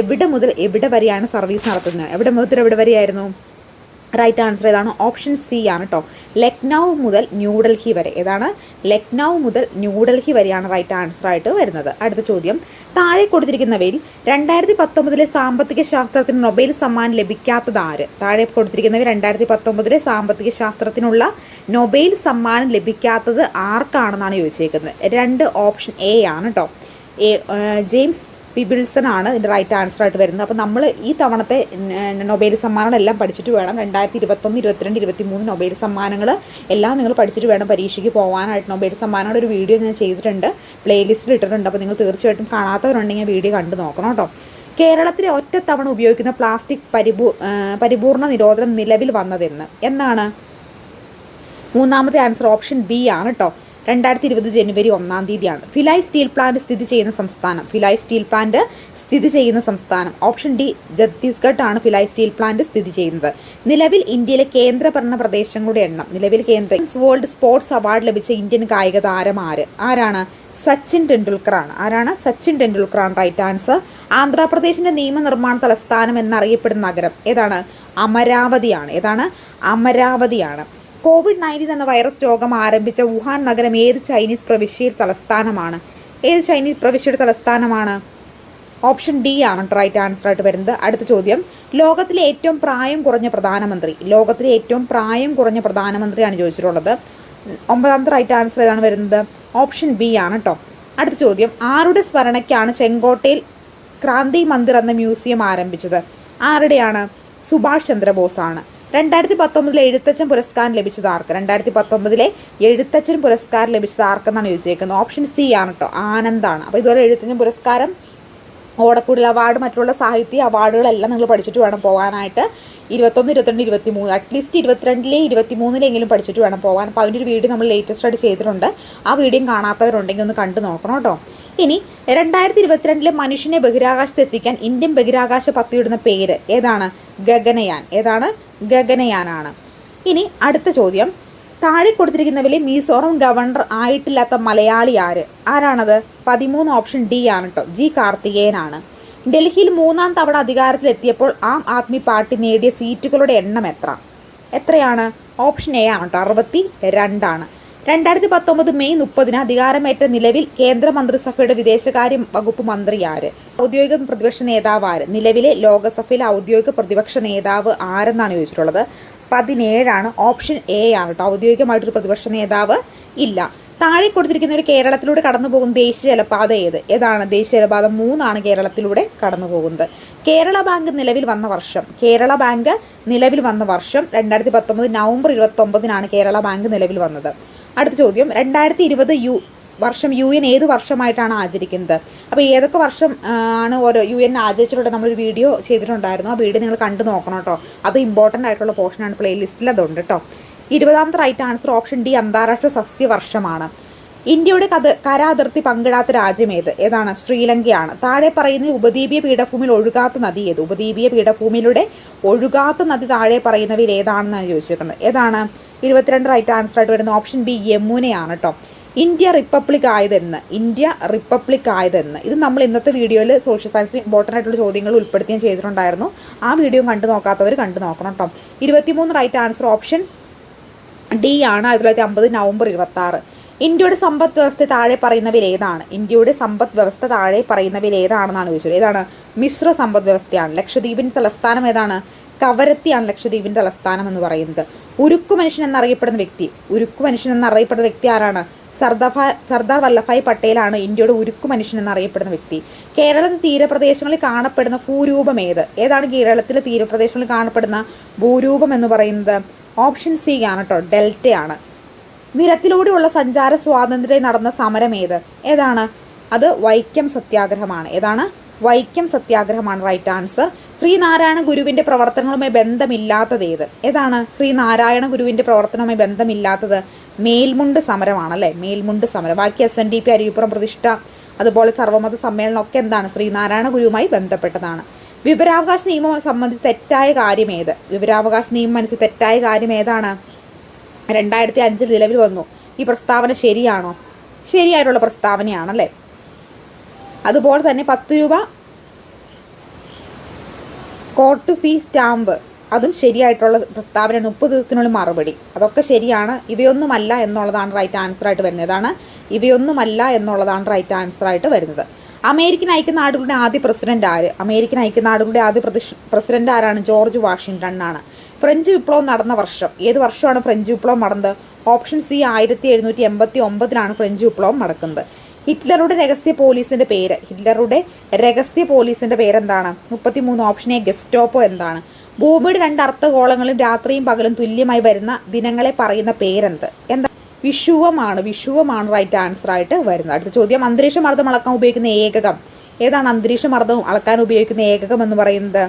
എവിടെ മുതൽ എവിടെ വരെയാണ് സർവീസ് നടത്തുന്നത്? എവിടെ മുതൽ എവിടെ വരെയായിരുന്നു? റൈറ്റ് ആൻസർ ഏതാണ്? ഓപ്ഷൻ സി ആണ് കേട്ടോ. ലക്നൗ മുതൽ ന്യൂഡൽഹി വരെ. ഏതാണ്? ലക്നൗ മുതൽ ന്യൂഡൽഹി വരെയാണ് റൈറ്റ് ആൻസർ ആയിട്ട് വരുന്നത്. അടുത്ത ചോദ്യം, താഴെ കൊടുത്തിരിക്കുന്നവയിൽ 2019 സാമ്പത്തിക ശാസ്ത്രത്തിന് നൊബേൽ സമ്മാനം ലഭിക്കാത്തത് ആര്? താഴെ കൊടുത്തിരിക്കുന്നവയിൽ 2019 സാമ്പത്തിക ശാസ്ത്രത്തിനുള്ള നൊബേൽ സമ്മാനം ലഭിക്കാത്തത് ആർക്കാണെന്നാണ് ചോദിച്ചേക്കുന്നത്. 2 ഓപ്ഷൻ എ ആണ് കേട്ടോ. ജെയിംസ് പിബിൾസൺ ആണ് ഇതിൻ്റെ റൈറ്റ് ആൻസർ ആയിട്ട് വരുന്നത്. അപ്പോൾ നമ്മൾ ഈ തവണത്തെ നൊബേൽ സമ്മാനങ്ങളെല്ലാം പഠിച്ചിട്ട് വേണം 2021, 22, 23 നൊബേൽ സമ്മാനങ്ങൾ എല്ലാം നിങ്ങൾ പഠിച്ചിട്ട് വേണം പരീക്ഷയ്ക്ക് പോകാനായിട്ട്. നൊബേൽ സമ്മാനങ്ങളുടെ ഒരു വീഡിയോ ഞാൻ ചെയ്തിട്ടുണ്ട്, പ്ലേലിസ്റ്റിൽ ഇട്ടിട്ടുണ്ട്. അപ്പോൾ നിങ്ങൾ തീർച്ചയായിട്ടും കാണാത്തവരുണ്ടെങ്കിൽ വീഡിയോ കണ്ടു നോക്കണം കേട്ടോ. കേരളത്തിലെ ഒറ്റത്തവണ ഉപയോഗിക്കുന്ന പ്ലാസ്റ്റിക് പരിപൂർണ നിരോധനം നിലവിൽ വന്നതെന്ന് എന്നാണ്? മൂന്നാമത്തെ ആൻസർ ഓപ്ഷൻ ബി ആണ് കേട്ടോ. 2020 ജനുവരി 1-ാം തീയതിയാണ്. ഭിലായ് സ്റ്റീൽ പ്ലാന്റ് സ്ഥിതി ചെയ്യുന്ന സംസ്ഥാനം? ഭിലായ് സ്റ്റീൽ പ്ലാന്റ് സ്ഥിതി ചെയ്യുന്ന സംസ്ഥാനം ഓപ്ഷൻ ഡി ഛത്തീസ്ഗഡ് ആണ് ഭിലായ് സ്റ്റീൽ പ്ലാന്റ് സ്ഥിതി ചെയ്യുന്നത്. നിലവിൽ ഇന്ത്യയിലെ കേന്ദ്രഭരണ പ്രദേശങ്ങളുടെ എണ്ണം? നിലവിൽ വേൾഡ് സ്പോർട്സ് അവാർഡ് ലഭിച്ച ഇന്ത്യൻ കായിക താരം ആരാണ്? സച്ചിൻ ടെണ്ടുൽക്കർ ആണ്. ആരാണ്? സച്ചിൻ ടെണ്ടുൽക്കർ ആണ് റൈറ്റ് ആൻസർ. ആന്ധ്രാപ്രദേശിന്റെ നിയമനിർമ്മാണ തലസ്ഥാനം എന്നറിയപ്പെടുന്ന നഗരം ഏതാണ്? അമരാവതിയാണ്. ഏതാണ്? അമരാവതിയാണ്. COVID-19 എന്ന വൈറസ് രോഗം ആരംഭിച്ച വുഹാൻ നഗരം ഏത് ചൈനീസ് പ്രവിശ്യയുടെ തലസ്ഥാനമാണ്? ഏത് ചൈനീസ് പ്രവിശ്യയുടെ തലസ്ഥാനമാണ്? ഓപ്ഷൻ ഡി ആണ് റൈറ്റ് ആൻസർ ആയിട്ട് വരുന്നത്. അടുത്ത ചോദ്യം, ലോകത്തിലെ ഏറ്റവും പ്രായം കുറഞ്ഞ പ്രധാനമന്ത്രി? ലോകത്തിലെ ഏറ്റവും പ്രായം കുറഞ്ഞ പ്രധാനമന്ത്രിയാണ് ചോദിച്ചിട്ടുള്ളത്. 9ാമത്തെ റൈറ്റ് ആൻസർ ഏതാണ് വരുന്നത്? ഓപ്ഷൻ ബി ആണ് കേട്ടോ. അടുത്ത ചോദ്യം, ആരുടെ സ്മരണയ്ക്കാണ് ചെങ്കോട്ടയിൽ ക്രാന്തി മന്ദിർ എന്ന മ്യൂസിയം ആരംഭിച്ചത്? ആരുടെയാണ്? സുഭാഷ് ചന്ദ്രബോസ് ആണ്. 2019 എഴുത്തച്ഛൻ പുരസ്കാരം ലഭിച്ചത് ആർക്ക്? 2019 എഴുത്തച്ഛൻ പുരസ്കാരം ലഭിച്ചത് ആർക്കെന്നാണ് ചോദിച്ചേക്കുന്നത്? ഓപ്ഷൻ സി ആണ് കേട്ടോ, ആനന്ദാണ്. അപ്പോൾ ഇതുപോലെ എഴുത്തച്ഛൻ പുരസ്കാരം, ഓടക്കുഴൽ അവാർഡ്, മറ്റുള്ള സാഹിത്യ അവാർഡുകളെല്ലാം നിങ്ങൾ പഠിച്ചിട്ട് വേണം പോകാനായിട്ട്. 21, 22, 23 അറ്റ്ലീസ്റ്റ് 22 23 പഠിച്ചിട്ട് വേണം പോകാൻ. അപ്പോൾ അതിൻ്റെ ഒരു വീഡിയോ നമ്മൾ ലേറ്റസ്റ്റ് ആയിട്ട് ചെയ്തിട്ടുണ്ട്. ആ വീഡിയോ കാണാത്തവരുണ്ടെങ്കിൽ ഒന്ന് കണ്ടു നോക്കണം കേട്ടോ. ഇനി 2022 മനുഷ്യനെ ബഹിരാകാശത്ത് എത്തിക്കാൻ ഇന്ത്യൻ ബഹിരാകാശ പദ്ധതിയിടുന്ന പേര് ഏതാണ്? ഗഗനയാൻ. ഏതാണ്? ഗഗനയാനാണ്. ഇനി അടുത്ത ചോദ്യം, താഴെ കൊടുത്തിരിക്കുന്നവരിൽ മിസോറം ഗവർണർ ആയിട്ടില്ലാത്ത മലയാളി ആരാണത്? 13 ഓപ്ഷൻ ഡി ആണ് കേട്ടോ, ജി കാർത്തികേയനാണ്. ഡൽഹിയിൽ 3-ാം തവണ അധികാരത്തിലെത്തിയപ്പോൾ ആം ആദ്മി പാർട്ടി നേടിയ സീറ്റുകളുടെ എണ്ണം എത്രയാണ്? ഓപ്ഷൻ എ ആണ് കേട്ടോ, 62 ആണ്. 2019 മെയ് 30 അധികാരമേറ്റ നിലവിൽ കേന്ദ്രമന്ത്രിസഭയുടെ വിദേശകാര്യ വകുപ്പ് മന്ത്രി ആര്? ഔദ്യോഗിക പ്രതിപക്ഷ നേതാവ് ആര്? നിലവിലെ ലോകസഭയിലെ ഔദ്യോഗിക പ്രതിപക്ഷ നേതാവ് ആരെന്നാണ് ചോദിച്ചിട്ടുള്ളത്? 17 ആണ്. ഓപ്ഷൻ എ ആണ് കേട്ടോ, ഔദ്യോഗികമായിട്ടൊരു പ്രതിപക്ഷ നേതാവ് ഇല്ല. താഴെ കൊടുത്തിരിക്കുന്ന ഒരു കേരളത്തിലൂടെ കടന്നു പോകുന്ന ദേശീയ ജലപാത ഏതാണ്? ദേശീയ ജലപാത 3 ആണ് കേരളത്തിലൂടെ കടന്നു പോകുന്നത്. കേരള ബാങ്ക് നിലവിൽ വന്ന വർഷം? കേരള ബാങ്ക് നിലവിൽ വന്ന വർഷം 2019 നവംബർ 29 കേരള ബാങ്ക് നിലവിൽ വന്നത്. അടുത്ത ചോദ്യം, 2020 വർഷം UN ഏത് വർഷമായിട്ടാണ് ആചരിക്കുന്നത്? അപ്പോൾ ഏതൊക്കെ വർഷം ആണ് ഓരോ UN ആചരിച്ചിട്ടുള്ളത് നമ്മളൊരു വീഡിയോ ചെയ്തിട്ടുണ്ടായിരുന്നു. ആ വീഡിയോ നിങ്ങൾ കണ്ടു നോക്കണം കേട്ടോ. അത് ഇമ്പോർട്ടൻ്റ് ആയിട്ടുള്ള പോർഷനാണ്, പ്ലേലിസ്റ്റിൽ അതുണ്ട് കേട്ടോ. 20ാമത്തെ റൈറ്റ് ആൻസർ ഓപ്ഷൻ ഡി അന്താരാഷ്ട്ര സസ്യവർഷമാണ്. ഇന്ത്യയുടെ കര അതിർത്തി പങ്കിടാത്ത രാജ്യം ഏതാണ്? ശ്രീലങ്കയാണ്. താഴെ പറയുന്ന ഉപദ്വീപീയ പീഠഭൂമിയിൽ ഒഴുകാത്ത നദി ഏത്? ഉപദ്വീപീയ പീഠഭൂമിയിലൂടെ ഒഴുകാത്ത നദി താഴെ പറയുന്നവയിൽ ഏതാണെന്നാണ് ചോദിച്ചിരിക്കുന്നത്. ഏതാണ്? 22 റൈറ്റ് ആൻസർ ആയിട്ട് വരുന്ന ഓപ്ഷൻ ബി യമുനയാണ് കേട്ടോ. ഇന്ത്യ റിപ്പബ്ലിക് ആയതെന്ന്? ഇന്ത്യ റിപ്പബ്ലിക് ആയതെന്ന്? ഇത് നമ്മൾ ഇന്നത്തെ വീഡിയോയിൽ സോഷ്യൽ സയൻസിൽ ഇമ്പോർട്ടൻ്റ് ആയിട്ടുള്ള ചോദ്യങ്ങൾ ഉൾപ്പെടുത്തിയും ചെയ്തിട്ടുണ്ടായിരുന്നു. ആ വീഡിയോ കണ്ടു നോക്കാത്തവർ കണ്ടു നോക്കണം കേട്ടോ. 23 റൈറ്റ് ആൻസർ ഓപ്ഷൻ ഡി ആണ്, 1950 നവംബർ 26. ഇന്ത്യയുടെ സമ്പദ് വ്യവസ്ഥ താഴെ പറയുന്നവയിൽ ഏതാണ്? ഇന്ത്യയുടെ സമ്പദ് വ്യവസ്ഥ താഴെ പറയുന്നവയിൽ ഏതാണെന്നാണ് ചോദിച്ചത്. ഏതാണ്? മിശ്ര സമ്പദ് വ്യവസ്ഥയാണ്. ലക്ഷദ്വീപിൻ്റെ തലസ്ഥാനം ഏതാണ്? കവരത്തിയാണ് ലക്ഷദ്വീപിൻ്റെ തലസ്ഥാനം എന്ന് പറയുന്നത്. ഉരുക്കു മനുഷ്യൻ എന്നറിയപ്പെടുന്ന വ്യക്തി ആരാണ്? സർദാർ വല്ലഭായ് പട്ടേലാണ് ഇന്ത്യയുടെ ഉരുക്കു മനുഷ്യൻ എന്നറിയപ്പെടുന്ന വ്യക്തി. കേരളത്തിലെ തീരപ്രദേശങ്ങളിൽ കാണപ്പെടുന്ന ഭൂരൂപം ഏതാണ്? കേരളത്തിലെ തീരപ്രദേശങ്ങളിൽ കാണപ്പെടുന്ന ഭൂരൂപം എന്ന് പറയുന്നത് ഓപ്ഷൻ സി ആണ് കേട്ടോ, ഡെൽറ്റയാണ്. നിരത്തിലൂടെയുള്ള സഞ്ചാര സ്വാതന്ത്ര്യം നടന്ന സമരം ഏതാണ്? അത് വൈക്കം സത്യാഗ്രഹമാണ്. ഏതാണ്? വൈക്കം സത്യാഗ്രഹമാണ് റൈറ്റ് ആൻസർ. ശ്രീനാരായണ ഗുരുവിൻ്റെ പ്രവർത്തനങ്ങളുമായി ബന്ധമില്ലാത്തത് ഏതാണ്? ശ്രീനാരായണ ഗുരുവിൻ്റെ പ്രവർത്തനവുമായി ബന്ധമില്ലാത്തത് മേൽമുണ്ട് സമരമാണ് അല്ലേ? മേൽമുണ്ട് സമരം. ബാക്കി SNDP, അരിവിപ്പുറം പ്രതിഷ്ഠ, അതുപോലെ സർവ്വമത സമ്മേളനം ഒക്കെ എന്താണ്? ശ്രീനാരായണ ഗുരുവുമായി ബന്ധപ്പെട്ടതാണ്. വിവരാവകാശ നിയമം സംബന്ധിച്ച് തെറ്റായ കാര്യം വിവരാവകാശ നിയമം അനുസരിച്ച് തെറ്റായ കാര്യം ഏതാണ്? 2005 നിലവിൽ വന്നു. ഈ പ്രസ്താവന ശരിയാണോ? ശരിയായിട്ടുള്ള പ്രസ്താവനയാണല്ലേ. അതുപോലെ തന്നെ 10 രൂപ കോർട്ട് ഫീ സ്റ്റാമ്പ്, അതും ശരിയായിട്ടുള്ള പ്രസ്താവനയാണ്. 30 ദിവസത്തിനുള്ളിൽ മറുപടി, അതൊക്കെ ശരിയാണ്. ഇവയൊന്നുമല്ല എന്നുള്ളതാണ് റൈറ്റ് ആൻസർ ആയിട്ട് വരുന്നത്. ഏതാണ്? ഇവയൊന്നുമല്ല എന്നുള്ളതാണ് റൈറ്റ് ആൻസർ ആയിട്ട് വരുന്നത്. അമേരിക്കൻ ഐക്യനാടുകളുടെ ആദ്യ പ്രസിഡന്റ് ആര്? അമേരിക്കൻ ഐക്യനാടുകളുടെ ആദ്യ പ്രസിഡന്റ് ആരാണ്? ജോർജ് വാഷിംഗ്ടൺ ആണ്. ഫ്രഞ്ച് വിപ്ലവം നടന്ന വർഷം? ഏത് വർഷമാണ് ഫ്രഞ്ച് വിപ്ലവം നടന്നത്? ഓപ്ഷൻ സി 1789 ഫ്രഞ്ച് വിപ്ലവം നടക്കുന്നത്. ഹിറ്റ്ലറുടെ രഹസ്യ പോലീസിന്റെ പേരെന്താണ്? 33 ഓപ്ഷൻ എ ഗെസ്റ്റോപ്പോ. എന്താണ്? ഭൂമിയുടെ 2 അർദ്ധഗോളങ്ങളും രാത്രിയും പകലും തുല്യമായി വരുന്ന ദിനങ്ങളെ പറയുന്ന പേരെന്ത്? എന്താ? വിഷുവമാണ് റൈറ്റ് ആൻസർ ആയിട്ട് വരുന്നത്. അടുത്ത ചോദ്യം, അന്തരീക്ഷ മർദ്ദം അളക്കാൻ ഉപയോഗിക്കുന്ന ഏകകം ഏതാണ് അന്തരീക്ഷ മർദ്ദവും അളക്കാൻ ഉപയോഗിക്കുന്ന ഏകകം എന്ന് പറയുന്നത്?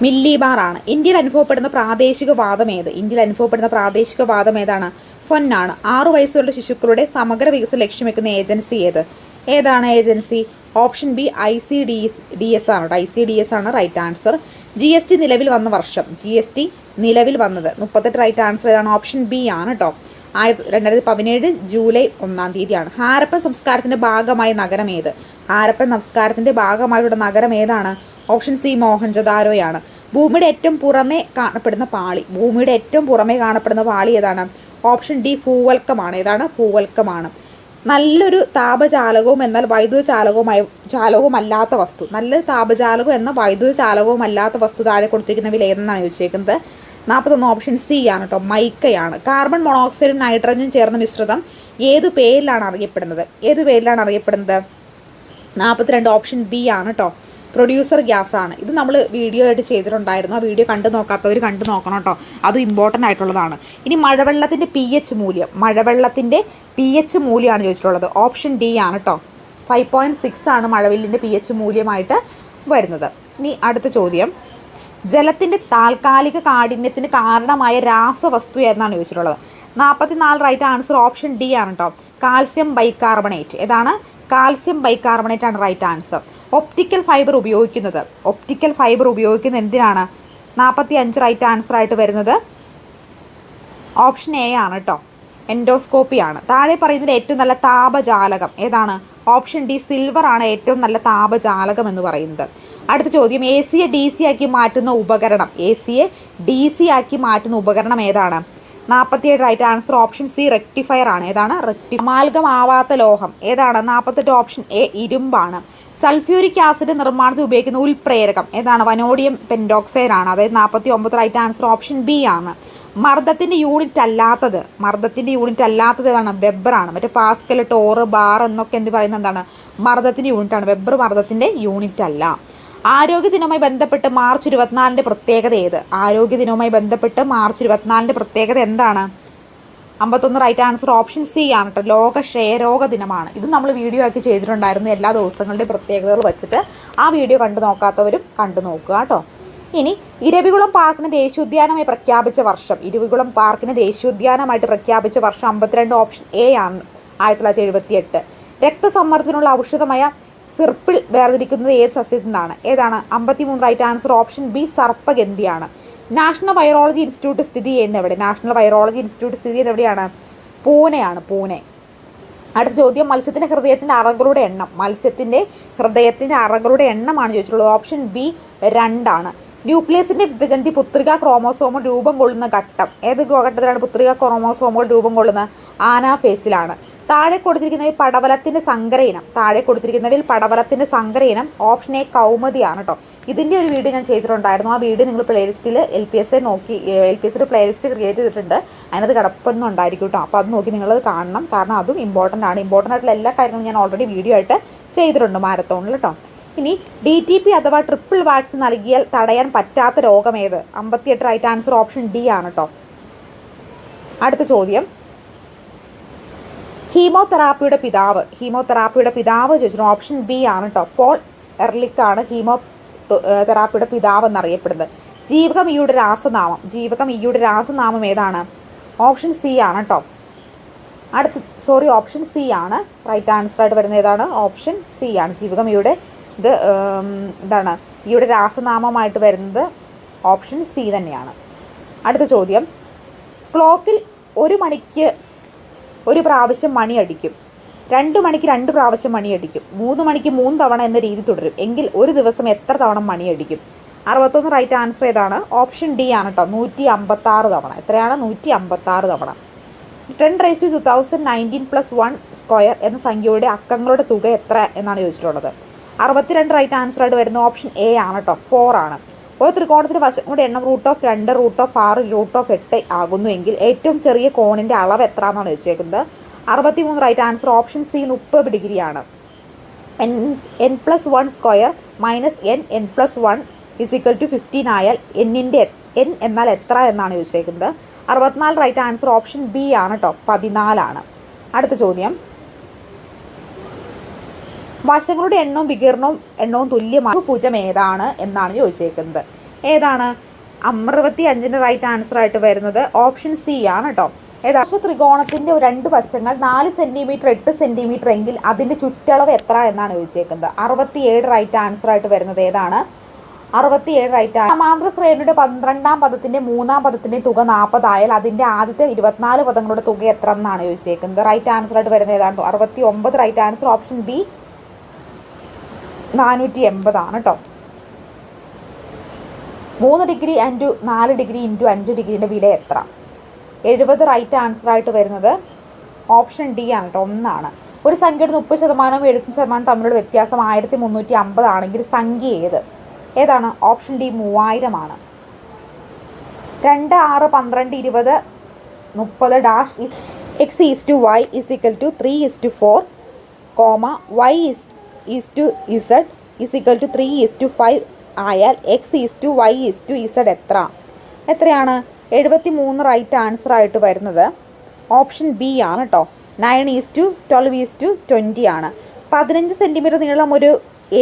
മില്ലി ബാർ ആണ്. ഇന്ത്യയിൽ അനുഭവപ്പെടുന്ന പ്രാദേശിക വാദം ഏത്? ഇന്ത്യയിൽ അനുഭവപ്പെടുന്ന പ്രാദേശിക വാദം ഏതാണ്? ഫൊന്നാണ്. 6 വയസ്സുള്ള ശിശുക്കളുടെ സമഗ്ര വികസനം ലക്ഷ്യം വെക്കുന്ന ഏജൻസി ഏതാണ് ഏജൻസി? ഓപ്ഷൻ ബി ICDS ആണ്. ICDS ആണ് റൈറ്റ് ആൻസർ. GST നിലവിൽ വന്ന വർഷം? GST നിലവിൽ വന്നത് 38 റൈറ്റ് ആൻസർ ഏതാണ്? ഓപ്ഷൻ ബി ആണ് കേട്ടോ. 2017 ജൂലൈ 1-ാം തീയതിയാണ്. ഹാരപ്പൻ സംസ്കാരത്തിന്റെ ഭാഗമായ നഗരം ഏത്? ഹാരപ്പൻ സംസ്കാരത്തിന്റെ ഭാഗമായുള്ള നഗരം ഏതാണ്? ഓപ്ഷൻ സി മോഹൻജദാരോയാണ്. ഭൂമിയുടെ ഏറ്റവും പുറമേ കാണപ്പെടുന്ന പാളി ഏതാണ്? ഓപ്ഷൻ ഡി ഭൂവൽക്കമാണ്. ഏതാണ്? ഭൂവൽക്കമാണ്. നല്ലൊരു താപചാലകവും എന്നാൽ വൈദ്യുത ചാലകവുമല്ലാത്ത വസ്തു. നല്ലൊരു താപചാലകവും എന്ന വൈദ്യുത ചാലകവുമല്ലാത്ത വസ്തു താഴെ കൊടുത്തിരിക്കുന്നവയിൽ ഏതെന്നാണ് ചോദിച്ചേക്കുന്നത്? 41 ഓപ്ഷൻ സി ആണ് കേട്ടോ, മൈക്കയാണ്. കാർബൺ മോണോക്സൈഡും നൈട്രജനും ചേർന്ന മിശ്രിതം ഏതു പേരിലാണ് അറിയപ്പെടുന്നത്? 42 ഓപ്ഷൻ ബി ആണ് കേട്ടോ, പ്രൊഡ്യൂസർ ഗ്യാസ് ആണ്. ഇത് നമ്മൾ വീഡിയോ ആയിട്ട് ചെയ്തിട്ടുണ്ടായിരുന്നു. ആ വീഡിയോ കണ്ടു നോക്കാത്തവർ കണ്ടു നോക്കണം കേട്ടോ, അതും ഇമ്പോർട്ടൻ്റ് ആയിട്ടുള്ളതാണ്. ഇനി മഴവെള്ളത്തിൻ്റെ pH മൂല്യം, മഴവെള്ളത്തിൻ്റെ pH മൂല്യമാണ് ചോദിച്ചിട്ടുള്ളത്. ഓപ്ഷൻ ഡി ആണ് കേട്ടോ, 5.6 ആണ് മഴവില്ലിൻ്റെ pH മൂല്യമായിട്ട് വരുന്നത്. ഇനി അടുത്ത ചോദ്യം, ജലത്തിൻ്റെ താൽക്കാലിക കാഠിന്യത്തിന് കാരണമായ രാസവസ്തു എന്നാണ് ചോദിച്ചിട്ടുള്ളത്. 44 റൈറ്റ് ആൻസർ ഓപ്ഷൻ ഡി ആണ് കേട്ടോ, കാൽസ്യം ബൈകാർബണേറ്റ്. ഏതാണ്? കാൽസ്യം ബൈകാർബണേറ്റ് ആണ് റൈറ്റ് ആൻസർ. ഒപ്റ്റിക്കൽ ഫൈബർ ഉപയോഗിക്കുന്നത് എന്തിനാണ്? 45 റൈറ്റ് ആൻസർ ആയിട്ട് വരുന്നത് ഓപ്ഷൻ എ ആണ് കേട്ടോ, എൻഡോസ്കോപ്പി ആണ്. താഴെ പറയുന്നതിൽ ഏറ്റവും നല്ല താപജാലകം ഏതാണ്? ഓപ്ഷൻ ഡി സിൽവർ ആണ് ഏറ്റവും നല്ല താപജാലകം എന്ന് പറയുന്നത്. അടുത്ത ചോദ്യം, AC-യെ DC ആക്കി മാറ്റുന്ന ഉപകരണം ഏതാണ്? 47 right answer option C rectifier ആണ്. ഏതാണ്? അമാൽഗം ആവാത്ത ലോഹം ഏതാണ്? 48 ഓപ്ഷൻ എ ഇരുമ്പാണ്. സൾഫ്യൂരിക് ആസിഡ് നിർമ്മാണത്തിൽ ഉപയോഗിക്കുന്ന ഉൽപ്രേരകം ഏതാണ്? വനോഡിയം പെൻഡോക്സൈഡ് ആണ്. അതായത് 49 റൈറ്റ് ആൻസർ ഓപ്ഷൻ ബി ആണ്. മർദ്ദത്തിൻ്റെ യൂണിറ്റ് അല്ലാത്തത് ഏതാണ്? വെബർ ആണ്. മറ്റേ പാസ്കൽ, ടോർ, ബാർ എന്നൊക്കെ എന്ത് പറയുന്നത് എന്താണ്? മർദ്ദത്തിൻ്റെ യൂണിറ്റ് ആണ്. വെബർ മർദ്ദത്തിൻ്റെ യൂണിറ്റ് അല്ല. ആരോഗ്യ ദിനവുമായി ബന്ധപ്പെട്ട് മാർച്ച് 24-ന്റെ പ്രത്യേകത ഏത്? പ്രത്യേകത എന്താണ്? 51 റൈറ്റ് ആൻസർ ഓപ്ഷൻ സി ആണ് കേട്ടോ, ലോക ക്ഷയരോഗ ദിനമാണ്. ഇത് നമ്മൾ വീഡിയോ ആക്കി ചെയ്തിട്ടുണ്ടായിരുന്നു, എല്ലാ ദിവസങ്ങളുടെയും പ്രത്യേകതകൾ വെച്ചിട്ട്. ആ വീഡിയോ കണ്ടു നോക്കാത്തവരും കണ്ടു നോക്കുക കേട്ടോ. ഇനി ഇരവികുളം പാർക്കിന് ദേശീയോദ്യാനമായി പ്രഖ്യാപിച്ച വർഷം? 52 ഓപ്ഷൻ എ ആണ്, 1978. രക്തസമ്മർദ്ദത്തിനുള്ള ഔഷധമായ സിർപ്പിൾ വേർതിരിക്കുന്നത് ഏത് സസ്യത്തിൽ നിന്നാണ്? ഏതാണ്? 53 റൈറ്റ് ആൻസർ ഓപ്ഷൻ ബി സർപ്പഗന്ധിയാണ്. നാഷണൽ വൈറോളജി ഇൻസ്റ്റിറ്റ്യൂട്ട് സ്ഥിതി ചെയ്യുന്നത് എവിടെയാണ്? പൂനെയാണ്, പൂനെ. അടുത്ത ചോദ്യം, മത്സ്യത്തിൻ്റെ ഹൃദയത്തിൻ്റെ അറകളുടെ എണ്ണമാണ് ചോദിച്ചിട്ടുള്ളത്. ഓപ്ഷൻ ബി 2 ആണ്. ന്യൂക്ലിയസിൻ്റെ വിഭജനത്തിൽ പുത്രികാ ക്രോമോസോമുകൾ രൂപം കൊള്ളുന്ന ഘട്ടം ഏത് ഘട്ടത്തിലാണ് പുത്രികാ ക്രോമോസോമുകൾ രൂപം കൊള്ളുന്നത്? ആനാഫേസിലാണ്. താഴെ കൊടുത്തിരിക്കുന്നവയിൽ പടവലത്തിൻ്റെ സങ്കര ഇനം ഓപ്ഷൻ എ കൗമുദിയാണ് കേട്ടോ. ഇതിൻ്റെ ഒരു വീഡിയോ ഞാൻ ചെയ്തിട്ടുണ്ടായിരുന്നു. ആ വീഡിയോ നിങ്ങൾ പ്ലേലിസ്റ്റിൽ LPSയുടെ പ്ലേലിസ്റ്റ് ക്രിയേറ്റ് ചെയ്തിട്ടുണ്ട്, അതിനകത്ത് കിടപ്പുന്നുണ്ടായിരിക്കും കേട്ടോ. അപ്പോൾ അത് നോക്കി നിങ്ങളത് കാണണം, കാരണം അതും ഇമ്പോർട്ടൻ്റ് ആണ്. ഇമ്പോർട്ടൻ്റ് ആയിട്ടുള്ള എല്ലാ കാര്യങ്ങളും ഞാൻ ഓൾറെഡി വീഡിയോ ആയിട്ട് ചെയ്തിട്ടുണ്ട് മാരത്തോണിൽ കേട്ടോ. ഇനി DTP അഥവാ ട്രിപ്പിൾ വാക്സിൻ നൽകിയാൽ തടയാൻ പറ്റാത്ത രോഗം ഏത്? 58 റൈറ്റ് ആൻസർ ഓപ്ഷൻ ഡി ആണ് കേട്ടോ. അടുത്ത ചോദ്യം, ഹീമോതെറാപ്പിയുടെ പിതാവ് ചോദിച്ചിട്ടുണ്ട്. ഓപ്ഷൻ ബി ആണ് കേട്ടോ, പോൾ എർലിക് ആണ് ഹീമോതെറാപ്പിയുടെ പിതാവ് എന്നറിയപ്പെടുന്നത്. ജീവകം ഇയുടെ രാസനാമം ഏതാണ്? ഓപ്ഷൻ സി ആണ് കേട്ടോ. ഓപ്ഷൻ സി ആണ് റൈറ്റ് ആൻസർ ആയിട്ട് വരുന്നത്. ഏതാണ്? ഓപ്ഷൻ സി ആണ്. ജീവകം ഇയുടെ ഈയുടെ രാസനാമമായിട്ട് വരുന്നത് ഓപ്ഷൻ സി തന്നെയാണ്. അടുത്ത ചോദ്യം, ക്ലോക്കിൽ 1 മണിക്ക് 1 പ്രാവശ്യം മണി അടിക്കും, 2 മണിക്ക് 2 പ്രാവശ്യം മണി അടിക്കും, 3 മണിക്ക് 3 തവണ എന്ന രീതി തുടരും എങ്കിൽ ഒരു ദിവസം എത്ര തവണ മണി അടിക്കും? 61 റൈറ്റ് ആൻസർ ഏതാണ്? ഓപ്ഷൻ ഡി ആണ് കേട്ടോ, 156 തവണ. എത്രയാണ്? 156 തവണ. 10⁻2019 + 1 സ്ക്വയർ എന്ന സംഖ്യയുടെ അക്കങ്ങളുടെ തുക എത്ര എന്നാണ് ചോദിച്ചിട്ടുള്ളത്. 62 റൈറ്റ് ആൻസർ ആയിട്ട് വരുന്ന ഓപ്ഷൻ എ ആണ് കേട്ടോ, 4 ആണ്. ഒരു ത്രികോണത്തിൻ്റെ വശങ്ങളുടെ എണ്ണം √2, √6, √8 ആകുന്നുവെങ്കിൽ ഏറ്റവും ചെറിയ കോണിൻ്റെ അളവ് എത്ര എന്നാണ് ചോദിച്ചേക്കുന്നത്. 63 റൈറ്റ് ആൻസർ ഓപ്ഷൻ സി 30 ഡിഗ്രിയാണ്. n+1 സ്ക്വയർ -n+1 = 15 ആയാൽ n എന്നാൽ എത്ര എന്നാണ് ചോദിച്ചേക്കുന്നത്. 64 റൈറ്റ് ആൻസർ ഓപ്ഷൻ ബി ആണ് കേട്ടോ, 14 ആണ്. അടുത്ത ചോദ്യം, വശങ്ങളുടെ എണ്ണവും വികീർണവും എണ്ണവും തുല്യമാണ് ഭുജം ഏതാണ് എന്നാണ് ചോദിച്ചേക്കുന്നത്. ഏതാണ്? 65 റൈറ്റ് ആൻസർ ആയിട്ട് വരുന്നത് ഓപ്ഷൻ സി ആണ് കേട്ടോ. ഏതാ? ത്രികോണത്തിന്റെ 2 വശങ്ങൾ 4 സെന്റിമീറ്റർ 8 സെന്റിമീറ്റർ എങ്കിൽ അതിന്റെ ചുറ്റളവ് എത്ര എന്നാണ് ചോദിച്ചേക്കുന്നത്. 67 റൈറ്റ് ആൻസർ ആയിട്ട് വരുന്നത് ഏതാണ്? 67 റൈറ്റ് ആണ്. സമാന്തര ശ്രേണിയുടെ 12ാം പദത്തിന്റെ 3ാം പദത്തിന്റെ തുക 40 ആയാൽ അതിന്റെ ആദ്യത്തെ 24 പദങ്ങളുടെ തുക എത്ര എന്നാണ് ചോദിച്ചേക്കുന്നത്. റൈറ്റ് ആൻസർ ആയിട്ട് വരുന്നത് ഏതാണ്? 69 റൈറ്റ് ആൻസർ ഓപ്ഷൻ ബി 480 ആണ് കേട്ടോ. 3 ഡിഗ്രി ഇൻറ്റു 4 ഡിഗ്രി ഇൻറ്റു 5 ഡിഗ്രിയുടെ വില എത്ര? 70 റൈറ്റ് ആൻസർ ആയിട്ട് വരുന്നത് ഓപ്ഷൻ ഡി ആണ് കേട്ടോ, 1 ആണ്. ഒരു സംഖ്യയുടെ 30% 70% തമ്മിലുള്ള വ്യത്യാസം 1350 ആണെങ്കിൽ സംഖ്യ ഏതാണ്? ഓപ്ഷൻ ഡി 3000 ആണ്. 2, 6, 12, 20, 30 dash x is to y is equal to 3:4, y is to z is equal to 3:5 ആയാൽ x is to y is to z എത്രയാണ്? 73 റൈറ്റ് ആൻസർ ആയിട്ട് വരുന്നത് ഓപ്ഷൻ ബി ആണ് കേട്ടോ. 9:12:20 ആണ്. 15 സെൻറ്റിമീറ്റർ നീളം ഒരു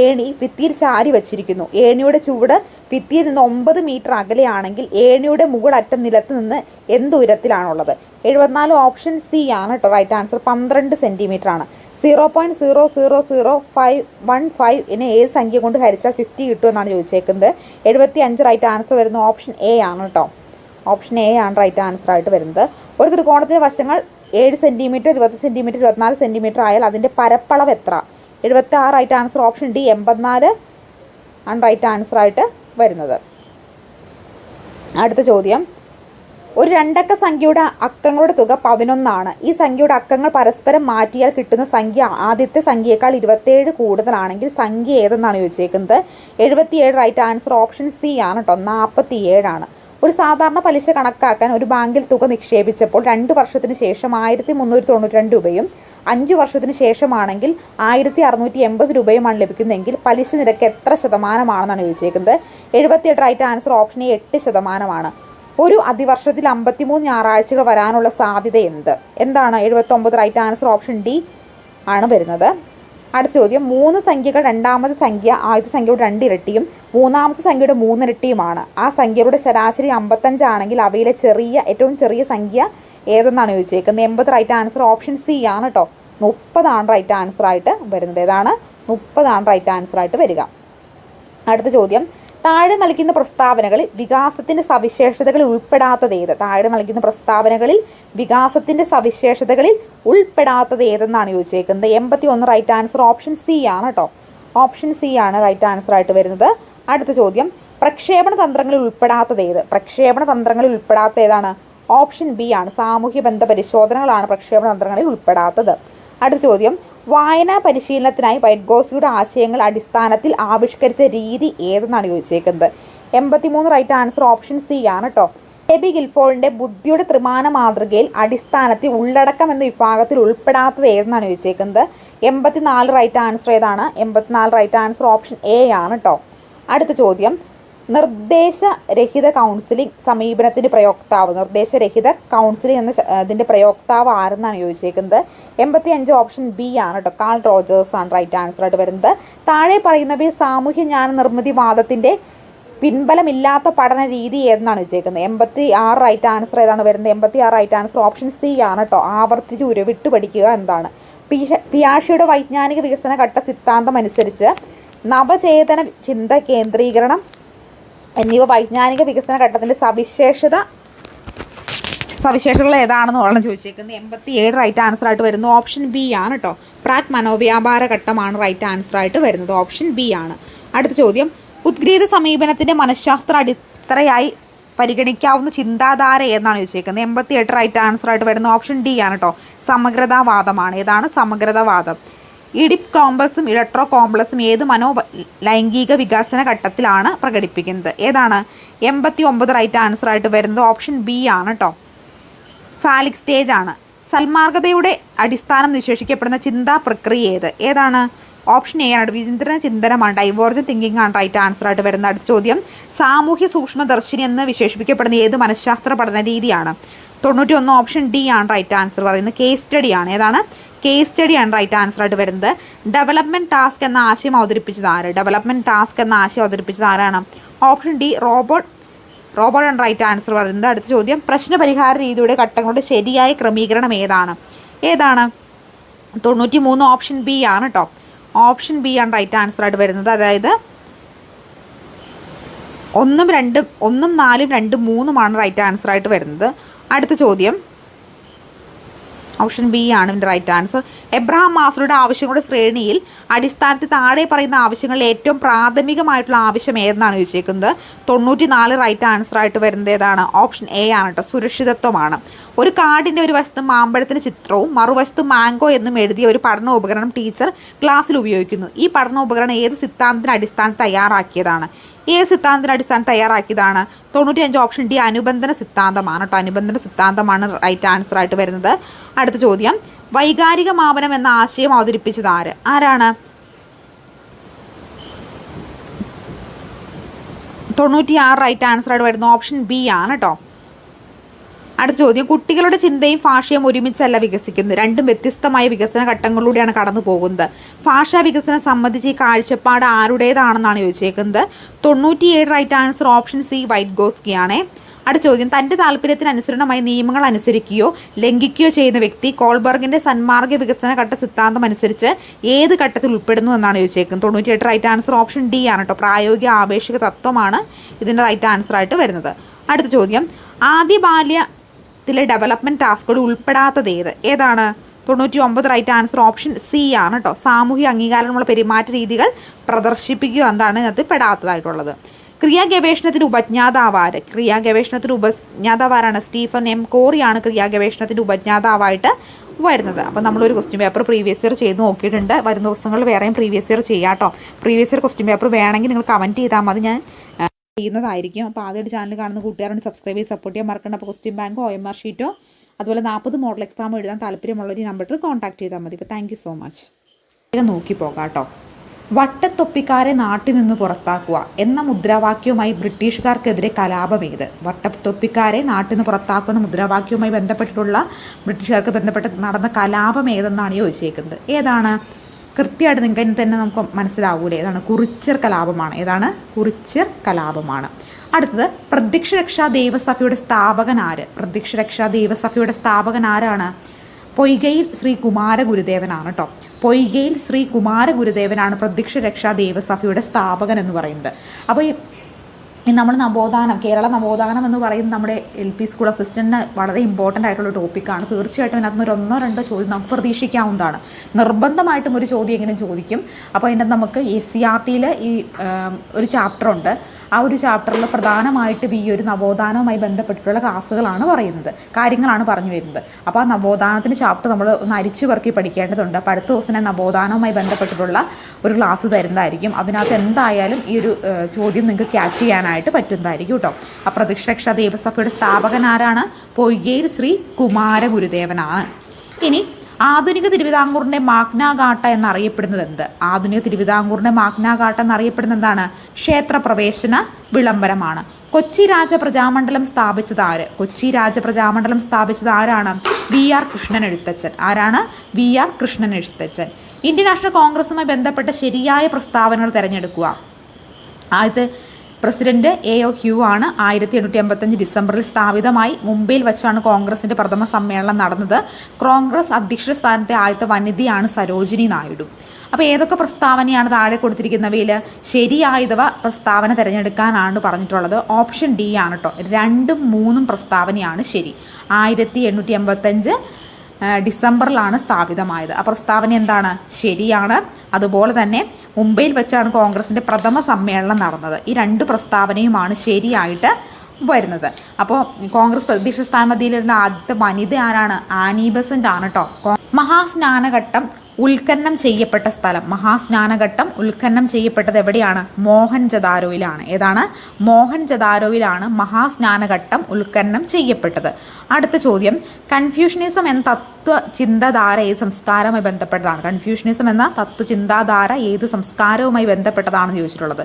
ഏണി ഭിത്തിയിൽ ചാരി വച്ചിരിക്കുന്നു. ഏണിയുടെ ചുവട് ഭിത്തിയിൽ നിന്ന് 9 മീറ്റർ അകലെയാണെങ്കിൽ ഏണിയുടെ മുകളറ്റം നിലത്ത് നിന്ന് എന്ത് ഉയരത്തിലാണുള്ളത്? 74 ഓപ്ഷൻ സി ആണ് കേട്ടോ റൈറ്റ് ആൻസർ. 12 സെൻറ്റിമീറ്റർ ആണ്. 0.00015 ഇതിനെ ഏത് സംഖ്യ കൊണ്ട് ഹരിച്ചാൽ 50 കിട്ടുമെന്നാണ് ചോദിച്ചേക്കുന്നത്. 75 റൈറ്റ് ആൻസർ വരുന്ന ഓപ്ഷൻ എ ആണ് കേട്ടോ. ഓപ്ഷൻ എ ആണ് റൈറ്റ് ആൻസർ ആയിട്ട് വരുന്നത്. ഒരു ത്രികോണത്തിൻ്റെ വശങ്ങൾ 7 സെൻറ്റിമീറ്റർ 20 സെൻറ്റിമീറ്റർ 24 സെൻറ്റിമീറ്റർ ആയാൽ അതിൻ്റെ പരപ്പളവ് എത്ര? 76 റൈറ്റ് ആൻസർ ഓപ്ഷൻ ഡി 84 ആണ് റൈറ്റ് ആൻസർ ആയിട്ട് വരുന്നത്. അടുത്ത ചോദ്യം, ഒരു 2 അക്ക സംഖ്യയുടെ അക്കങ്ങളുടെ തുക 11 ആണ്. ഈ സംഖ്യയുടെ അക്കങ്ങൾ പരസ്പരം മാറ്റിയാൽ കിട്ടുന്ന സംഖ്യ ആദ്യത്തെ സംഖ്യയേക്കാൾ 27 കൂടുതലാണെങ്കിൽ സംഖ്യ ഏതെന്നാണ് ചോദിച്ചേക്കുന്നത്. 77 റൈറ്റ് ആൻസർ ഓപ്ഷൻ സി ആണ് കേട്ടോ, 47 ആണ്. ഒരു സാധാരണ പലിശ കണക്കാക്കാൻ ഒരു ബാങ്കിൽ തുക നിക്ഷേപിച്ചപ്പോൾ 2 വർഷത്തിന് ശേഷം 1392 രൂപയും 5 വർഷത്തിന് ശേഷമാണെങ്കിൽ 1680 രൂപയുമാണ് ലഭിക്കുന്നതെങ്കിൽ പലിശ നിരക്ക് എത്ര ശതമാനമാണെന്നാണ് ചോദിച്ചേക്കുന്നത്. 78 റൈറ്റ് ആൻസർ ഓപ്ഷൻ 8%. ഒരു അതിവർഷത്തിൽ 53 ഞായറാഴ്ചകൾ വരാനുള്ള സാധ്യത എന്താണ്? 79 റൈറ്റ് ആൻസർ ഓപ്ഷൻ ഡി ആണ് വരുന്നത്. അടുത്ത ചോദ്യം, 3 സംഖ്യകൾ രണ്ടാമത്തെ സംഖ്യ ആദ്യത്തെ സംഖ്യയുടെ 2 ഇരട്ടിയും മൂന്നാമത്തെ സംഖ്യയുടെ 3 ഇരട്ടിയുമാണ്. ആ സംഖ്യയുടെ ശരാശരി 55 ആണെങ്കിൽ അവയിലെ ഏറ്റവും ചെറിയ സംഖ്യ ഏതെന്നാണ് ചോദിച്ചേക്കുന്നത്. 80 റൈറ്റ് ആൻസർ ഓപ്ഷൻ സി ആണ് കേട്ടോ, 30 ആണ് റൈറ്റ് ആൻസർ ആയിട്ട് വരുന്നത്. ഏതാണ്? 30 ആണ് റൈറ്റ് ആൻസർ ആയിട്ട് വരിക. അടുത്ത ചോദ്യം, താഴെ നൽകുന്ന പ്രസ്താവനകളിൽ വികാസത്തിൻ്റെ സവിശേഷതകളിൽ ഉൾപ്പെടാത്തത് ഏത്? താഴെ നൽകുന്ന പ്രസ്താവനകളിൽ വികാസത്തിൻ്റെ സവിശേഷതകളിൽ ഉൾപ്പെടാത്തത് ഏതെന്നാണ് ചോദിച്ചേക്കുന്നത്. 81 റൈറ്റ് ആൻസർ ഓപ്ഷൻ സി ആണ് കേട്ടോ, ഓപ്ഷൻ സി ആണ് റൈറ്റ് ആൻസർ ആയിട്ട് വരുന്നത്. അടുത്ത ചോദ്യം, പ്രക്ഷേപണ തന്ത്രങ്ങളിൽ ഉൾപ്പെടാത്തത് ഏത്? പ്രക്ഷേപണ തന്ത്രങ്ങളിൽ ഉൾപ്പെടാത്ത ഏതാണ്? ഓപ്ഷൻ ബി ആണ്, സാമൂഹ്യ ബന്ധ പരിശോധനകളാണ് പ്രക്ഷേപണ തന്ത്രങ്ങളിൽ ഉൾപ്പെടാത്തത്. അടുത്ത ചോദ്യം, വായനാ പരിശീലനത്തിനായി വൈറ്റ്ഗോസ്കിയുടെ ആശയങ്ങൾ അടിസ്ഥാനത്തിൽ ആവിഷ്കരിച്ച രീതി ഏതെന്നാണ് ചോദിച്ചേക്കുന്നത്. 83 റൈറ്റ് ആൻസർ ഓപ്ഷൻ സി ആണ് കേട്ടോ. എബി ഗിൽഫോർഡിന്റെ ബുദ്ധിയുടെ ത്രിമാന മാതൃകയിൽ അടിസ്ഥാനത്തിൽ ഉള്ളടക്കം എന്ന വിഭാഗത്തിൽ ഉൾപ്പെടാത്തത് ഏതെന്നാണ് ചോദിച്ചേക്കുന്നത്. 84 റൈറ്റ് ആൻസർ ഏതാണ്? 84 റൈറ്റ് ആൻസർ ഓപ്ഷൻ എ ആണ് കേട്ടോ. അടുത്ത ചോദ്യം, നിർദ്ദേശരഹിത കൗൺസിലിംഗ് സമീപനത്തിൻ്റെ പ്രയോക്താവ്. നിർദ്ദേശരഹിത കൗൺസിലിംഗ് എന്ന ഇതിൻ്റെ പ്രയോക്താവ് ആരെന്നാണ് ചോദിച്ചേക്കുന്നത്. 85 ഓപ്ഷൻ ബി ആണ് കേട്ടോ, കാൾ റോജേഴ്സ് ആണ് റൈറ്റ് ആൻസർ ആയിട്ട് വരുന്നത്. താഴെ പറയുന്നവയിൽ സാമൂഹ്യ ജ്ഞാന നിർമ്മിതിവാദത്തിൻ്റെ പിൻബലമില്ലാത്ത പഠന രീതി ഏതെന്നാണ് ചോദിച്ചേക്കുന്നത്. 86 റൈറ്റ് ആൻസർ ഏതാണ് വരുന്നത്. 86 റൈറ്റ് ആൻസർ ഓപ്ഷൻ സി ആണ് കേട്ടോ, ആവർത്തിച്ച് ഉരുവിട്ട് പഠിക്കുക എന്താണ്. പിയാഷയുടെ വൈജ്ഞാനിക വികസന ഘട്ട സിദ്ധാന്തം അനുസരിച്ച് നവചേതന ചിന്ത കേന്ദ്രീകരണം എന്നിവ വൈജ്ഞാനിക വികസന ഘട്ടത്തിൻ്റെ സവിശേഷതകൾ ഏതാണെന്നാണ് ചോദിച്ചേക്കുന്നത്. 87 റൈറ്റ് ആൻസർ ആയിട്ട് വരുന്നു ഓപ്ഷൻ ബി ആണ് കേട്ടോ, പ്രാക് മനോവ്യാപാര ഘട്ടമാണ് റൈറ്റ് ആൻസർ ആയിട്ട് വരുന്നത്, ഓപ്ഷൻ ബി ആണ്. അടുത്ത ചോദ്യം, ഉദ്ഗ്രഥ സമീപനത്തിൻ്റെ മനഃശാസ്ത്ര അടിത്തറയായി പരിഗണിക്കാവുന്ന ചിന്താധാര ഏതെന്നാണ് ചോദിച്ചേക്കുന്നത്. 88 റൈറ്റ് ആൻസർ ആയിട്ട് വരുന്ന ഓപ്ഷൻ ഡി ആണ് കേട്ടോ, സമഗ്രതാവാദമാണ്. ഏതാണ്? സമഗ്രതാവാദം. ഇഡിപ് കോംപ്ലക്സും ഇലക്ട്രോ കോംപ്ലക്സും ഏത് ലൈംഗിക വികസന ഘട്ടത്തിലാണ് പ്രകടിപ്പിക്കുന്നത്. ഏതാണ്? 89 റൈറ്റ് ആൻസർ ആയിട്ട് വരുന്നത് ഓപ്ഷൻ ബി ആണ് കേട്ടോ, ഫാലിക് സ്റ്റേജ് ആണ്. സൽമാർഗതയുടെ അടിസ്ഥാനം നിശേഷിക്കപ്പെടുന്ന ചിന്താ പ്രക്രിയ ഏതാണ്? ഓപ്ഷൻ എ ആണ്, വിചിന്തന ചിന്തനമാണ്, ഡൈവേർജന്റ് തിങ്കിങ് ആണ് റൈറ്റ് ആൻസർ ആയിട്ട് വരുന്നത്. അടുത്ത ചോദ്യം, സാമൂഹ്യ സൂക്ഷ്മദർശിനി എന്ന് വിശേഷിപ്പിക്കപ്പെടുന്ന ഏത് മനഃശാസ്ത്ര പഠന രീതിയാണ്? 91 ഓപ്ഷൻ ഡി ആണ് റൈറ്റ് ആൻസർ പറയുന്നത്, കേസ് സ്റ്റഡി ആണ്. ഏതാണ്? കേസ് സ്റ്റഡിയാണ് റൈറ്റ് ആൻസർ ആയിട്ട് വരുന്നത്. ഡെവലപ്മെൻറ്റ് ടാസ്ക് എന്ന ആശയം അവതരിപ്പിച്ചത് ആര്? ഡെവലപ്മെൻറ്റ് ടാസ്ക് എന്ന ആശയം അവതരിപ്പിച്ചത് ആരാണ്? ഓപ്ഷൻ ഡി റോബോട്ടാണ് റൈറ്റ് ആൻസർ പറയുന്നത്. അടുത്ത ചോദ്യം, പ്രശ്നപരിഹാര രീതിയുടെ ഘട്ടങ്ങളുടെ ശരിയായ ക്രമീകരണം ഏതാണ്? 93 ഓപ്ഷൻ ബി ആണ് കേട്ടോ. ഓപ്ഷൻ ബി ആണ് റൈറ്റ് ആൻസർ ആയിട്ട് വരുന്നത്. അതായത് 1, 2, 1, 4, 2, 3 റൈറ്റ് ആൻസർ ആയിട്ട് വരുന്നത്. അടുത്ത ചോദ്യം, ഓപ്ഷൻ ബി ആണ് ഇതിൻ്റെ റൈറ്റ് ആൻസർ. എബ്രഹാം മാസ്ലോയുടെ ആവശ്യങ്ങളുടെ ശ്രേണിയിൽ അടിസ്ഥാനത്തിൽ താഴെ പറയുന്ന ആവശ്യങ്ങളിൽ ഏറ്റവും പ്രാഥമികമായിട്ടുള്ള ആവശ്യം ഏതെന്നാണ് ചോദിച്ചേക്കുന്നത്. 94 റൈറ്റ് ആൻസർ ആയിട്ട് വരുന്നത് ഏതാണ്? ഓപ്ഷൻ എ ആണ് കേട്ടോ, സുരക്ഷിതത്വമാണ്. ഒരു കാർഡിൻ്റെ ഒരു വശത്ത് മാമ്പഴത്തിൻ്റെ ചിത്രവും മറുവശത്ത് മാംഗോ എന്നും എഴുതിയ ഒരു പഠനോപകരണം ടീച്ചർ ക്ലാസ്സിൽ ഉപയോഗിക്കുന്നു. ഈ പഠനോപകരണം ഏത് സിദ്ധാന്തത്തിന് അടിസ്ഥാനത്തിൽ തയ്യാറാക്കിയതാണ്? ഏത് സിദ്ധാന്തത്തിന് അടിസ്ഥാനം തയ്യാറാക്കിയതാണ്? 95 ഓപ്ഷൻ ഡി അനുബന്ധന സിദ്ധാന്തമാണ് കേട്ടോ. അനുബന്ധന സിദ്ധാന്തമാണ് റൈറ്റ് ആൻസർ ആയിട്ട് വരുന്നത്. അടുത്ത ചോദ്യം, വൈകാരിക മാപനം എന്ന ആശയം അവതരിപ്പിച്ചത് ആരാണ്? 96 റൈറ്റ് ആൻസർ ആയിട്ട് വരുന്നത് ഓപ്ഷൻ ബി ആണ് കേട്ടോ. അടുത്ത ചോദ്യം, കുട്ടികളുടെ ചിന്തയും ഭാഷയും ഒരുമിച്ചല്ല വികസിക്കുന്നത്, രണ്ടും വ്യത്യസ്തമായ വികസന ഘട്ടങ്ങളിലൂടെയാണ് കടന്നു പോകുന്നത്. ഭാഷാ വികസനം സംബന്ധിച്ച് ഈ കാഴ്ചപ്പാട് ആരുടേതാണെന്നാണ് ചോദിച്ചേക്കുന്നത്. 97 റൈറ്റ് ആൻസർ ഓപ്ഷൻ സി വൈറ്റ്ഗോസ്കി ആണ്. അടുത്ത ചോദ്യം, തൻ്റെ താല്പര്യത്തിന് അനുസരണമായി നിയമങ്ങൾ അനുസരിക്കുകയോ ലംഘിക്കുകയോ ചെയ്യുന്ന വ്യക്തി കോൾബർഗിൻ്റെ സന്മാർഗ വികസന ഘട്ട സിദ്ധാന്തം അനുസരിച്ച് ഏത് ഘട്ടത്തിൽ ഉൾപ്പെടുന്നു എന്നാണ് ചോദിച്ചേക്കുന്നത്. 98 റൈറ്റ് ആൻസർ ഓപ്ഷൻ ഡി ആണ് കേട്ടോ. പ്രായോഗിക ആപേക്ഷിക തത്വമാണ് ഇതിൻ്റെ റൈറ്റ് ആൻസർ ആയിട്ട് വരുന്നത്. അടുത്ത ചോദ്യം, ആദ്യ ബാല്യത്തിലെ ഡെവലപ്മെൻറ്റ് ടാസ്കുകൾ ഉൾപ്പെടാത്തത് ഏതാണ്? 99 റൈറ്റ് ആൻസർ ഓപ്ഷൻ സി ആണ് കേട്ടോ. സാമൂഹിക അംഗീകാരമുള്ള പെരുമാറ്റ രീതികൾ പ്രദർശിപ്പിക്കുക എന്താണ് ഇതിനകത്ത് പെടാത്തതായിട്ടുള്ളത്. ക്രിയാഗവേഷണത്തിൻ്റെ ഉപജ്ഞാതാവാര്? ക്രിയാഗവേഷണത്തിൻ്റെ ഉപജ്ഞാതാവാരാണ്? സ്റ്റീഫൻ എം കോറിയാണ് ക്രിയാഗവേഷണത്തിൻ്റെ ഉപജ്ഞാതാവായിട്ട് വരുന്നത്. അപ്പോൾ നമ്മളൊരു ക്വസ്റ്റ്യൻ പേപ്പർ പ്രീവിയസ് ഇയർ ചെയ്ത് നോക്കിയിട്ടുണ്ട്. വരുന്ന ദിവസങ്ങളിൽ വേറെയും പ്രീവിയസ് ഇയർ ചെയ്യാം കേട്ടോ. പ്രീവിയസ് ഇയർ ക്വസ്റ്റ്യൻ പേപ്പർ വേണമെങ്കിൽ നിങ്ങൾ കമൻറ്റ് ചെയ്താൽ മതി, ഞാൻ ചെയ്യുന്നതായിരിക്കും. അപ്പോൾ ആദ്യമായിട്ട് ചാനൽ കാണുന്ന കൂട്ടുകാരാണ് സബ്സ്ക്രൈബ് ചെയ്ത് സപ്പോർട്ട് ചെയ്യാൻ മറക്കണ്ട. അപ്പോൾ ക്വസ്റ്റ്യൻ ബാങ്കോ OMR ഷീറ്റോ അതുപോലെ 40 മോഡൽ എക്സാമോ എഴുതാൻ താല്പര്യമുള്ള ഈ നമ്പറിൽ കോൺടാക്ട് ചെയ്താൽ മതി. ഇപ്പോൾ താങ്ക് യു സോ മച്ച്. നോക്കി പോകാം കേട്ടോ. വട്ടത്തൊപ്പിക്കാരെ നാട്ടിൽ നിന്ന് പുറത്താക്കുക എന്ന മുദ്രാവാക്യവുമായി ബ്രിട്ടീഷുകാർക്കെതിരെ കലാപമേത്? വട്ടത്തൊപ്പിക്കാരെ നാട്ടിൽ നിന്ന് പുറത്താക്കുന്ന മുദ്രാവാക്യവുമായി ബന്ധപ്പെട്ടിട്ടുള്ള ബ്രിട്ടീഷുകാർക്ക് ബന്ധപ്പെട്ട് നടന്ന കലാപം ഏതെന്നാണ് ചോദിച്ചേക്കുന്നത്. ഏതാണ്? കൃത്യമായിട്ട് നിങ്ങൾക്ക് തന്നെ നമുക്ക് മനസ്സിലാവൂലേ? ഏതാണ്? കുറിച്യർ കലാപമാണ്. ഏതാണ്? കുറിച്യർ കലാപമാണ്. അടുത്തത്, പ്രത്യക്ഷരക്ഷാ ദേവസഭയുടെ സ്ഥാപകൻ ആര്? പ്രത്യക്ഷരക്ഷാ ദേവസഭയുടെ സ്ഥാപകൻ ആരാണ്? പൊയ്കയിൽ ശ്രീ കുമാരഗുരുദേവനാണ് കേട്ടോ. പൊയ്കയിൽ ശ്രീ കുമാരഗുരുദേവനാണ് പ്രത്യക്ഷരക്ഷാ ദേവസഭയുടെ സ്ഥാപകൻ എന്ന് പറയുന്നത്. അപ്പോൾ ഈ നമ്മൾ നവോത്ഥാനം, കേരള നവോത്ഥാനം എന്ന് പറയുന്നത് നമ്മുടെ LP സ്കൂൾ അസിസ്റ്റൻറ്റിന് വളരെ ഇമ്പോർട്ടൻ്റ് ആയിട്ടുള്ള ടോപ്പിക്കാണ്. തീർച്ചയായിട്ടും അതിനകത്ത് ഒരു 1-2 ചോദ്യം നമുക്ക് പ്രതീക്ഷിക്കാവുന്നതാണ്. നിർബന്ധമായിട്ടും ഒരു ചോദ്യം എങ്കിലും ചോദിക്കും. അപ്പോൾ അതിൻ്റെ നമുക്ക് SCERTയിൽ ഈ ഒരു ചാപ്റ്ററുണ്ട്. ആ ഒരു ചാപ്റ്ററിൽ പ്രധാനമായിട്ടും ഈ ഒരു നവോത്ഥാനവുമായി ബന്ധപ്പെട്ടിട്ടുള്ള ക്ലാസ്സുകളാണ് പറയുന്നത്, കാര്യങ്ങളാണ് പറഞ്ഞു വരുന്നത്. അപ്പോൾ ആ നവോത്ഥാനത്തിൻ്റെ ചാപ്റ്റർ നമ്മൾ ഒന്ന് അരിച്ചു പെറുക്കി പഠിക്കേണ്ടതുണ്ട്. അപ്പോൾ അടുത്ത ദിവസം ഞാൻ നവോത്ഥാനവുമായി ബന്ധപ്പെട്ടിട്ടുള്ള ഒരു ക്ലാസ് തരുന്നതായിരിക്കും. അതിനകത്ത് എന്തായാലും ഈ ഒരു ചോദ്യം നിങ്ങൾക്ക് ക്യാച്ച് ചെയ്യാനായിട്ട് പറ്റുന്നതായിരിക്കും കേട്ടോ. ആ പ്രത്യക്ഷരക്ഷാ ദേവസഭയുടെ സ്ഥാപകൻ ആരാണ്? പൊയ്കയിൽ ശ്രീ കുമാരഗുരുദേവനാണ്. ഇനി ആധുനിക തിരുവിതാംകൂറിൻ്റെ മാഗ്നാ കാർട്ട എന്നറിയപ്പെടുന്നത് എന്ത്? ആധുനിക തിരുവിതാംകൂറിൻ്റെ മാഗ്നാ കാർട്ട എന്നറിയപ്പെടുന്നത് എന്താണ്? ക്ഷേത്രപ്രവേശന വിളംബരമാണ്. കൊച്ചി രാജപ്രജാമണ്ഡലം സ്ഥാപിച്ചത് ആര്? കൊച്ചി രാജപ്രജാമണ്ഡലം സ്ഥാപിച്ചത് ആരാണ്? VR കൃഷ്ണൻ എഴുത്തച്ഛൻ. ആരാണ്? VR Krishnan Ezhuthachan. Indian national കോൺഗ്രസുമായി ബന്ധപ്പെട്ട ശരിയായ പ്രസ്താവനകൾ തിരഞ്ഞെടുക്കുക. ആദ്യത്തെ പ്രസിഡന്റ് AO ഹ്യൂ ആണ്. 1885 ഡിസംബറിൽ സ്ഥാപിതമായി. മുംബൈയിൽ വെച്ചാണ് കോൺഗ്രസിൻ്റെ പ്രഥമ സമ്മേളനം നടന്നത്. കോൺഗ്രസ് അധ്യക്ഷ സ്ഥാനത്തെ ആദ്യത്തെ വനിതയാണ് സരോജിനി നായിഡു. അപ്പോൾ ഏതൊക്കെ പ്രസ്താവനയാണ് താഴെ കൊടുത്തിരിക്കുന്നവയിൽ ശരിയായവ പ്രസ്താവന തിരഞ്ഞെടുക്കാനാണ് പറഞ്ഞിട്ടുള്ളത്? ഓപ്ഷൻ ഡി ആണ് കേട്ടോ. 2ഉം 3ഉം പ്രസ്താവനയാണ് ശരി. 1885 ഡിസംബറിലാണ് സ്ഥാപിതമായത്. ആ പ്രസ്താവന എന്താണ്? ശരിയാണ്. അതുപോലെ തന്നെ മുംബൈയിൽ വെച്ചാണ് കോൺഗ്രസിൻ്റെ പ്രഥമ സമ്മേളനം നടന്നത്. ഈ 2 പ്രസ്താവനയുമാണ് ശരിയായിട്ട് വരുന്നത്. അപ്പോൾ കോൺഗ്രസ് അധ്യക്ഷ സ്ഥാനമതിയിലുള്ള ആദ്യത്തെ വനിത ആരാണ്? ആനി ബസന്റ് ആണ് കേട്ടോ. മഹാസ്നാനഘട്ടം ഉത്ഖനനം ചെയ്യപ്പെട്ട സ്ഥലം. മഹാസ്നാനഘട്ടം ഉത്ഖനനം ചെയ്യപ്പെട്ടത് എവിടെയാണ്? മോഹൻജദാരോയിലാണ്. ഏതാണ്? മോഹൻജദാരോയിലാണ് മഹാസ്നാനഘട്ടം ഉത്ഖനനം ചെയ്യപ്പെട്ടത്. അടുത്ത ചോദ്യം, കൺഫ്യൂഷനിസം എന്ന തത്വചിന്താധാര ഏത് സംസ്കാരവുമായി ബന്ധപ്പെട്ടതാണ്? കൺഫ്യൂഷനിസം എന്ന തത്വചിന്താധാര ഏത് സംസ്കാരവുമായി ബന്ധപ്പെട്ടതാണെന്ന് ചോദിച്ചിട്ടുള്ളത്.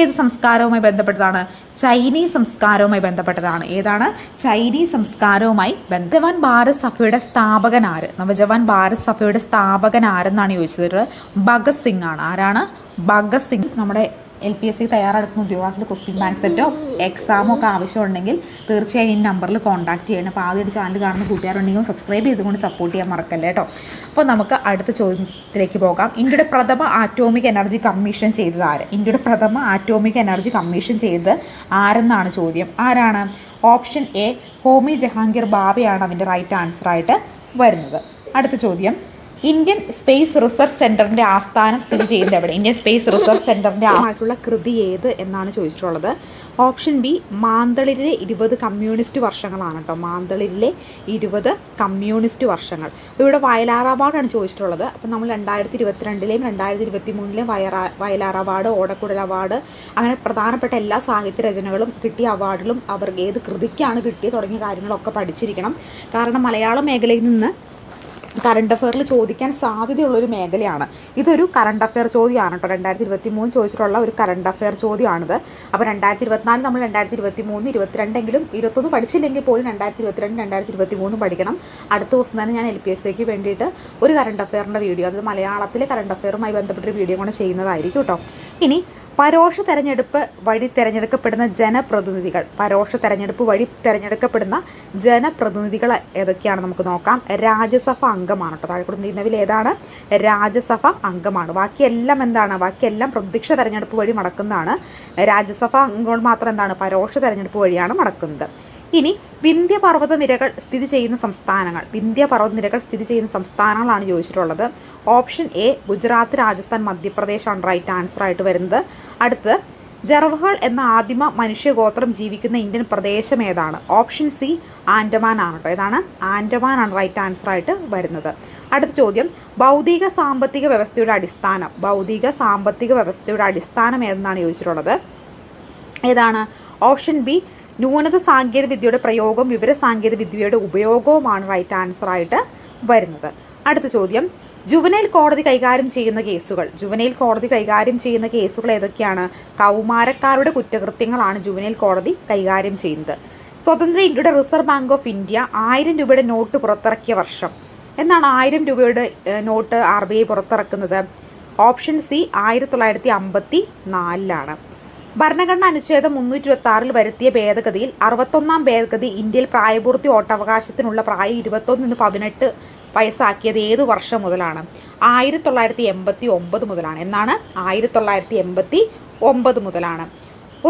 ഏത് സംസ്കാരവുമായി ബന്ധപ്പെട്ടതാണ്? ചൈനീസ് സംസ്കാരവുമായി ബന്ധപ്പെട്ടതാണ്. ഏതാണ്? ചൈനീസ് സംസ്കാരവുമായി നവജവാൻ ഭാരത് സഭയുടെ സ്ഥാപകൻ ആര്? നവജവാൻ ഭാരത് സഭയുടെ സ്ഥാപകൻ ആരെന്നാണ് ചോദിച്ചത്? ഭഗത് സിംഗ് ആണ്. ആരാണ്? ഭഗത് സിംഗ്. നമ്മുടെ LPSC തയ്യാറെടുക്കുന്ന ഉദ്യോഗാർത്ഥികൾ ക്വസ്റ്റ്യൻ ബാങ്ക് സെറ്റോ എക്സാമോ ഒക്കെ ആവശ്യമുണ്ടെങ്കിൽ തീർച്ചയായും ഈ നമ്പറിൽ കോൺടാക്ട് ചെയ്യണം. അപ്പോൾ ആദ്യമായിട്ട് ചാനൽ കാണുന്ന കൂട്ടുകാരുണ്ടെങ്കിൽ സബ്സ്ക്രൈബ് ചെയ്തുകൊണ്ട് സപ്പോർട്ട് ചെയ്യാൻ മറക്കല്ലേ കേട്ടോ. അപ്പോൾ നമുക്ക് അടുത്ത ചോദ്യത്തിലേക്ക് പോകാം. ഇന്ത്യയുടെ പ്രഥമ ആറ്റോമിക് എനർജി കമ്മീഷൻ ചെയ്തത് ആര്? ഇന്ത്യയുടെ പ്രഥമ ആറ്റോമിക് എനർജി കമ്മീഷൻ ചെയ്തത് ആരെന്നാണ് ചോദ്യം. ആരാണ്? ഓപ്ഷൻ എ ഹോമി ജഹാംഗീർ ബാബയാണ് അതിൻ്റെ റൈറ്റ് ആൻസറായിട്ട് വരുന്നത്. അടുത്ത ചോദ്യം, ഇന്ത്യൻ സ്പേസ് റിസർച്ച് സെൻറ്ററിൻ്റെ ആസ്ഥാനം സ്ഥിതി ചെയ്യുന്നത് എവിടെ? ഇന്ത്യൻ സ്പേസ് റിസർച്ച് സെൻറ്ററിൻ്റെ ആയിട്ടുള്ള കൃതി ഏത് എന്നാണ് ചോദിച്ചിട്ടുള്ളത്. ഓപ്ഷൻ ബി മാന്തളിരിലെ 20 കമ്മ്യൂണിസ്റ്റ് വർഷങ്ങളാണ് കേട്ടോ. മാന്തളിരിലെ 20 കമ്മ്യൂണിസ്റ്റ് വർഷങ്ങൾ. ഇവിടെ വയലാർ അവാർഡാണ് ചോദിച്ചിട്ടുള്ളത്. അപ്പം നമ്മൾ 2022-ലെയും 2023-ലെയും വയലാർ അവാർഡ്, ഓടക്കുഴൽ അവാർഡ്, അങ്ങനെ പ്രധാനപ്പെട്ട എല്ലാ സാഹിത്യ രചനകളും കിട്ടിയ അവാർഡുകളും അവർക്ക് ഏത് കൃതിക്കാണ് കിട്ടിയത് തുടങ്ങിയ കാര്യങ്ങളൊക്കെ പഠിച്ചിരിക്കണം. കാരണം മലയാള മേഖലയിൽ നിന്ന് കറണ്ട് അഫെയറിൽ ചോദിക്കാൻ സാധ്യതയുള്ളൊരു മേഖലയാണ്. ഇതൊരു കറണ്ട് അഫെയർ ചോദ്യമാണ് കേട്ടോ. 2023 ചോദിച്ചിട്ടുള്ള ഒരു കറണ്ട് അഫെയർ ചോദ്യമാണിത്. അപ്പോൾ 2024 നമ്മൾ 2023, 22 21 പഠിച്ചില്ലെങ്കിൽ പോലും 2022, 2023 പഠിക്കണം. അടുത്ത ദിവസം തന്നെ ഞാൻ LPSCക്ക് വേണ്ടിയിട്ട് ഒരു കറണ്ട് അഫെയറിൻ്റെ വീഡിയോ, അത് മലയാളത്തിലെ കറണ്ട് അഫെയറുമായി ബന്ധപ്പെട്ടൊരു വീഡിയോ കൂടെ ചെയ്യുന്നതായിരിക്കും കേട്ടോ. ഇനി പരോക്ഷ തെരഞ്ഞെടുപ്പ് വഴി തിരഞ്ഞെടുക്കപ്പെടുന്ന ജനപ്രതിനിധികൾ, പരോക്ഷ തെരഞ്ഞെടുപ്പ് വഴി തിരഞ്ഞെടുക്കപ്പെടുന്ന ജനപ്രതിനിധികൾ ഏതൊക്കെയാണ് നമുക്ക് നോക്കാം. രാജ്യസഭ അംഗമാണ് കേട്ടോ. താഴെ കൊടുത്തിരിക്കുന്നതിൽ ഏതാണ്? രാജ്യസഭ അംഗമാണ്. ബാക്കിയെല്ലാം എന്താണ്? ബാക്കിയെല്ലാം പ്രത്യക്ഷ തെരഞ്ഞെടുപ്പ് വഴി നടക്കുന്നതാണ്. രാജ്യസഭ അംഗങ്ങൾ മാത്രം എന്താണ്? പരോക്ഷ തെരഞ്ഞെടുപ്പ് വഴിയാണ് നടക്കുന്നത്. ഇനി വിന്ധ്യപർവ്വത നിരകൾ സ്ഥിതി ചെയ്യുന്ന സംസ്ഥാനങ്ങൾ, വിന്ധ്യപർവ്വത നിരകൾ സ്ഥിതി ചെയ്യുന്ന സംസ്ഥാനങ്ങളാണ് ചോദിച്ചിട്ടുള്ളത്. ഓപ്ഷൻ എ ഗുജറാത്ത്, രാജസ്ഥാൻ, മധ്യപ്രദേശാണ് റൈറ്റ് ആൻസറായിട്ട് വരുന്നത്. അടുത്ത്, ജർവഹൾ എന്ന ആദിമ മനുഷ്യഗോത്രം ജീവിക്കുന്ന ഇന്ത്യൻ പ്രദേശം ഏതാണ്? ഓപ്ഷൻ സി ആൻഡമാൻ ആണ് കേട്ടോ. ഏതാണ്? ആൻഡമാനാണ് റൈറ്റ് ആൻസറായിട്ട് വരുന്നത്. അടുത്ത ചോദ്യം, ഭൗതിക സാമ്പത്തിക വ്യവസ്ഥയുടെ അടിസ്ഥാനം, ഭൗതിക സാമ്പത്തിക വ്യവസ്ഥയുടെ അടിസ്ഥാനം ഏതെന്നാണ് ചോദിച്ചിട്ടുള്ളത്. ഏതാണ്? ഓപ്ഷൻ ബി ന്യൂനത സാങ്കേതിക വിദ്യയുടെ പ്രയോഗവും വിവര സാങ്കേതിക വിദ്യയുടെ ഉപയോഗവുമാണ് റൈറ്റ് ആൻസറായിട്ട് വരുന്നത്. അടുത്ത ചോദ്യം, ജുവനൈൽ കോടതി കൈകാര്യം ചെയ്യുന്ന കേസുകൾ, ജുവനൈൽ കോടതി കൈകാര്യം ചെയ്യുന്ന കേസുകൾ ഏതൊക്കെയാണ്? കൗമാരക്കാരുടെ കുറ്റകൃത്യങ്ങളാണ് ജുവനൈൽ കോടതി കൈകാര്യം ചെയ്യുന്നത്. സ്വതന്ത്ര ഇന്ത്യയുടെ റിസർവ് ബാങ്ക് ഓഫ് ഇന്ത്യ 1000 രൂപയുടെ നോട്ട് പുറത്തിറക്കിയ വർഷം എന്നാണ്? 1000 രൂപയുടെ നോട്ട് RBI പുറത്തിറക്കുന്നത്. ഓപ്ഷൻ സി 1954 ഭരണഘടനാ അനുച്ഛേദം 326 വരുത്തിയ ഭേദഗതിയിൽ 61ാം ഭേദഗതി ഇന്ത്യയിൽ പ്രായപൂർത്തി വോട്ടവകാശത്തിനുള്ള പ്രായം 21 നിന്ന് 18 വയസ്സാക്കിയത് ഏതു വർഷം മുതലാണ്? 1989 മുതലാണ്. എന്നാണ്? 1989 മുതലാണ്.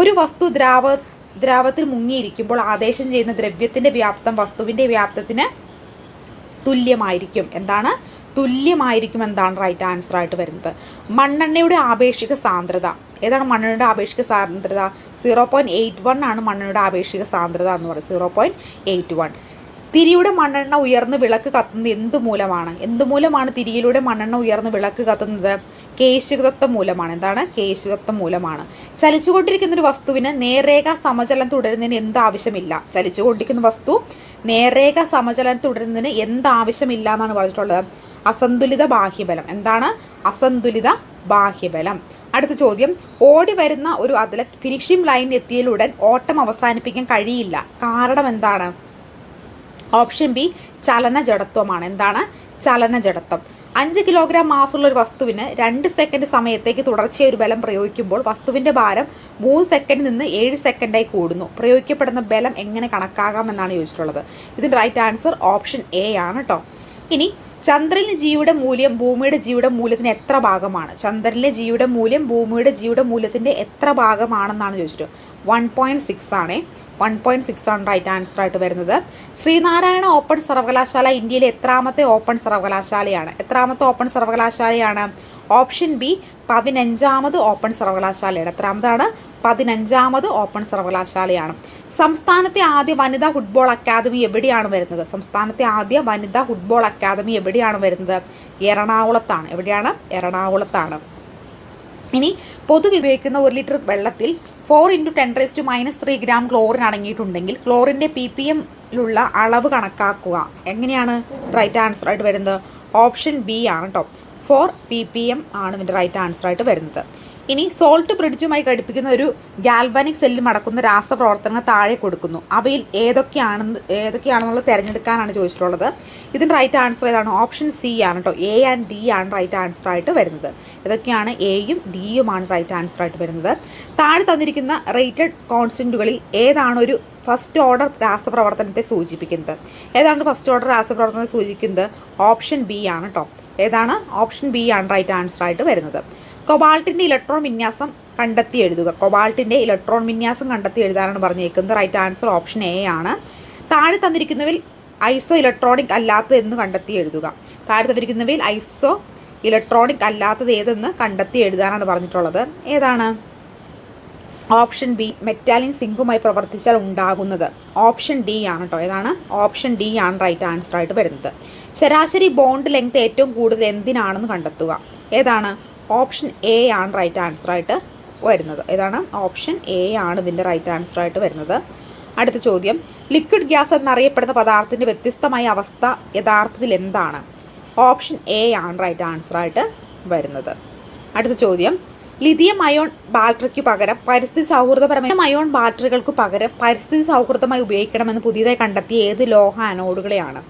ഒരു വസ്തു ദ്രാവത്തിൽ മുങ്ങിയിരിക്കുമ്പോൾ ആദേശം ചെയ്യുന്ന ദ്രവ്യത്തിൻ്റെ വ്യാപ്തം വസ്തുവിൻ്റെ വ്യാപ്തത്തിന് തുല്യമായിരിക്കും. എന്താണ്? തുല്യമായിരിക്കും എന്താണ് റൈറ്റ് ആൻസറായിട്ട് വരുന്നത്. മണ്ണെണ്ണയുടെ ആപേക്ഷിക സാന്ദ്രത ഏതാണ്? മണ്ണെണ്ണയുടെ ആപേക്ഷിക സാന്ദ്രത 0.81 ആണ് മണ്ണെണ്ണയുടെ ആപേക്ഷിക സാന്ദ്രത എന്ന് പറയുന്നത്. 0.81. തിരിയുടെ മണ്ണെണ്ണ ഉയർന്ന് വിളക്ക് കത്തുന്നത് എന്തുമൂലമാണ്? എന്തുമൂലമാണ് തിരിയിലൂടെ മണ്ണെണ്ണ ഉയർന്ന് വിളക്ക് കത്തുന്നത്? കേശുകത്വം മൂലമാണ്. എന്താണ്? കേശുകത്വം മൂലമാണ്. ചലിച്ചുകൊണ്ടിരിക്കുന്നൊരു വസ്തുവിന് നേർരേഖ സമചലനം തുടരുന്നതിന് എന്താവശ്യമില്ല? ചലിച്ചുകൊണ്ടിരിക്കുന്ന വസ്തു നേർരേഖ സമചലനം തുടരുന്നതിന് എന്താവശ്യമില്ല എന്നാണ് പറഞ്ഞിട്ടുള്ളത്? അസന്തുലിത ബാഹ്യബലം. എന്താണ്? അസന്തുലിത ബാഹ്യബലം. അടുത്ത ചോദ്യം, ഓടി വരുന്ന ഒരു അത്ലറ്റ് ഫിനിഷിംഗ് ലൈൻ എത്തിയതിലുടൻ ഓട്ടം അവസാനിപ്പിക്കാൻ കഴിയില്ല. കാരണം എന്താണ്? ഓപ്ഷൻ ബി ചലന ജഡത്വമാണ്. എന്താണ്? ചലന ജഡത്വം. 5 കിലോഗ്രാം മാസുള്ള ഒരു വസ്തുവിന് 2 സെക്കൻഡ് സമയത്തേക്ക് തുടർച്ചയായി ഒരു ബലം പ്രയോഗിക്കുമ്പോൾ വസ്തുവിൻ്റെ ഭാരം 3 സെക്കൻഡിൽ നിന്ന് 7 സെക്കൻഡായി കൂടുന്നു. പ്രയോഗിക്കപ്പെടുന്ന ബലം എങ്ങനെ കണക്കാകാമെന്നാണ് ചോദിച്ചിട്ടുള്ളത്. ഇതിൻ്റെ റൈറ്റ് ആൻസർ ഓപ്ഷൻ എ ആണ് കേട്ടോ. ഇനി ചന്ദ്രനിലെ ജീവിയുടെ മൂല്യം ഭൂമിയുടെ ജീവിയുടെ മൂല്യത്തിന് എത്ര ഭാഗമാണ്? ചന്ദ്രനിലെ ജീവിയുടെ മൂല്യം ഭൂമിയുടെ ജീവിയുടെ മൂല്യത്തിൻ്റെ എത്ര ഭാഗമാണെന്നാണ് ചോദിച്ചിട്ട് 1.6 ആണ്. 1.6 ആണ് റൈറ്റ് ആൻസറായിട്ട് വരുന്നത്. ശ്രീനാരായണ ഓപ്പൺ സർവകലാശാല ഇന്ത്യയിലെ എത്രാമത്തെ ഓപ്പൺ സർവകലാശാലയാണ്? എത്രാമത്തെ ഓപ്പൺ സർവകലാശാലയാണ്? ഓപ്ഷൻ ബി 15ാമത് ഓപ്പൺ സർവകലാശാലയാണ്. എത്രാമതാണ്? 15ാമത് ഓപ്പൺ സർവകലാശാലയാണ്. സംസ്ഥാനത്തെ ആദ്യ വനിതാ ഫുട്ബോൾ അക്കാദമി എവിടെയാണ് വരുന്നത്? സംസ്ഥാനത്തെ ആദ്യ വനിതാ ഫുട്ബോൾ അക്കാദമി എവിടെയാണ് വരുന്നത്? എറണാകുളത്താണ്. എവിടെയാണ്? എറണാകുളത്താണ്. ഇനി പൊതുവെ ഉപയോഗിക്കുന്ന 1 ലിറ്റർ വെള്ളത്തിൽ 4 × 10⁻³ ഗ്രാം ക്ലോറിൻ അടങ്ങിയിട്ടുണ്ടെങ്കിൽ ക്ലോറിൻ്റെ ppmലുള്ള അളവ് കണക്കാക്കുക. എങ്ങനെയാണ് റൈറ്റ് ആൻസറായിട്ട് വരുന്നത്? ഓപ്ഷൻ ബി ആണ് കേട്ടോ. 4 ppm ആണ് ഇതിൻ്റെ റൈറ്റ് ആൻസറായിട്ട് വരുന്നത്. ഇനി സോൾട്ട് ബ്രിഡ്ജുമായി ഘടിപ്പിക്കുന്ന ഒരു ഗാൽവാനിക് സെല്ലിൽ നടക്കുന്ന രാസപ്രവർത്തനങ്ങൾ താഴെ കൊടുക്കുന്നു. അവയിൽ ഏതൊക്കെയാണെന്നുള്ളത് തിരഞ്ഞെടുക്കാനാണ് ചോദിച്ചിട്ടുള്ളത്. ഇതിന് റൈറ്റ് ആൻസർ ഏതാണ്? ഓപ്ഷൻ സി ആണ് കേട്ടോ. എ ആൻഡ് ഡി ആണ് റൈറ്റ് ആൻസർ ആയിട്ട് വരുന്നത്. ഏതൊക്കെയാണ്? എയും ഡിയുമാണ് റൈറ്റ് ആൻസർ ആയിട്ട് വരുന്നത്. താഴെ തന്നിരിക്കുന്ന റേറ്റഡ് കോൺസ്റ്റൻറ്റുകളിൽ ഏതാണ് ഒരു ഫസ്റ്റ് ഓർഡർ രാസപ്രവർത്തനത്തെ സൂചിപ്പിക്കുന്നത്? ഏതാണ് ഫസ്റ്റ് ഓർഡർ രാസപ്രവർത്തനത്തെ സൂചിപ്പിക്കുന്നത്? ഓപ്ഷൻ ബി ആണ് കേട്ടോ. ഏതാണ്? ഓപ്ഷൻ ബി ആണ് റൈറ്റ് ആൻസർ ആയിട്ട് വരുന്നത്. കൊബാൾട്ടിൻ്റെ ഇലക്ട്രോൺ വിന്യാസം കണ്ടെത്തി എഴുതുക. കൊബാൾട്ടിൻ്റെ ഇലക്ട്രോൺ വിന്യാസം കണ്ടെത്തി എഴുതാനാണ് പറഞ്ഞേക്കുന്നത്. റൈറ്റ് ആൻസർ ഓപ്ഷൻ എ ആണ്. താഴെ തന്നിരിക്കുന്നവയിൽ ഐസോ ഇലക്ട്രോണിക് അല്ലാത്തത് എന്ന് കണ്ടെത്തി എഴുതുക. താഴെ തന്നിരിക്കുന്നവയിൽ ഐസോ ഇലക്ട്രോണിക് അല്ലാത്തത് ഏതെന്ന് കണ്ടെത്തി എഴുതാനാണ് പറഞ്ഞിട്ടുള്ളത്. ഏതാണ്? ഓപ്ഷൻ ബി, മെറ്റാലിൻ സിങ്കുമായി പ്രവർത്തിച്ചാൽ ഉണ്ടാകുന്നത്. ഓപ്ഷൻ ഡി ആണ് കേട്ടോ. ഏതാണ്? ഓപ്ഷൻ ഡി ആണ് റൈറ്റ് ആൻസർ ആയിട്ട് വരുന്നത്. ശരാശരി ബോണ്ട് ലെങ്ത് ഏറ്റവും കൂടുതൽ എന്തിനാണെന്ന് കണ്ടെത്തുക. ഏതാണ്? ഓപ്ഷൻ എ ആണ് റൈറ്റ് ആൻസർ ആയിട്ട് വരുന്നത്. ഏതാണ്? ഓപ്ഷൻ എ ആണ് ഇതിൻ്റെ റൈറ്റ് ആൻസർ ആയിട്ട് വരുന്നത്. അടുത്ത ചോദ്യം, ലിക്വിഡ് ഗ്യാസ് എന്നറിയപ്പെടുന്ന പദാർത്ഥത്തിൻ്റെ വ്യത്യസ്തമായ അവസ്ഥ യഥാർത്ഥത്തിൽ എന്താണ്? ഓപ്ഷൻ എ ആണ് റൈറ്റ് ആൻസർ ആയിട്ട് വരുന്നത്. അടുത്ത ചോദ്യം, ലിഥിയം അയോൺ ബാറ്ററിക്ക് പകരം പരിസ്ഥിതി സൗഹൃദപരമായ അയോൺ ബാറ്ററികൾക്ക് പകരം പരിസ്ഥിതി സൗഹൃദമായി ഉപയോഗിക്കണമെന്ന് പുതിയതായി കണ്ടെത്തിയ ഏത് ലോഹ അനോഡുകളെയാണ്?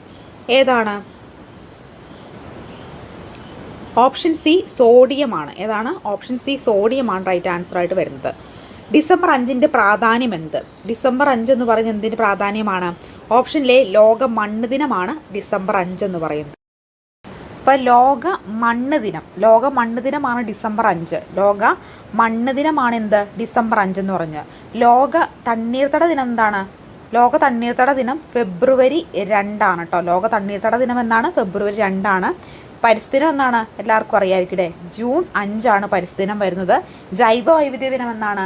ഏതാണ്? ഓപ്ഷൻ സി സോഡിയമാണ്. ഏതാണ്? ഓപ്ഷൻ സി സോഡിയമാണ് റൈറ്റ് ആൻസർ ആയിട്ട് വരുന്നത്. ഡിസംബർ 5 പ്രാധാന്യം എന്ത്? ഡിസംബർ 5 എന്ന് പറയുന്നത് എന്തിന് പ്രാധാന്യമാണ്? ഓപ്ഷനിലെ ലോക മണ്ണ് ദിനമാണ് ഡിസംബർ 5 എന്ന് പറയുന്നത്. അപ്പോൾ ലോക മണ്ണ് ദിനമാണ് ഡിസംബർ 5. ലോക മണ്ണ് ദിനമാണ് എന്ത്? ഡിസംബർ 5 എന്ന് പറഞ്ഞ്. ലോക തണ്ണീർത്തട ദിനം എന്താണ്? ലോക തണ്ണീർത്തട ദിനം ഫെബ്രുവരി 2 ആണ് കേട്ടോ. ലോക തണ്ണീർത്തട ദിനം എന്നാണ്? ഫെബ്രുവരി 2 ആണ്. പരിസ്ഥിതി ദിനം എന്നാണ്? എല്ലാവർക്കും അറിയാമായിരിക്കട്ടെ, ജൂൺ 5 ആണ് പരിസ്ഥിതി ദിനം വരുന്നത്. ജൈവ വൈവിധ്യ ദിനം എന്നാണ്?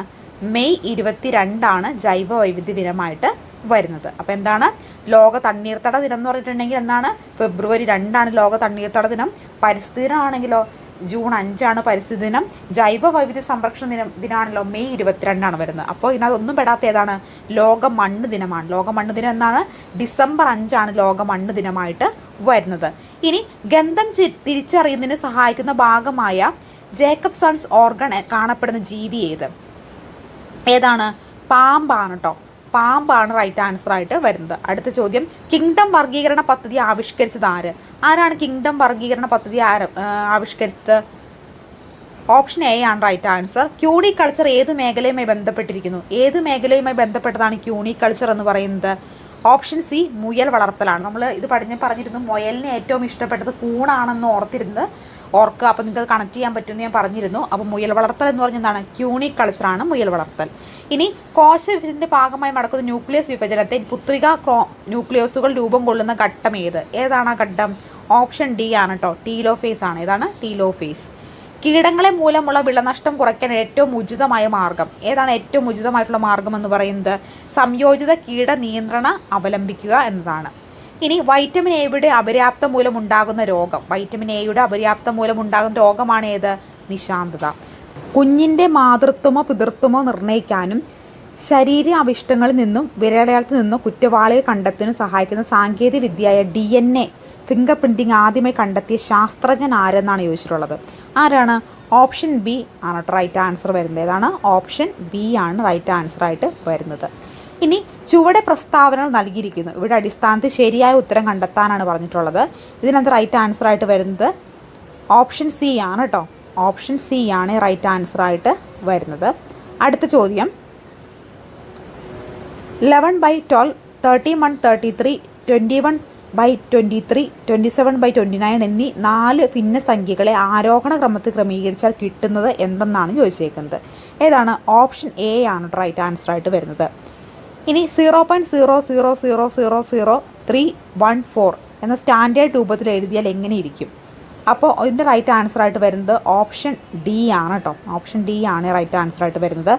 മെയ് 22 ആണ് ജൈവ വൈവിധ്യ ദിനമായിട്ട് വരുന്നത്. അപ്പോൾ എന്താണ്? ലോക തണ്ണീർത്തട ദിനം എന്ന് പറഞ്ഞിട്ടുണ്ടെങ്കിൽ എന്താണ്? ഫെബ്രുവരി 2 ആണ് ലോക തണ്ണീർത്തട ദിനം. പരിസ്ഥിതി ദിനമാണെങ്കിലോ ജൂൺ 5 ആണ് പരിസ്ഥിതി ദിനം. ജൈവ വൈവിധ്യ സംരക്ഷണ ദിനമാണല്ലോ മെയ് 22 ആണ് വരുന്നത്. അപ്പോൾ ഇതിനകത്തൊന്നും പെടാത്ത ഏതാണ്? ലോക മണ്ണ് ദിനമാണ്. ലോക മണ്ണ് ദിനം എന്നാണ്? ഡിസംബർ 5 ആണ് ലോക മണ്ണ് ദിനമായിട്ട് വരുന്നത്. ഇനി ഗന്ധം തിരിച്ചറിയുന്നതിന് സഹായിക്കുന്ന ഭാഗമായ ജേക്കബ്സൺസ് ഓർഗൺ കാണപ്പെടുന്ന ജീവി ഏതാണ്? പാമ്പാണ് കേട്ടോ. പാമ്പാണ് റൈറ്റ് ആൻസർ ആയിട്ട് വരുന്നത്. അടുത്ത ചോദ്യം, കിങ്ഡം വർഗീകരണ പദ്ധതി ആവിഷ്കരിച്ചത് ആര്? ആരാണ് കിങ്ഡം വർഗീകരണ പദ്ധതി ആവിഷ്കരിച്ചത്? ഓപ്ഷൻ എ ആണ് റൈറ്റ് ആൻസർ. ക്യൂണിക്കൾച്ചർ ഏത് മേഖലയുമായി ബന്ധപ്പെട്ടിരിക്കുന്നു? ഏത് മേഖലയുമായി ബന്ധപ്പെട്ടതാണ് ക്യൂണിക്കൾച്ചർ എന്ന് പറയുന്നത്? ഓപ്ഷൻ സി മുയൽ വളർത്തലാണ്. നമ്മൾ ഇത് പറഞ്ഞിരുന്നു മുയലിന് ഏറ്റവും ഇഷ്ടപ്പെട്ടത് കൂണാണെന്ന് ഓർക്കുക. അപ്പോൾ നിങ്ങൾക്ക് കണക്ട് ചെയ്യാൻ പറ്റുമെന്ന് ഞാൻ പറഞ്ഞിരുന്നു. അപ്പോൾ മുയൽ വളർത്തൽ എന്ന് പറഞ്ഞാൽ എന്താണ്? ക്യൂണിക്കൾച്ചറാണ് മുയൽ വളർത്തൽ. ഇനി കോശ വിഭജനത്തിൻ്റെ ഭാഗമായി നടക്കുന്ന ന്യൂക്ലിയസ് വിഭജനത്തെ പുത്രിക ന്യൂക്ലിയസുകൾ രൂപം കൊള്ളുന്ന ഘട്ടം ഏതാണ് ആ ഘട്ടം? ഓപ്ഷൻ ഡി ആണ് കേട്ടോ. ടീലോഫേസ് ആണ്. ഏതാണ്? ടീലോഫേസ്. കീടങ്ങളെ മൂലമുള്ള വിളനഷ്ടം കുറയ്ക്കാൻ ഏറ്റവും ഉചിതമായ മാർഗം ഏതാണ്? ഏറ്റവും ഉചിതമായിട്ടുള്ള മാർഗം എന്ന് പറയുന്നത് സംയോജിത കീട നിയന്ത്രണം അവലംബിക്കുക എന്നതാണ്. ഇനി വൈറ്റമിൻ എയുടെ അപര്യാപ്തം മൂലമുണ്ടാകുന്ന രോഗം. വൈറ്റമിൻ എയുടെ അപര്യാപ്തം മൂലമുണ്ടാകുന്ന രോഗമാണ് ഏത്? നിശാന്തത. കുഞ്ഞിൻ്റെ മാതൃത്വമോ പിതൃത്വമോ നിർണ്ണയിക്കാനും ശരീര അവിഷ്ടങ്ങളിൽ നിന്നും വിരലടയാളത്തിൽ നിന്നും കുറ്റവാളിയെ കണ്ടെത്താനും സഹായിക്കുന്ന സാങ്കേതിക വിദ്യയായ DNA ഫിംഗർ പ്രിൻറ്റിങ് ആദ്യമായി കണ്ടെത്തിയ ശാസ്ത്രജ്ഞൻ ആരെന്നാണ് ചോദിച്ചിട്ടുള്ളത്. ആരാണ്? ഓപ്ഷൻ ബി ആണ് റൈറ്റ് ആൻസർ വരുന്നത്. ഏതാണ്? ഓപ്ഷൻ ബി ആണ് റൈറ്റ് ആൻസർ ആയിട്ട് വരുന്നത്. ഇനി ചുവടെ പ്രസ്താവനകൾ നൽകിയിരിക്കുന്നു. ഇവിടെ അടിസ്ഥാനത്തിൽ ശരിയായ ഉത്തരം കണ്ടെത്താനാണ് പറഞ്ഞിട്ടുള്ളത്. ഇതിനകത്ത് റൈറ്റ് ആൻസർ ആയിട്ട് വരുന്നത് ഓപ്ഷൻ സി ആണ് കേട്ടോ. ഓപ്ഷൻ സി ആണ് റൈറ്റ് ആൻസർ ആയിട്ട് വരുന്നത്. അടുത്ത ചോദ്യം, 11/12, 31/33, 21/23, 27/29 എന്നീ 4 ഭിന്നസംഖ്യകളെ ആരോഹണ ക്രമത്തിൽ ക്രമീകരിച്ചാൽ കിട്ടുന്നത് എന്തെന്നാണ് ചോദിച്ചേക്കുന്നത്. ഏതാണ്? ഓപ്ഷൻ എ ആണ് റൈറ്റ് ആൻസർ ആയിട്ട് വരുന്നത്. ഇനി 0.00000314 എന്ന സ്റ്റാൻഡേർഡ് രൂപത്തിൽ എഴുതിയാൽ എങ്ങനെ ഇരിക്കും? അപ്പോൾ ഇതിൻ്റെ റൈറ്റ് ആൻസർ ആയിട്ട് വരുന്നത് ഓപ്ഷൻ ഡി ആണ് കേട്ടോ. ഓപ്ഷൻ ഡി ആണ് റൈറ്റ് ആൻസർ ആയിട്ട് വരുന്നത്.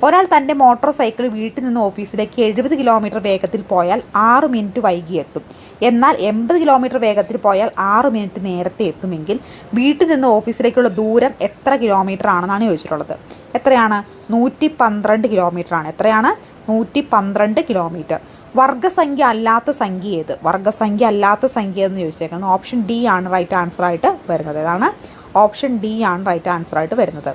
ഒരാൾ തൻ്റെ മോട്ടോർ സൈക്കിൾ വീട്ടിൽ നിന്ന് ഓഫീസിലേക്ക് 70 കിലോമീറ്റർ വേഗത്തിൽ പോയാൽ 6 മിനിറ്റ് വൈകി എത്തും. എന്നാൽ 80 കിലോമീറ്റർ വേഗത്തിൽ പോയാൽ 6 മിനിറ്റ് നേരത്തെ എത്തുമെങ്കിൽ വീട്ടിൽ നിന്ന് ഓഫീസിലേക്കുള്ള ദൂരം എത്ര കിലോമീറ്റർ ആണെന്നാണ് ചോദിച്ചിട്ടുള്ളത്. എത്രയാണ്? 112 കിലോമീറ്റർ ആണ്. എത്രയാണ്? 112 കിലോമീറ്റർ. വർഗ്ഗസംഖ്യ അല്ലാത്ത സംഖ്യ ഏത്? വർഗ്ഗസംഖ്യ അല്ലാത്ത സംഖ്യ എന്ന് ചോദിച്ചേക്കുന്നത് ഓപ്ഷൻ ഡി ആണ് റൈറ്റ് ആൻസർ ആയിട്ട് വരുന്നത്. ഏതാണ്? ഓപ്ഷൻ ഡി ആണ് റൈറ്റ് ആൻസർ ആയിട്ട് വരുന്നത്.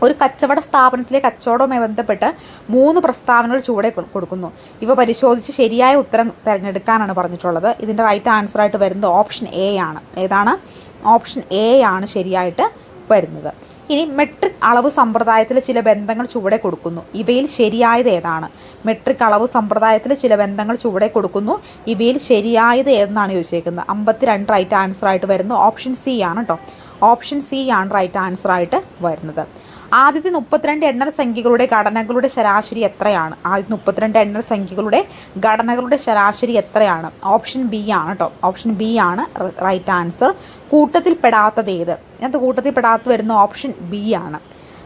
ഒരു കച്ചവട സ്ഥാപനത്തിലെ കച്ചവടവുമായി ബന്ധപ്പെട്ട് 3 പ്രസ്താവനകൾ ചുവടെ കൊടുക്കുന്നു. ഇവ പരിശോധിച്ച് ശരിയായ ഉത്തരം തിരഞ്ഞെടുക്കാനാണ് പറഞ്ഞിട്ടുള്ളത്. ഇതിൻ്റെ റൈറ്റ് ആൻസറായിട്ട് വരുന്നത് ഓപ്ഷൻ എ ആണ്. ഏതാണ്? ഓപ്ഷൻ എ ആണ് ശരിയായിട്ട് വരുന്നത്. ഇനി മെട്രിക് അളവ് സമ്പ്രദായത്തിൽ ചില ബന്ധങ്ങൾ ചുവടെ കൊടുക്കുന്നു. ഇവയിൽ ശരിയായത് ഏതാണ്? മെട്രിക് അളവ് സമ്പ്രദായത്തിൽ ചില ബന്ധങ്ങൾ ചുവടെ കൊടുക്കുന്നു. ഇവയിൽ ശരിയായത് ഏതെന്നാണ് ചോദിച്ചേക്കുന്നത്. 52 റൈറ്റ് ആൻസറായിട്ട് വരുന്നത് ഓപ്ഷൻ സി ആണ് കേട്ടോ. ഓപ്ഷൻ സി ആണ് റൈറ്റ് ആൻസറായിട്ട് വരുന്നത്. ആദ്യത്തെ 32 എണ്ണൽ സംഖ്യകളുടെ ഘടനകളുടെ ശരാശരി എത്രയാണ്? ആദ്യത്തെ 32 എണ്ണൽ സംഖ്യകളുടെ ഘടനകളുടെ ശരാശരി എത്രയാണ്? ഓപ്ഷൻ ബി ആണ് കേട്ടോ. ഓപ്ഷൻ ബി ആണ് റൈറ്റ് ആൻസർ. കൂട്ടത്തിൽ പെടാത്തത് ഏത്? ഇതിനകത്ത് കൂട്ടത്തിൽ പെടാത്ത വരുന്ന ഓപ്ഷൻ ബി ആണ്.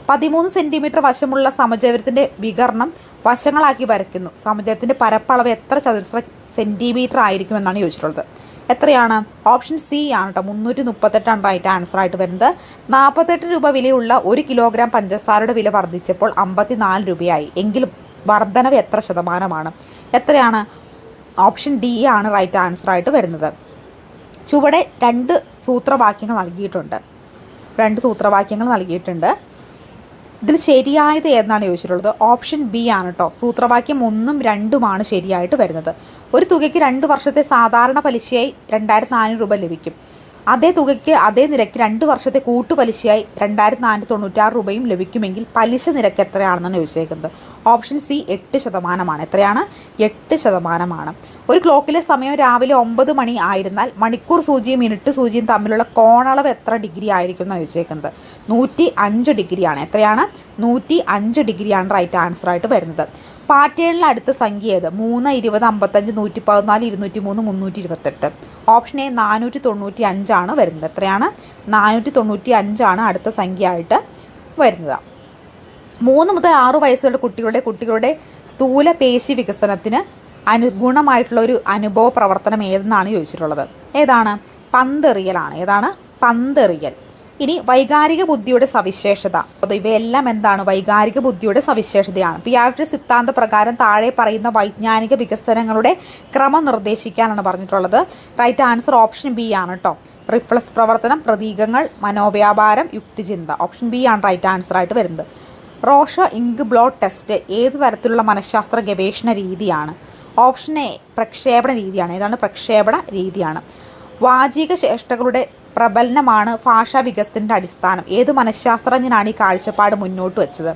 13 സെൻറ്റിമീറ്റർ വശമുള്ള സമചതുരത്തിൻ്റെ വികർണം വശങ്ങളാക്കി വരയ്ക്കുന്നു. സമചതുരത്തിൻ്റെ പരപ്പളവ് എത്ര ചതുരശ്ര സെൻറ്റിമീറ്റർ ആയിരിക്കുമെന്നാണ് ചോദിച്ചിട്ടുള്ളത്. എത്രയാണ്? ഓപ്ഷൻ സി ആണ് കേട്ടോ. 338 റൈറ്റ് ആൻസറായിട്ട് വരുന്നത്. 48 രൂപ വിലയുള്ള 1 കിലോഗ്രാം പഞ്ചസാരയുടെ വില വർദ്ധിച്ചപ്പോൾ 54 രൂപയായി. എങ്കിലും വർധനവ് എത്ര ശതമാനമാണ്? എത്രയാണ്? ഓപ്ഷൻ ഡി ആണ് റൈറ്റ് ആൻസറായിട്ട് വരുന്നത്. ചുവടെ 2 സൂത്രവാക്യങ്ങൾ നൽകിയിട്ടുണ്ട്. ഇതിൽ ശരിയായത് ഏതെന്നാണ് ചോദിച്ചിട്ടുള്ളത്. ഓപ്ഷൻ ബി ആണ് കേട്ടോ. സൂത്രവാക്യം 1ഉം 2ഉമാണ് ശരിയായിട്ട് വരുന്നത്. ഒരു തുകയ്ക്ക് 2 വർഷത്തെ സാധാരണ പലിശയായി 2400 രൂപ ലഭിക്കും. അതേ തുകയ്ക്ക് അതേ നിരക്ക് 2 വർഷത്തെ കൂട്ടുപലിശയായി 2496 രൂപയും ലഭിക്കുമെങ്കിൽ പലിശ നിരക്ക് എത്രയാണെന്നാണ് ചോദിച്ചേക്കുന്നത്. Option C 8%. എത്രയാണ്? 8%. ഒരു ക്ലോക്കിലെ സമയം രാവിലെ 9 മണി ആയിരുന്നാൽ മണിക്കൂർ സൂചിയും മിനിറ്റ് സൂചിയും തമ്മിലുള്ള കോണളവ് എത്ര ഡിഗ്രി ആയിരിക്കും എന്നാണ് ചോദിച്ചേക്കുന്നത്. 105 ഡിഗ്രിയാണ്. എത്രയാണ്? 105 ഡിഗ്രിയാണ് റൈറ്റ് ആൻസറായിട്ട് വരുന്നത്. പാറ്റേണിലെ അടുത്ത സംഖ്യ ഏത്? 3, 20, 55, 114, 203, 328. ഓപ്ഷൻ എ 495 ആണ് വരുന്നത്. എത്രയാണ്? 495 ആണ് അടുത്ത സംഖ്യ ആയിട്ട് വരുന്നത്. 3 മുതൽ 6 വയസ്സുള്ള കുട്ടികളുടെ സ്ഥൂല പേശി വികസനത്തിന് അനുഗുണമായിട്ടുള്ള ഒരു അനുഭവ പ്രവർത്തനം ഏതെന്നാണ് ചോദിച്ചിട്ടുള്ളത്. ഏതാണ്? പന്തെറിയലാണ്. ഏതാണ്? പന്തെറിയൽ. ഇനി വൈകാരിക ബുദ്ധിയുടെ സവിശേഷത. ഇവയെല്ലാം എന്താണ്? വൈകാരിക ബുദ്ധിയുടെ സവിശേഷതയാണ്. പിയാജെ സിദ്ധാന്ത പ്രകാരം താഴെ പറയുന്ന വൈജ്ഞാനിക വികസനങ്ങളുടെ ക്രമം നിർദ്ദേശിക്കാനാണ് പറഞ്ഞിട്ടുള്ളത്. റൈറ്റ് ആൻസർ ഓപ്ഷൻ ബി ആണ് കേട്ടോ. റിഫ്ലക്സ് പ്രവർത്തനം, പ്രതീകങ്ങൾ, മനോവ്യാപാരം, യുക്തിചിന്ത. ഓപ്ഷൻ ബി ആണ് റൈറ്റ് ആൻസറായിട്ട് വരുന്നത്. റോഷ ഇങ്ക് ബ്ലോട്ട് ടെസ്റ്റ് ഏത് തരത്തിലുള്ള മനഃശാസ്ത്ര ഗവേഷണ രീതിയാണ്? ഓപ്ഷൻ എ പ്രക്ഷേപണ രീതിയാണ്. ഏതാണ്? പ്രക്ഷേപണ രീതിയാണ്. വാചിക ചേഷ്ടകളുടെ പ്രബലനമാണ് ഭാഷാ വികസനത്തിൻ്റെ അടിസ്ഥാനം. ഏത് മനഃശാസ്ത്രജ്ഞനാണ് ഈ കാഴ്ചപ്പാട് മുന്നോട്ട് വെച്ചത്?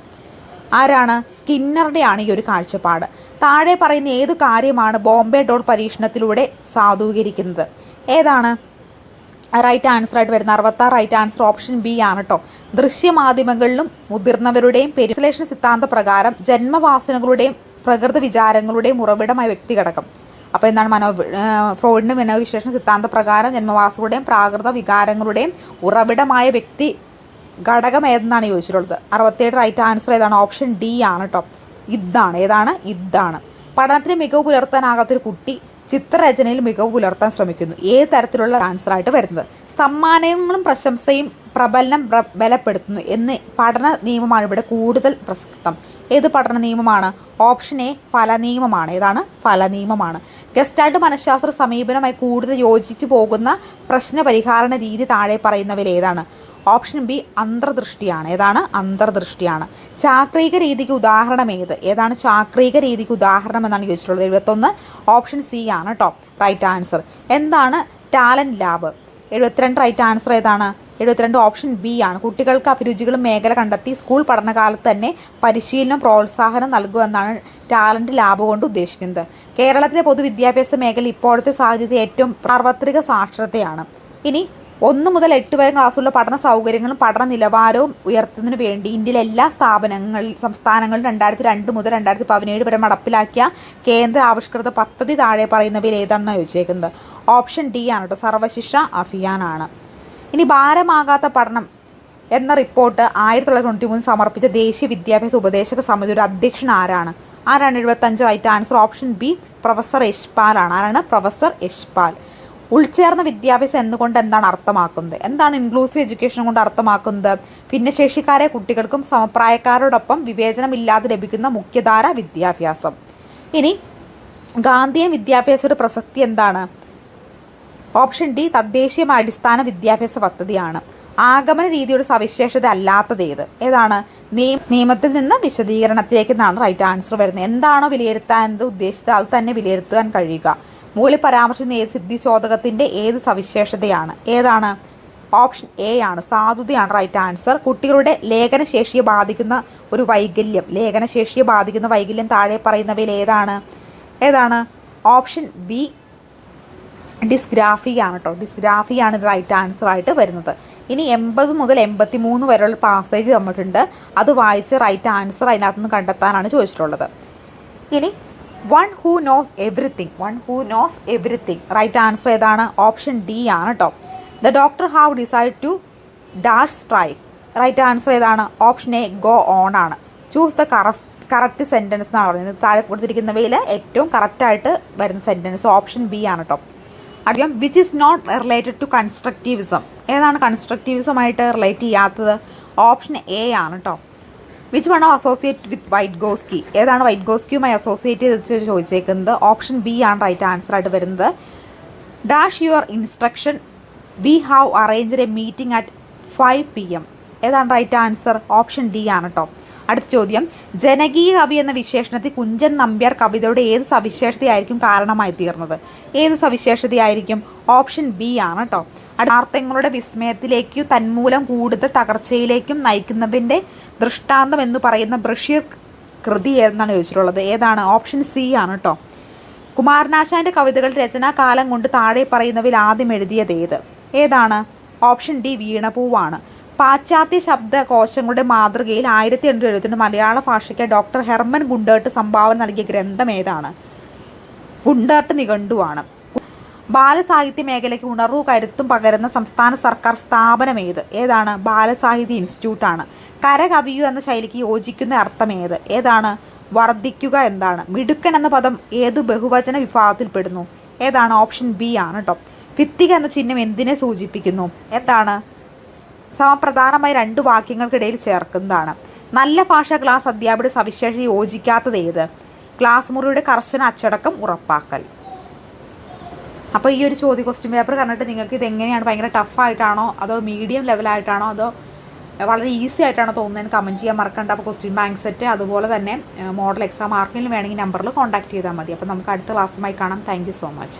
ആരാണ്? സ്കിന്നറുടെയാണ് ഈ ഒരു കാഴ്ചപ്പാട്. താഴെ പറയുന്ന ഏത് കാര്യമാണ് ബോംബെ ഡോൾ പരീക്ഷണത്തിലൂടെ സാധൂകരിക്കുന്നത്? ഏതാണ് റൈറ്റ് ആൻസറായിട്ട് വരുന്നത്? 66 റൈറ്റ് ആൻസർ ഓപ്ഷൻ ബി ആണ് കേട്ടോ. ദൃശ്യമാധ്യമങ്ങളിലും മുതിർന്നവരുടെയും പെരിസലേഷൻ സിദ്ധാന്ത പ്രകാരം ജന്മവാസനകളുടെയും പ്രകൃത വിചാരങ്ങളുടെയും ഉറവിടമായ വ്യക്തിഘടകം. അപ്പോൾ എന്താണ്? ഫ്രോയിഡിൻ്റെ മനോവിശ്ലേഷണ സിദ്ധാന്ത പ്രകാരം ജന്മവാസങ്ങളുടെയും പ്രാകൃത വികാരങ്ങളുടെയും ഉറവിടമായ വ്യക്തി ഘടകം ഏതെന്നാണ് ചോദിച്ചിട്ടുള്ളത്. 67 റൈറ്റ് ആൻസർ ഏതാണ്? ഓപ്ഷൻ ഡി ആണ് കേട്ടോ. ഇതാണ്. ഏതാണ്? ഇതാണ്. പഠനത്തിന് മികവ് പുലർത്താനാകാത്തൊരു കുട്ടി ചിത്രരചനയിൽ മികവ് പുലർത്താൻ ശ്രമിക്കുന്നു. ഏത് തരത്തിലുള്ള ആൻസറായിട്ട് വരുന്നത്? സമ്മാനങ്ങളും പ്രശംസയും പ്രബലനം ബലപ്പെടുത്തുന്നു എന്ന് പഠന നിയമമാണ് ഇവിടെ കൂടുതൽ പ്രസക്തം. ഏത് പഠന നിയമമാണ്? ഓപ്ഷൻ എ ഫല നിയമമാണ്. ഏതാണ്? ഫല നിയമമാണ്. ഗസ്റ്റാൾട്ട് മനഃശാസ്ത്ര സമീപനമായി കൂടുതൽ യോജിച്ചു പോകുന്ന പ്രശ്ന പരിഹാര രീതി താഴെ പറയുന്നവയിൽ ഏതാണ്? ഓപ്ഷൻ ബി അന്തർദൃഷ്ടിയാണ്. ഏതാണ്? അന്തർദൃഷ്ടിയാണ്. ചാക്രിക രീതിക്ക് ഉദാഹരണം ഏത്? ഏതാണ് ചാക്രിക രീതിക്ക് ഉദാഹരണം എന്നാണ് ചോദിച്ചിട്ടുള്ളത്. 71 ഓപ്ഷൻ സി ആണ് കേട്ടോ റൈറ്റ് ആൻസർ. എന്താണ് ടാലൻറ്റ് ലാബ്? 72 റൈറ്റ് ആൻസർ ഏതാണ്? 72 ഓപ്ഷൻ ബി ആണ്. കുട്ടികൾക്ക് അഭിരുചികളും മേഖല കണ്ടെത്തി സ്കൂൾ പഠനകാലത്ത് തന്നെ പരിശീലനം പ്രോത്സാഹനം നൽകുമെന്നാണ് ടാലൻറ്റ് ലാബ് കൊണ്ട് ഉദ്ദേശിക്കുന്നത്. കേരളത്തിലെ പൊതുവിദ്യാഭ്യാസ മേഖല ഇപ്പോഴത്തെ സാഹചര്യത്തിൽ ഏറ്റവും സാർവത്രിക സാക്ഷരതയാണ്. ഇനി 1 മുതൽ 8 വരെ ക്ലാസ്സുള്ള പഠന സൗകര്യങ്ങളും പഠന നിലവാരവും ഉയർത്തുന്നതിന് വേണ്ടി ഇന്ത്യയിലെ എല്ലാ സംസ്ഥാനങ്ങളിലും 2002 മുതൽ 2017 വരെ നടപ്പിലാക്കിയ കേന്ദ്ര ആവിഷ്കൃത പദ്ധതി താഴെ പറയുന്നവയിൽ ഏതാണെന്ന് ചോദിച്ചേക്കുന്നത്. ഓപ്ഷൻ ഡി ആണ് കേട്ടോ. സർവശിക്ഷ അഭിയാനാണ്. ഇനി ഭാരമാകാത്ത പഠനം എന്ന റിപ്പോർട്ട് 1993 സമർപ്പിച്ച ദേശീയ വിദ്യാഭ്യാസ ഉപദേശക സമിതിയുടെ അധ്യക്ഷൻ ആരാണ്? 75 right answer option B professor Yashpal ആണ്. ആരാണ്? പ്രൊഫസർ യശ്പാൽ. ഉൾച്ചേർന്ന വിദ്യാഭ്യാസം എന്നുകൊണ്ട് എന്താണ് അർത്ഥമാക്കുന്നത്? എന്താണ് ഇൻക്ലൂസീവ് എഡ്യൂക്കേഷൻ കൊണ്ട് അർത്ഥമാക്കുന്നത്? ഭിന്നശേഷിക്കാരെ കുട്ടികൾക്കും സമപ്രായക്കാരോടൊപ്പം വിവേചനമില്ലാതെ ലഭിക്കുന്ന മുഖ്യധാര വിദ്യാഭ്യാസം. ഇനി ഗാന്ധിയൻ വിദ്യാഭ്യാസയുടെ പ്രസക്തി എന്താണ്? ഓപ്ഷൻ ഡി തദ്ദേശീയമായ അടിസ്ഥാന വിദ്യാഭ്യാസ പദ്ധതിയാണ്. ആഗമന രീതിയുടെ സവിശേഷത അല്ലാത്തത് ഏതാണ്? നിയമത്തിൽ നിന്ന് വിശദീകരണത്തിലേക്ക് എന്നാണ് റൈറ്റ് ആൻസർ വരുന്നത്. എന്താണോ വിലയിരുത്താൻ ഉദ്ദേശിച്ചത് അത് തന്നെ വിലയിരുത്താൻ കഴിയുക. മൂലം പരാമർശിക്കുന്ന ഏത് സിദ്ധിശോധകത്തിൻ്റെ ഏത് സവിശേഷതയാണ്? ഏതാണ്? ഓപ്ഷൻ എ ആണ്, സാധുതയാണ് റൈറ്റ് ആൻസർ. കുട്ടികളുടെ ലേഖനശേഷിയെ ബാധിക്കുന്ന ഒരു വൈകല്യം താഴെ പറയുന്നവയിൽ ഏതാണ്? ഓപ്ഷൻ ബി ഡിസ്ഗ്രാഫിയാണ് കേട്ടോ. ഡിസ്ഗ്രാഫിയാണ് റൈറ്റ് ആൻസർ ആയിട്ട് വരുന്നത്. ഇനി 80 മുതൽ 83 വരെയുള്ള പാസേജ് തന്നിട്ടുണ്ട്. അത് വായിച്ച് റൈറ്റ് ആൻസർ അതിനകത്ത് നിന്ന് കണ്ടെത്താനാണ് ചോദിച്ചിട്ടുള്ളത്. ഇനി one who knows everything right answer ഏതാണ്? ഓപ്ഷൻ ഡി ആണ് കേട്ടോ. The doctor have decide to dash strike right answer ഏതാണ്? ഓപ്ഷൻ എ ഗോ ഓൺ ആണ്. ചൂസ് ദ കറക്റ്റ് സെൻറ്റൻസ് എന്നാണ് പറയുന്നത്. താഴെ കൊടുത്തിരിക്കുന്നവയിൽ ഏറ്റവും കറക്റ്റായിട്ട് വരുന്ന സെൻറ്റൻസ് ഓപ്ഷൻ ബി ആണ് കേട്ടോ. അറിയാം which is not related to constructivism ഏതാണ് കൺസ്ട്രക്റ്റിവിസമായിട്ട് റിലേറ്റ് ചെയ്യാത്തത്? ഓപ്ഷൻ എ ആണ് കേട്ടോ. Which one associate with Vygotsky ഏതാണ് വൈറ്റ്ഗോസ്കിയുമായി അസോസിയേറ്റ് ചെയ്ത് ചോദിച്ചേക്കുന്നത്? ഓപ്ഷൻ ബി ആണ് റൈറ്റ് ആൻസർ ആയിട്ട് വരുന്നത്. Dash your instruction we have arranged a meeting at 5 PM ഏതാണ് റൈറ്റ് ആൻസർ? ഓപ്ഷൻ ഡി ആണ് കേട്ടോ. അടുത്ത ചോദ്യം, ജനകീയ കവി എന്ന വിശേഷണത്തിൽ കുഞ്ചൻ നമ്പ്യാർ കവിതയുടെ ഏത് സവിശേഷതയായിരിക്കും കാരണമായി തീർന്നത്? ഏത് സവിശേഷതയായിരിക്കും? ഓപ്ഷൻ ബി ആണ് കേട്ടോ. അർത്ഥങ്ങളുടെ വിസ്മയത്തിലേക്കും തന്മൂലം കൂടുതൽ തകർച്ചയിലേക്കും നയിക്കുന്നതിൻ്റെ ദൃഷ്ടാന്തം എന്ന് പറയുന്ന ബഷീർ കൃതി എന്നാണ് ചോദിച്ചിട്ടുള്ളത്. ഏതാണ്? ഓപ്ഷൻ സി ആണ് കേട്ടോ. കുമാരനാശാൻ്റെ കവിതകൾ രചനാകാലം കൊണ്ട് താഴെ പറയുന്നവയിൽ ആദ്യം എഴുതിയത് ഏതാണ്? ഓപ്ഷൻ ഡി വീണപൂവാണ്. പാശ്ചാത്യ ശബ്ദകോശങ്ങളുടെ മാതൃകയിൽ 1872 മലയാള ഭാഷയ്ക്ക് ഡോക്ടർ ഹെർമൻ ഗുണ്ടേർട്ട് സംഭാവന നൽകിയ ഗ്രന്ഥം ഏതാണ്? ഗുണ്ടേർട്ട് നിഘണ്ടുവാണ്. ബാലസാഹിത്യ മേഖലയ്ക്ക് ഉണർവും കരുത്തും പകരുന്ന സംസ്ഥാന സർക്കാർ സ്ഥാപനം ഏതാണ്? ബാലസാഹിത്യ ഇൻസ്റ്റിറ്റ്യൂട്ടാണ്. കരകവിയു എന്ന ശൈലിക്ക് യോജിക്കുന്ന അർത്ഥം ഏതാണ്? വർദ്ധിക്കുക എന്താണ്? മിടുക്കൻ എന്ന പദം ഏത് ബഹുവചന വിഭാഗത്തിൽപ്പെടുന്നു? ഏതാണ്? ഓപ്ഷൻ ബി ആണ് കേട്ടോ. ഭിത്തിക എന്ന ചിഹ്നം എന്തിനെ സൂചിപ്പിക്കുന്നു? എന്താണ്? സമപ്രധാനമായി 2 വാക്യങ്ങൾക്കിടയിൽ ചേർക്കുന്നതാണ്. നല്ല ഭാഷ ക്ലാസ് അധ്യാപകരുടെ സവിശേഷത യോജിക്കാത്തത് ക്ലാസ് മുറിയുടെ കർശന അച്ചടക്കം ഉറപ്പാക്കൽ. അപ്പോൾ ഈ ഒരു ക്വസ്റ്റ്യൻ പേപ്പർ കണ്ടിട്ട് നിങ്ങൾക്ക് ഇതെങ്ങനെയാണ്, ഭയങ്കര ടഫായിട്ടാണോ അതോ മീഡിയം ലെവലായിട്ടാണോ അതോ വളരെ ഈസി ആയിട്ടാണോ തോന്നുന്നതെന്ന് കമൻറ്റ് ചെയ്യാൻ മറക്കണ്ട. അപ്പോൾ ക്വസ്റ്റ്യൻ ബാങ്ക് സെറ്റ് അതുപോലെ തന്നെ മോഡൽ എക്സാം ആർക്കെങ്കിലും വേണമെങ്കിൽ നമ്പറിൽ കോൺടാക്ട് ചെയ്താൽ മതി. അപ്പോൾ നമുക്ക് അടുത്ത ക്ലാസ്സുമായി കാണാം. Thank you so much.